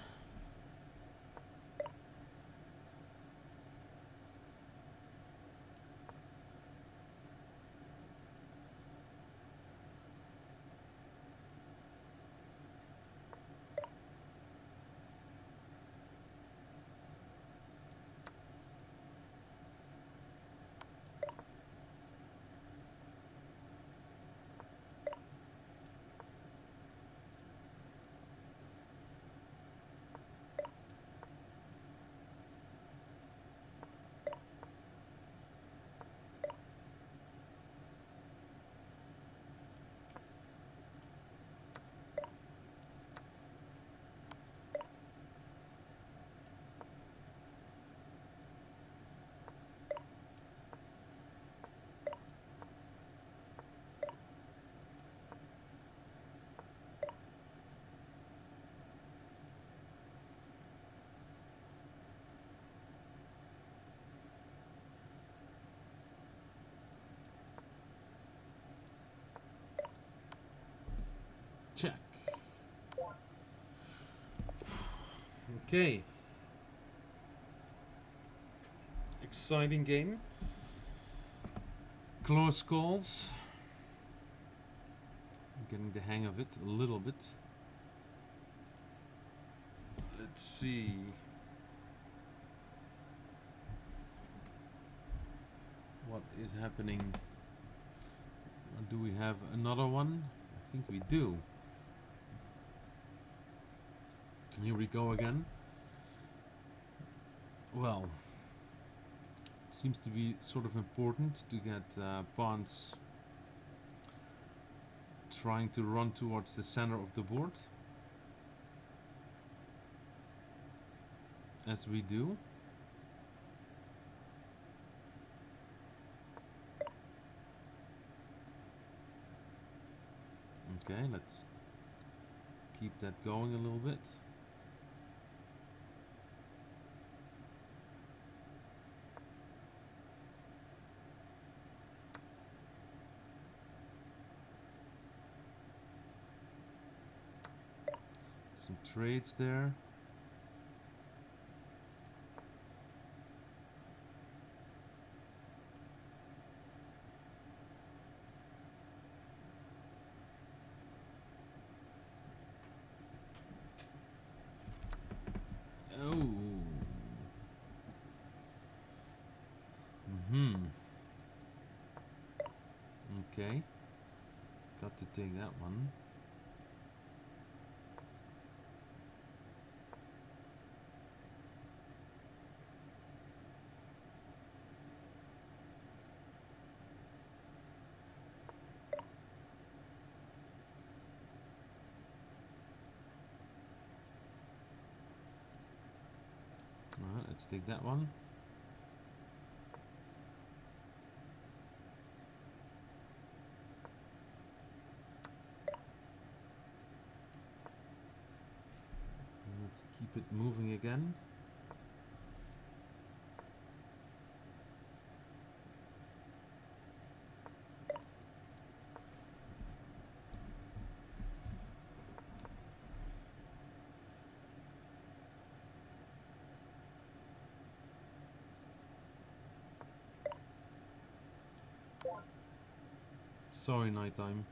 Check. Okay. Exciting game. Close calls. I'm getting the hang of it a little bit. Let's see. What is happening? Do we have another one? I think we do. Here we go again. Well, it seems to be sort of important to get pawns trying to run towards the center of the board, as we do. Okay, let's keep that going a little bit. Some trades there. Oh. Okay. Got to take that one. Alright, let's take that one. And let's keep it moving again. sorry, Nighttime.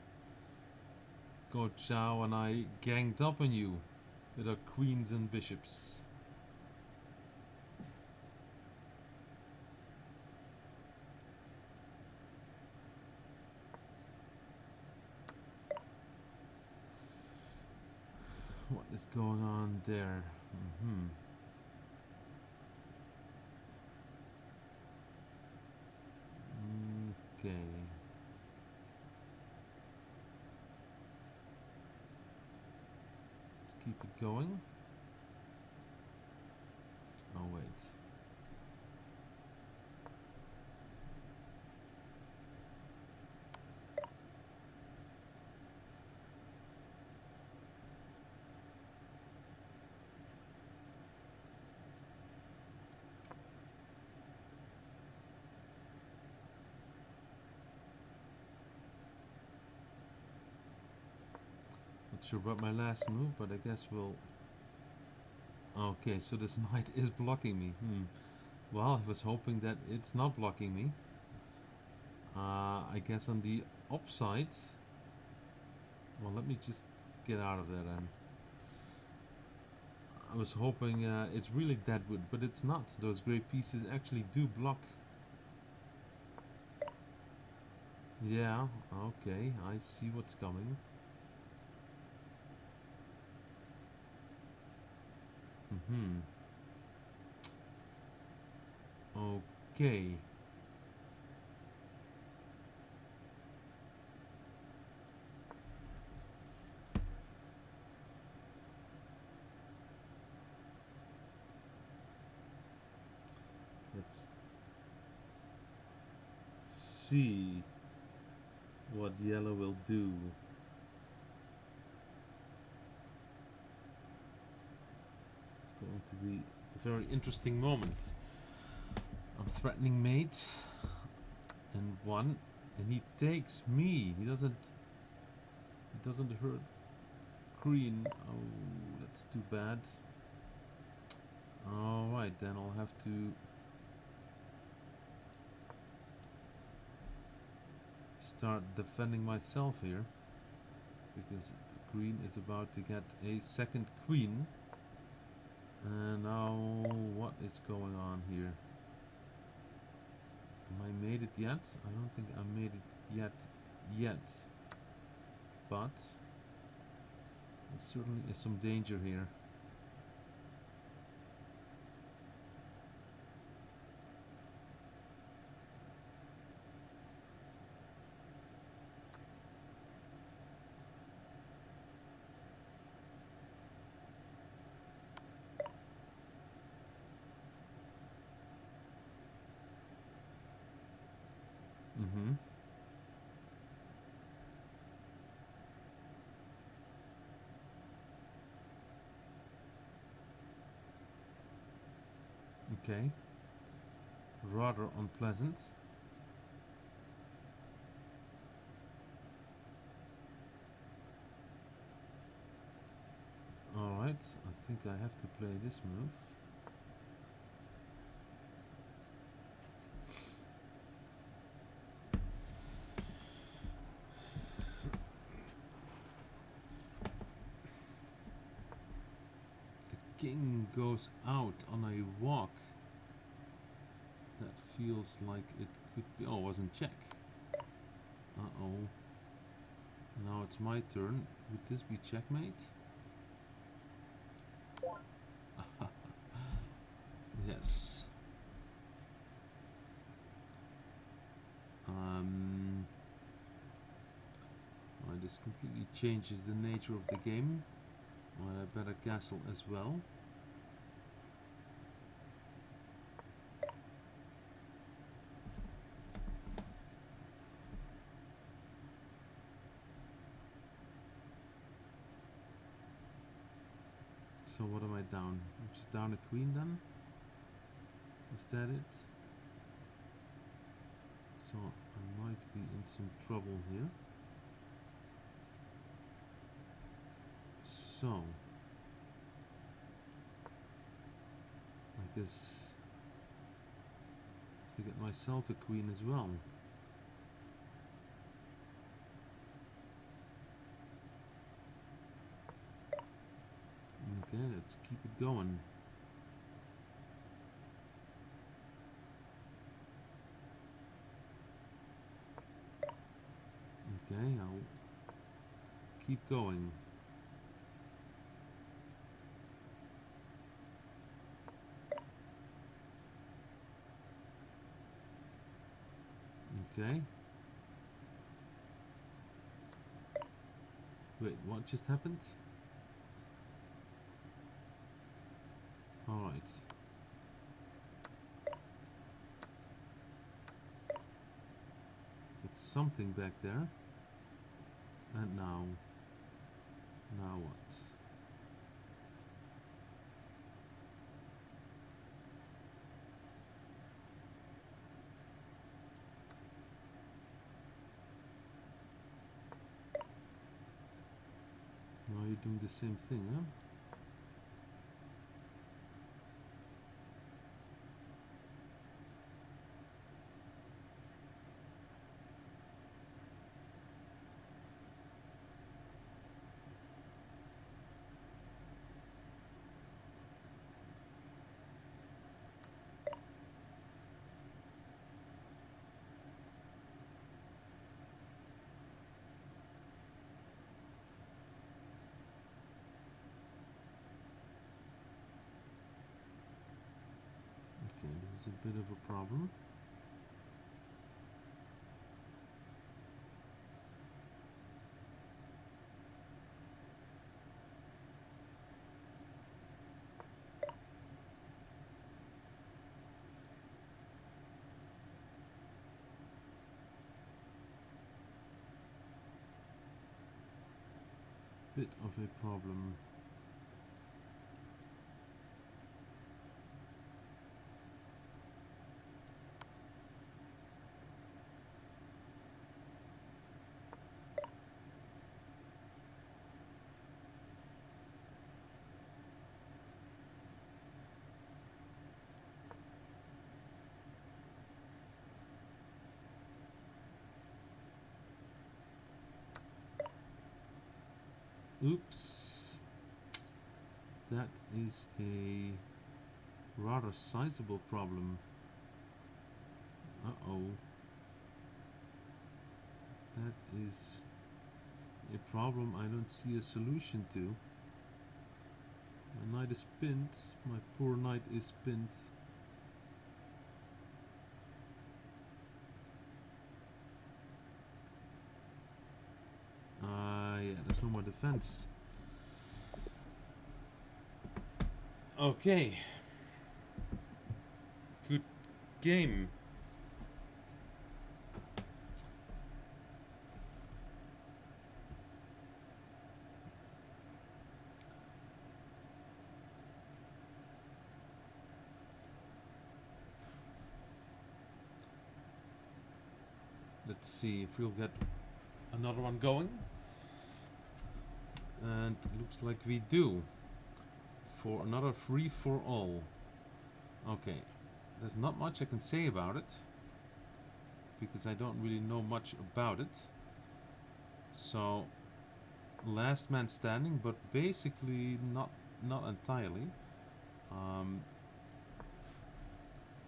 Go Chow and I ganged up on you with our queens and bishops. What is going on there? Okay. Let's keep it going. Oh wait. Not sure about my last move, but I guess we'll... Okay, so this knight is blocking me. Well, I was hoping that it's not blocking me. I guess on the upside... Well, let me just get out of there then. I was hoping it's really deadwood, but it's not. Those grey pieces actually do block. Yeah, okay, I see what's coming. Okay. Let's see what yellow will do. It's going to be a very interesting moment. I'm threatening mate and one, and he takes me. He doesn't hurt green. Oh, that's too bad. Alright, then I'll have to start defending myself here, because green is about to get a second queen. And now what is going on here? Am I made it yet? I don't think I made it yet. But there certainly is some danger here. Okay. Rather unpleasant. Alright, I think I have to play this move. The king goes out on a walk. That feels like it could be... Oh, it wasn't check. Uh-oh. Now it's my turn. Would this be checkmate? Yes. Well, this completely changes the nature of the game. Well, I better castle as well. So what am I down? I'm just down a queen then? Is that it? So I might be in some trouble here. So I guess I have to get myself a queen as well. let's keep it going. Okay, I'll keep going. Okay. Wait, what just happened? Alright. It's something back there. And now what? Now you're doing the same thing, huh? Okay, this is a bit of a problem. Bit of a problem. Oops. That is a rather sizable problem. Uh-oh. That is a problem I don't see a solution to. My knight is pinned. My poor knight is pinned. Yeah, there's no more defense. Okay. Good game. Let's see if we'll get another one going. And it looks like we do. For another free for all. Okay. There's not much I can say about it. Because I don't really know much about it. So last man standing, but basically not entirely.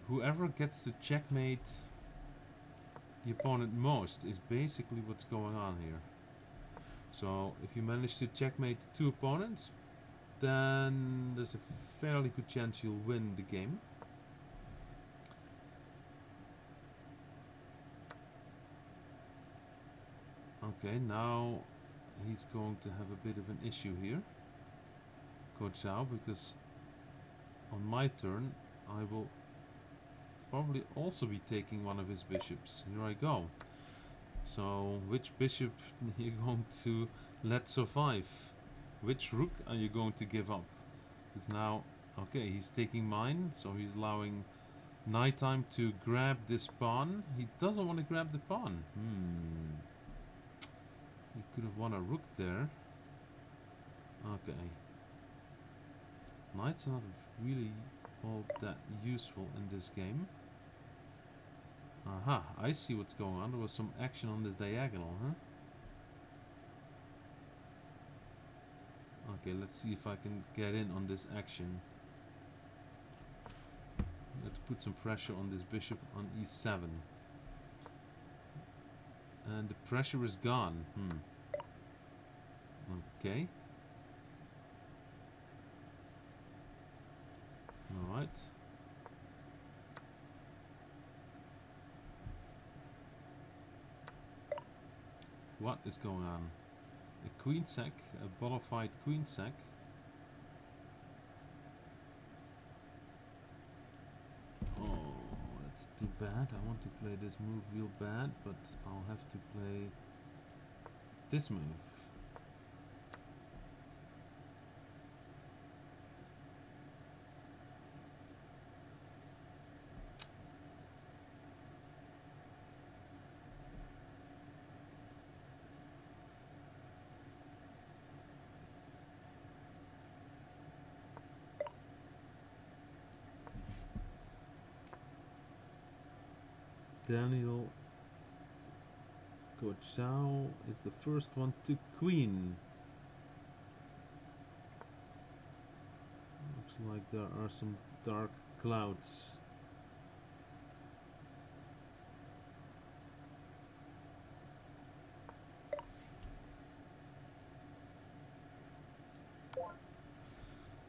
Whoever gets to checkmate the opponent most is basically what's going on here. So if you manage to checkmate 2 opponents, then there's a fairly good chance you'll win the game. Okay, now he's going to have a bit of an issue here, Coach Zhao, because on my turn I will probably also be taking one of his bishops. Here I go. So which bishop are you going to let survive? Which rook are you going to give up? It's now, okay, he's taking mine, so he's allowing nighttime to grab this pawn. He doesn't want to grab the pawn. He could have won a rook there. Okay. Knights are not really all that useful in this game. Aha, I see what's going on. There was some action on this diagonal, huh? Okay, let's see if I can get in on this action. Let's put some pressure on this bishop on e7. And the pressure is gone. Okay. Alright. What is going on? A queen sack, a bottle-fight queen sack. Oh, that's too bad. I want to play this move real bad, but I'll have to play this move. Daniel Gochao is the first one to queen. Looks like there are some dark clouds.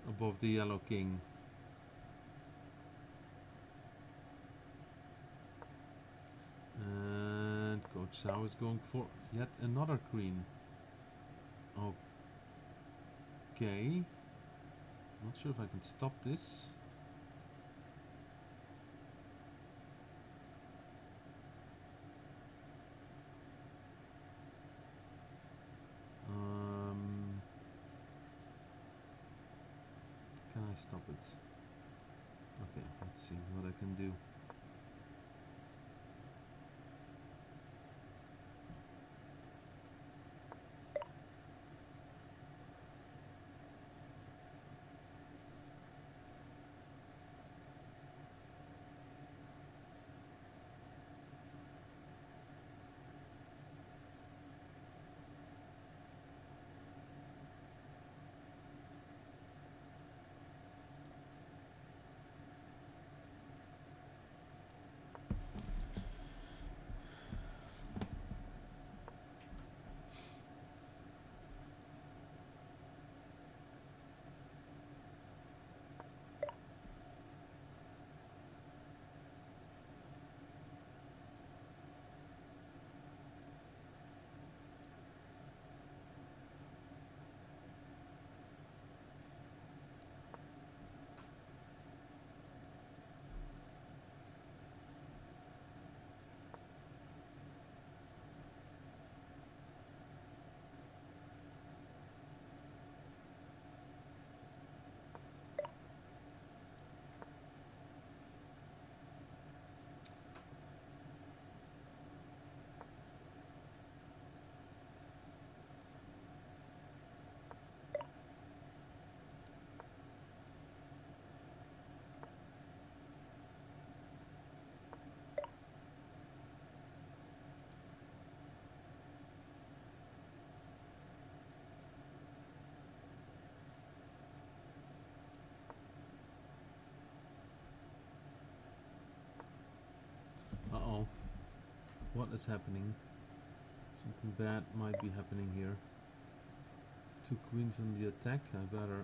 Above the yellow king. And Coach Sao is going for yet another queen. Okay. Not sure if I can stop this. Can I stop it? Okay, let's see what I can do. Uh-oh. What is happening? Something bad might be happening here. Two queens on the attack. I better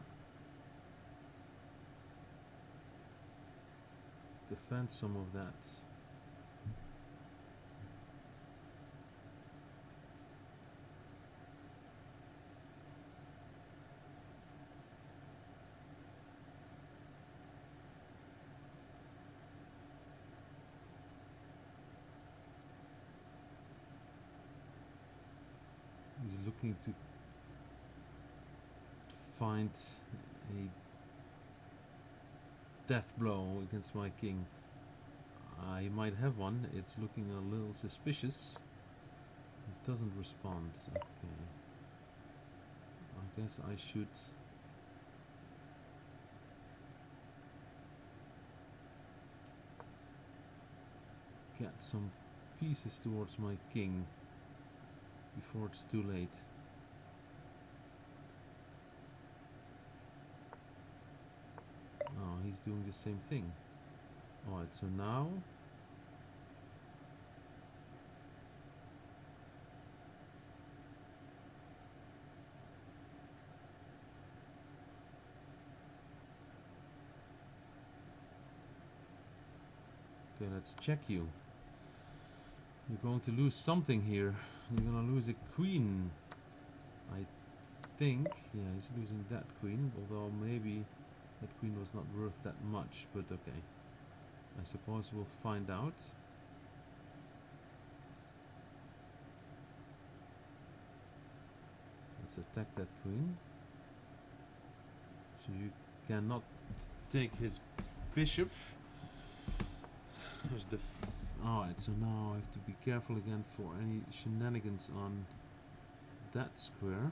defend some of that. He's looking to find a death blow against my king. I might have one. It's looking a little suspicious. It doesn't respond. Okay. I guess I should get some pieces towards my king before it's too late. doing the same thing. Alright, so now okay, let's check you. You're going to lose something here. You're gonna lose a queen. I think. Yeah, he's losing that queen, although maybe that queen was not worth that much, but okay. I suppose we'll find out. Let's attack that queen. So you cannot take his bishop. There's the alright, so now I have to be careful again for any shenanigans on that square.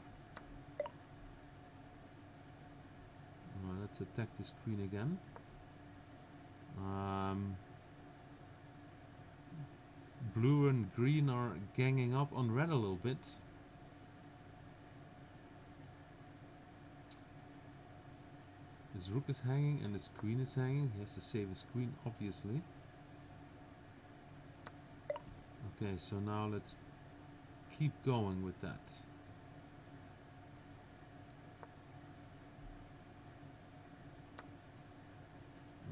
Alright, let's attack this queen again. Blue and green are ganging up on red a little bit. His rook is hanging and his queen is hanging. He has to save his queen, obviously. Okay, so now let's keep going with that.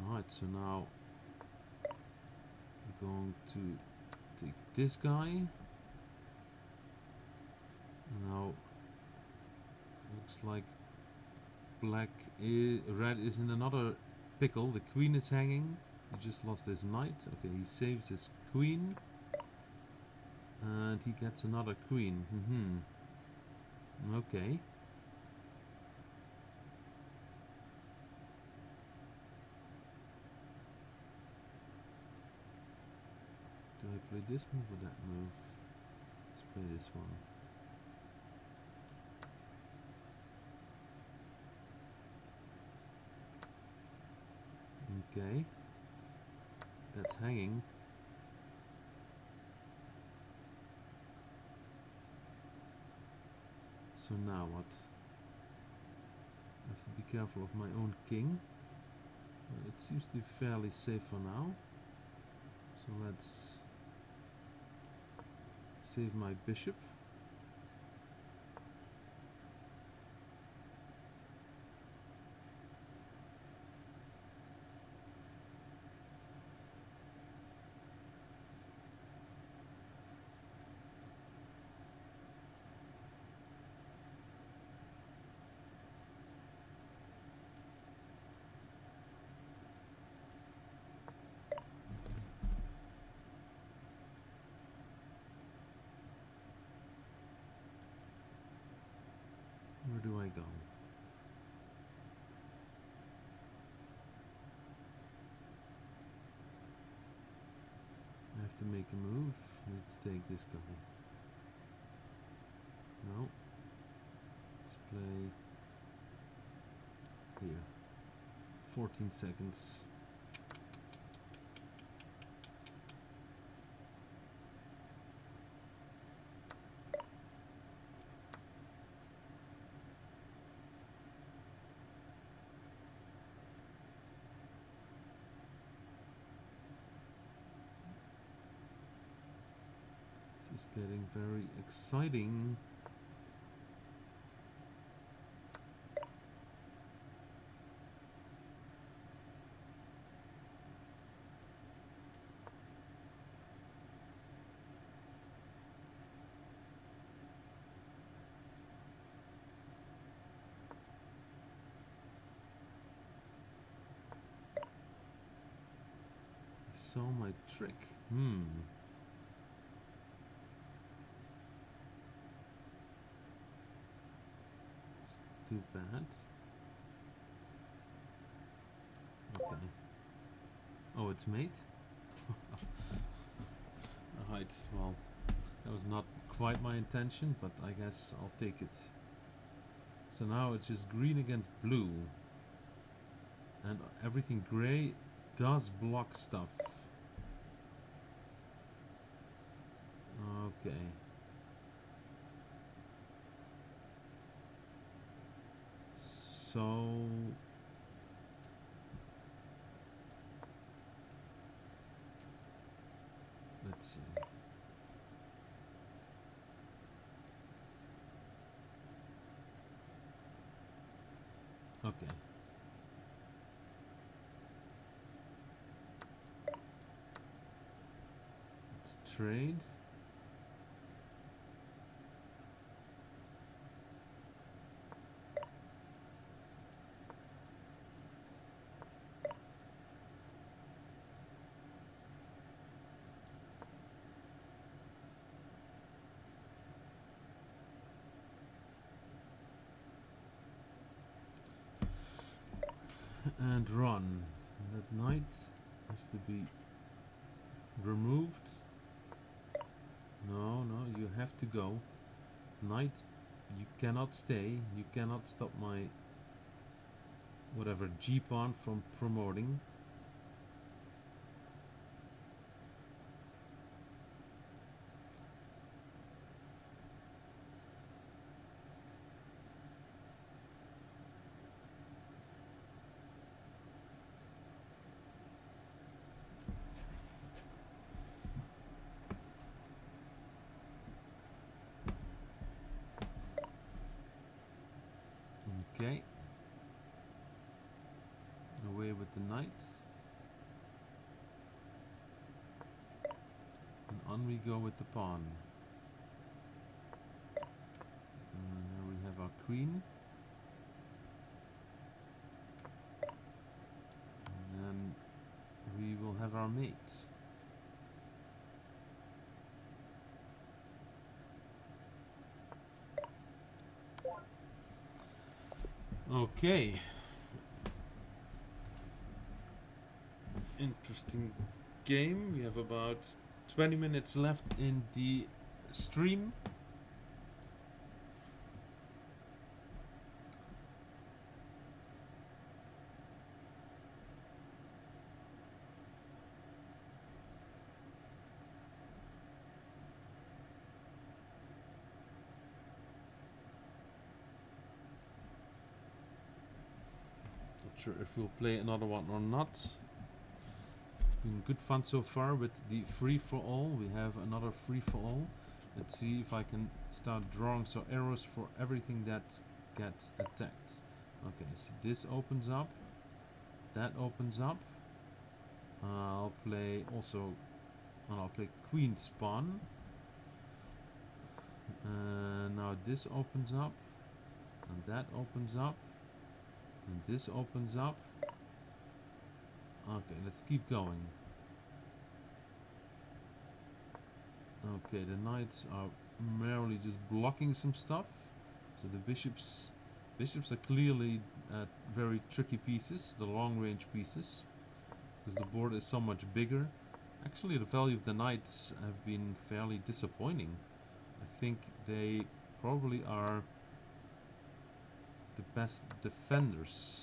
Alright, so now we're going to take this guy. Now looks like red is in another pickle. The queen is hanging. He just lost his knight. Okay, he saves his queen. And he gets another queen. Okay. Do I play this move or that move? Let's play this one. Okay. That's hanging. So now what? I have to be careful of my own king. It seems to be fairly safe for now. So let's save my bishop. Where do I go? I have to make a move. Let's take this guy. No. Let's play here. 14 seconds. This is getting very exciting. So my trick. It's too bad. Okay. Oh, it's mate? Alright, well, that was not quite my intention, but I guess I'll take it. So now it's just green against blue. And everything grey does block stuff. Okay. So Let's see. Okay. Let's trade. And run. That knight has to be removed. No, no, you have to go. Knight, you cannot stay. You cannot stop my whatever G-pawn from promoting. Okay. Away with the knight. And on we go with the pawn. And there we have our queen. And then we will have our mate. Okay. Interesting game. We have about 20 minutes left in the stream. Not sure if we'll play another one or not. It's been good fun so far with the free-for-all. We have another free-for-all. Let's see if I can start drawing some arrows for everything that gets attacked. Okay, so this opens up. That opens up. I'll play also... I'll play queen's pawn. Now this opens up. And that opens up. And this opens up. Okay, let's keep going. Okay, the knights are merely just blocking some stuff. So the bishops are clearly very tricky pieces, the long range pieces, because the board is so much bigger. Actually, the value of the knights have been fairly disappointing. I think they probably are the best defenders.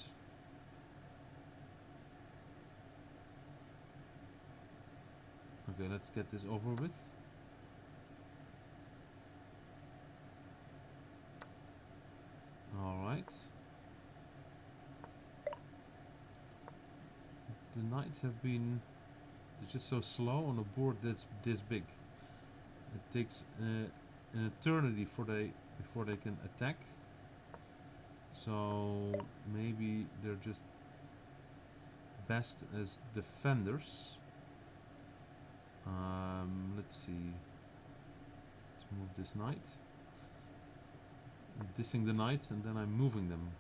Okay, let's get this over with. Alright. The knights have been just so slow on a board that's this big. It takes an eternity before they can attack. So maybe they're just best as defenders. Let's see. Let's move this knight. I'm dissing the knights and then I'm moving them.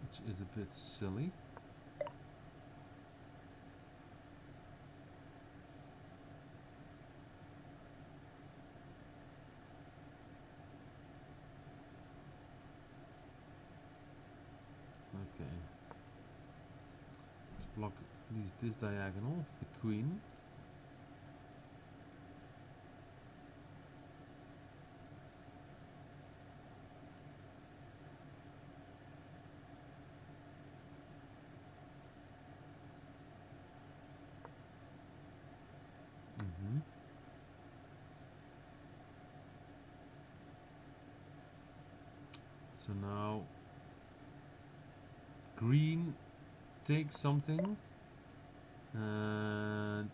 Which is a bit silly. Okay. Let's block at least this diagonal, the queen. So now green take something, and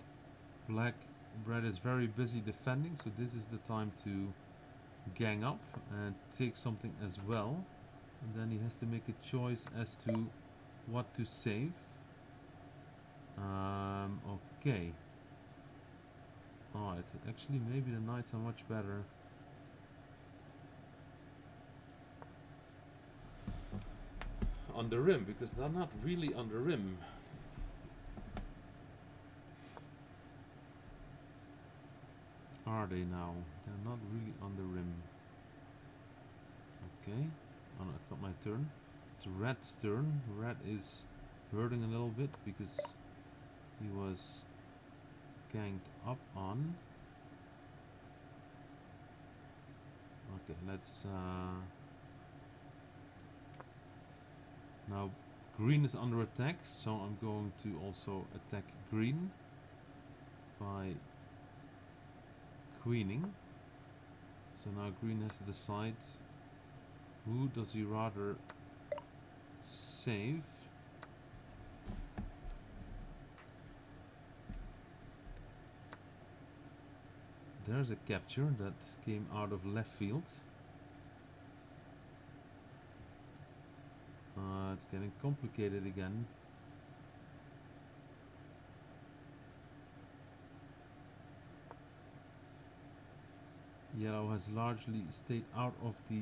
black red is very busy defending, so this is the time to gang up and take something as well. And then he has to make a choice as to what to save. Okay. Alright, actually maybe the knights are much better. On the rim, because they're not really on the rim. Are they now? They're not really on the rim. Okay. Oh no, it's not my turn. It's Red's turn. Red is hurting a little bit because he was ganged up on. Okay, let's now green is under attack, so I'm going to also attack green by queening. So now green has to decide who does he rather save. There's a capture that came out of left field. It's getting complicated again. Yellow has largely stayed out of the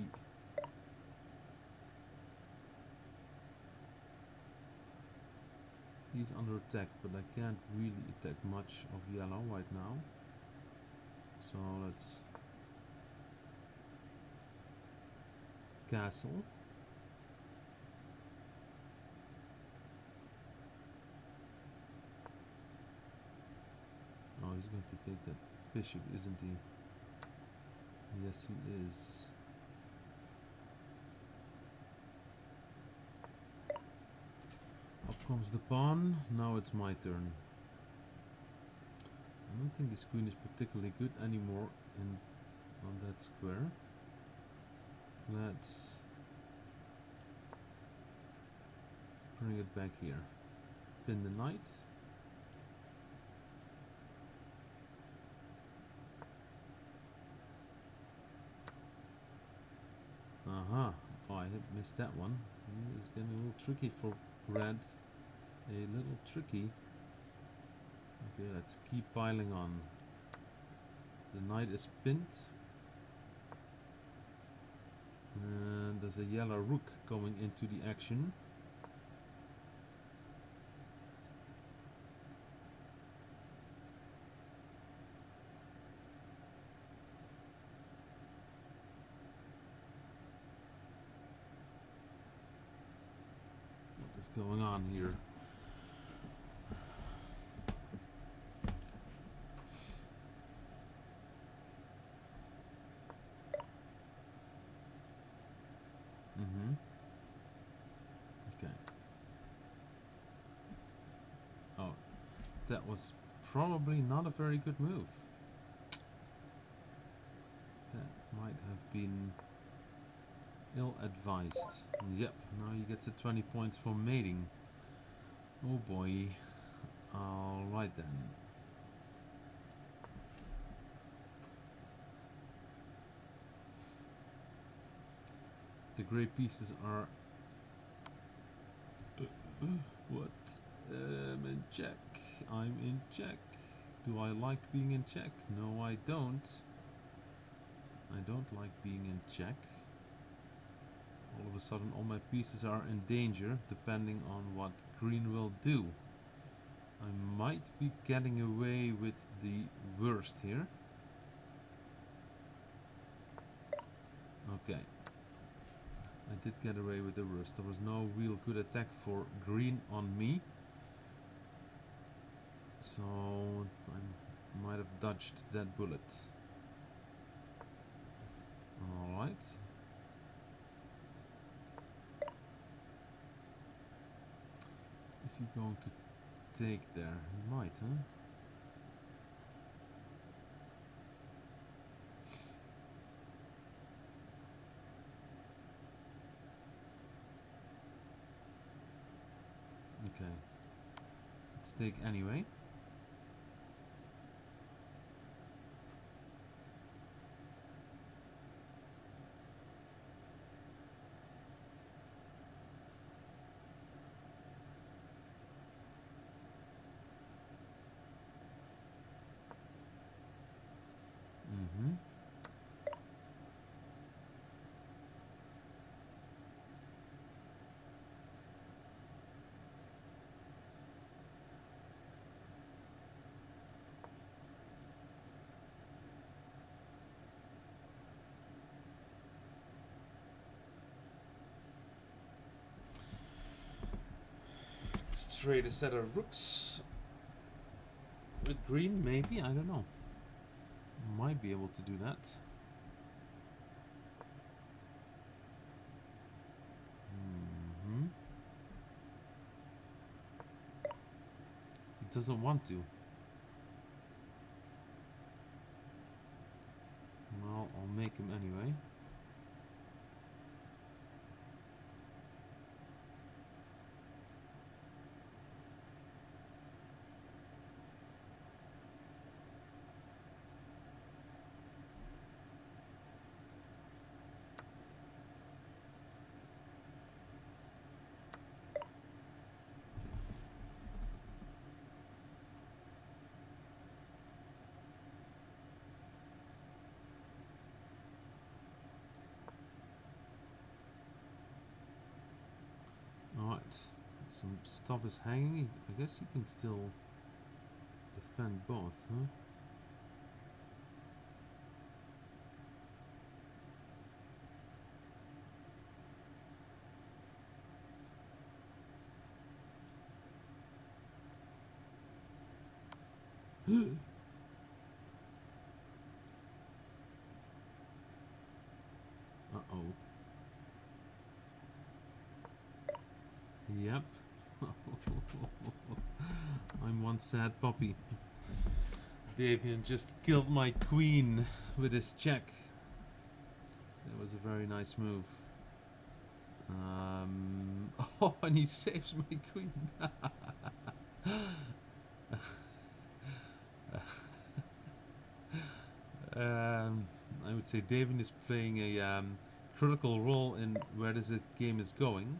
he's under attack, but I can't really attack much of yellow right now. So let's castle. Oh, he's going to take that bishop, isn't he? Yes, he is. Up comes the pawn. Now it's my turn. I don't think this queen is particularly good anymore on that square. Let's bring it back here. Pin the knight. Aha. Oh, I missed that one. It's getting a little tricky for red. A little tricky. Okay, let's keep piling on. The knight is pinned. And there's a yellow rook coming into the action. What is going on here? Okay. Oh, that was probably not a very good move. That might have been ill-advised. Yep, now he gets the 20 points for mating. Oh boy. Alright then. The grey pieces are... what? I'm in check. I'm in check. Do I like being in check? No, I don't. I don't like being in check. All of a sudden all my pieces are in danger, depending on what green will do. I might be getting away with the worst here. Okay. I did get away with the worst. There was no real good attack for green on me. So I might have dodged that bullet. Alright. Is he going to take there? He might, huh? Okay. mistake anyway. Mm-hmm. Let's trade a set of rooks with green, maybe. I don't know. Might be able to do that. Mm-hmm. He doesn't want to. Well, I'll make him anyway. Alright, some stuff is hanging. I guess you can still defend both, huh? Uh-oh. Yep. I'm one sad puppy. Davian just killed my queen with his check. That was a very nice move. Oh, and he saves my queen. I would say Davian is playing a critical role in where this game is going.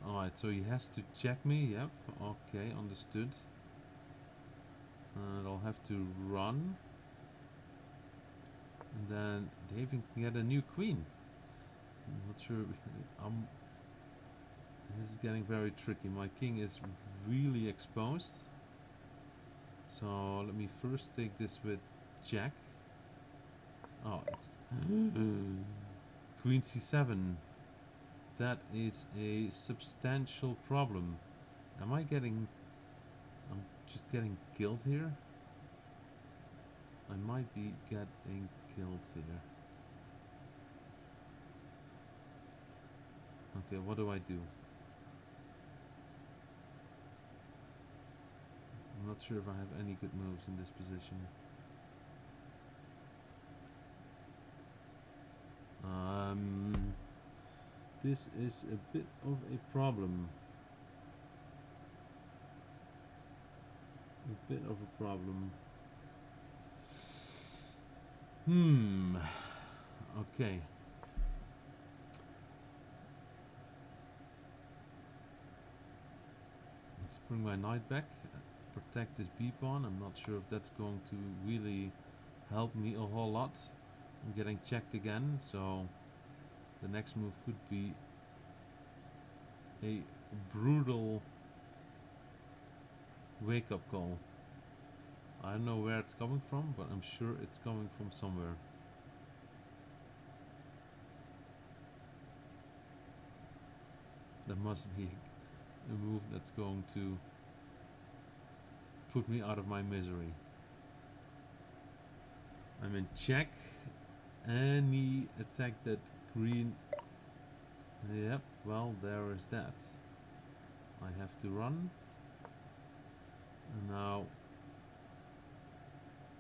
Alright, so he has to check me. Yep. Okay, understood. And I'll have to run. And then Davian can get a new queen. I'm not sure. This is getting very tricky. My king is really exposed. So let me first take this with Jack. Oh, it's Queen C7. That is a substantial problem. Am I getting... I'm just getting killed here? I might be getting killed here. Okay, what do I do? I'm not sure if I have any good moves in this position. This is a bit of a problem. A bit of a problem. Okay. Let's bring my knight back. Protect this b-pawn. I'm not sure if that's going to really help me a whole lot. I'm getting checked again, so the next move could be a brutal wake-up call. I don't know where it's coming from, but I'm sure it's coming from somewhere. There must be a move that's going to put me out of my misery. I'm in check. Any attack that green... Yep, well, there is that. I have to run. And now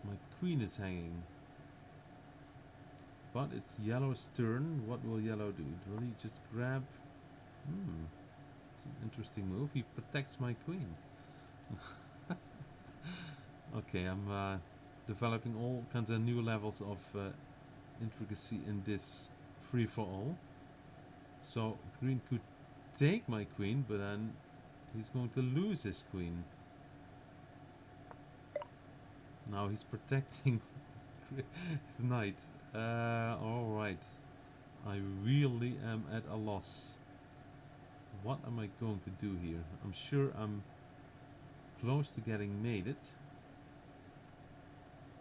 my queen is hanging. But it's yellow's turn. What will yellow do? Will he just grab... It's an interesting move. He protects my queen. Okay, I'm developing all kinds of new levels of intricacy in this free for all. So green could take my queen, but then he's going to lose his queen. Now he's protecting his knight. Alright. I really am at a loss. What am I going to do here? I'm sure I'm close to getting mated.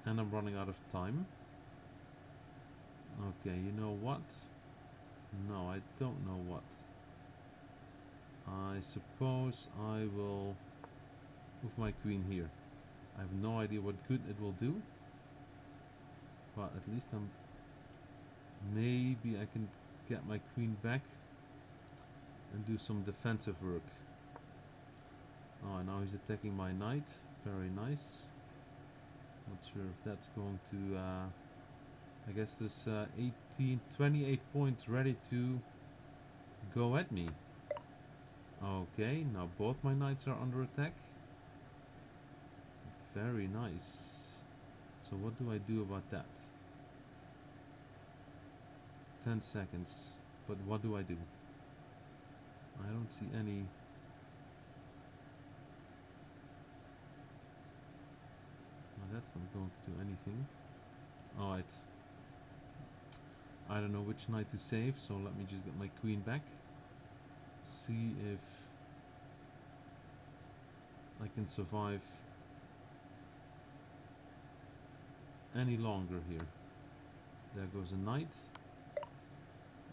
And I'm running out of time. Okay, you know what? No, I don't know what. I suppose I will move my queen here. I have no idea what good it will do. But at least I'm... Maybe I can get my queen back and do some defensive work. Oh, now he's attacking my knight. Very nice. Not sure if that's going to... I guess there's 28 points ready to go at me. Okay, now both my knights are under attack. Very nice. So what do I do about that? 10 seconds. But what do I do? I don't see any... that's not going to do anything. Alright. I don't know which knight to save, so let me just get my queen back. See if I can survive any longer here. There goes a knight.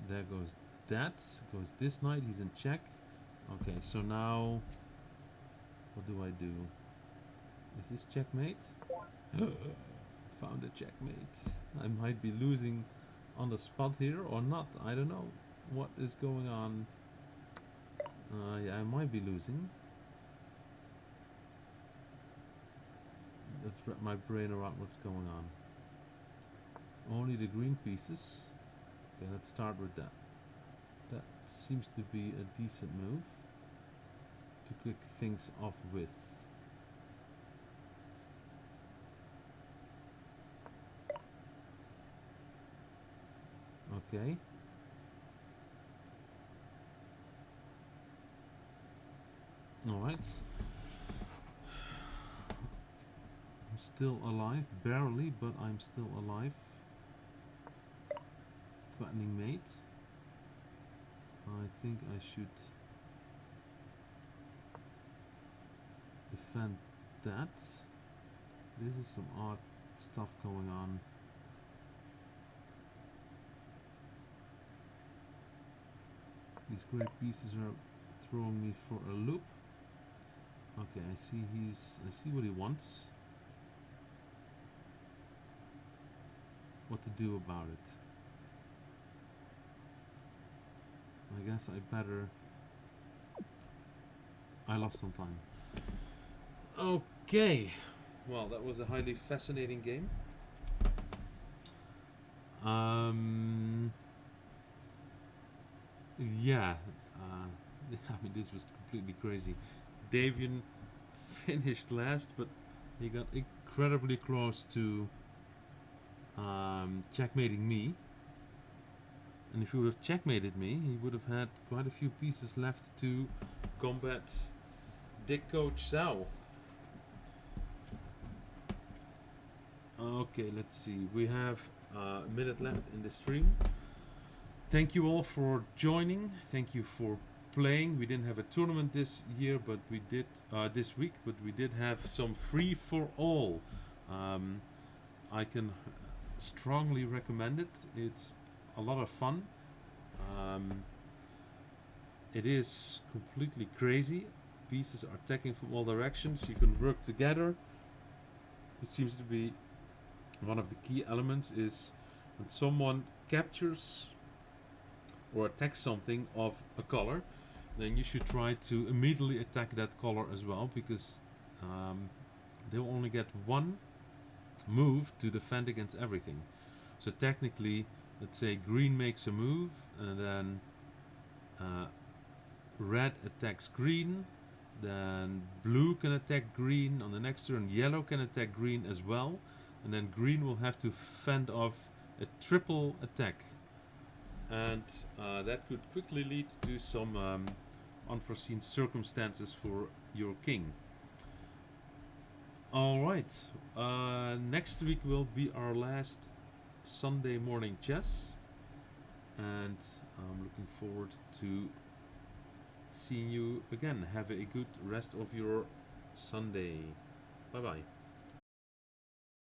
There goes that. Goes this knight. He's in check. Okay, so now what do I do? Is this checkmate? Found a checkmate. I might be losing on the spot here or not. I don't know what is going on. Yeah, I might be losing. Let's wrap my brain around what's going on. Only the green pieces. Okay, let's start with that. That seems to be a decent move to kick things off with. Okay. Alright. I'm still alive, barely, but I'm still alive. Threatening mate. I think I should defend that. This is some odd stuff going on. These great pieces are throwing me for a loop. Okay, I see what he wants. What to do about it? I guess I better... I lost some time. Okay. Well, that was a highly fascinating game. Yeah. I mean, this was completely crazy. Davian finished last, but he got incredibly close to checkmating me. And if he would have checkmated me, he would have had quite a few pieces left to combat Dick Coach Zhao. Okay, let's see. We have a minute left in the stream. Thank you all for joining. Thank you for playing. We didn't have a tournament this year, but we did this week. But we did have some free for all. I can strongly recommend it. It's a lot of fun. It is completely crazy. Pieces are attacking from all directions. You can work together. It seems to be one of the key elements is when someone captures or attacks something of a color, then you should try to immediately attack that color as well, because they will only get one move to defend against everything. So technically, let's say green makes a move and then red attacks green, Then blue can attack green on the next turn. Yellow can attack green as well. And then green will have to fend off a triple attack. And that could quickly lead to some unforeseen circumstances for your king. Alright, next week will be our last Sunday morning chess. And I'm looking forward to seeing you again. Have a good rest of your Sunday. Bye bye.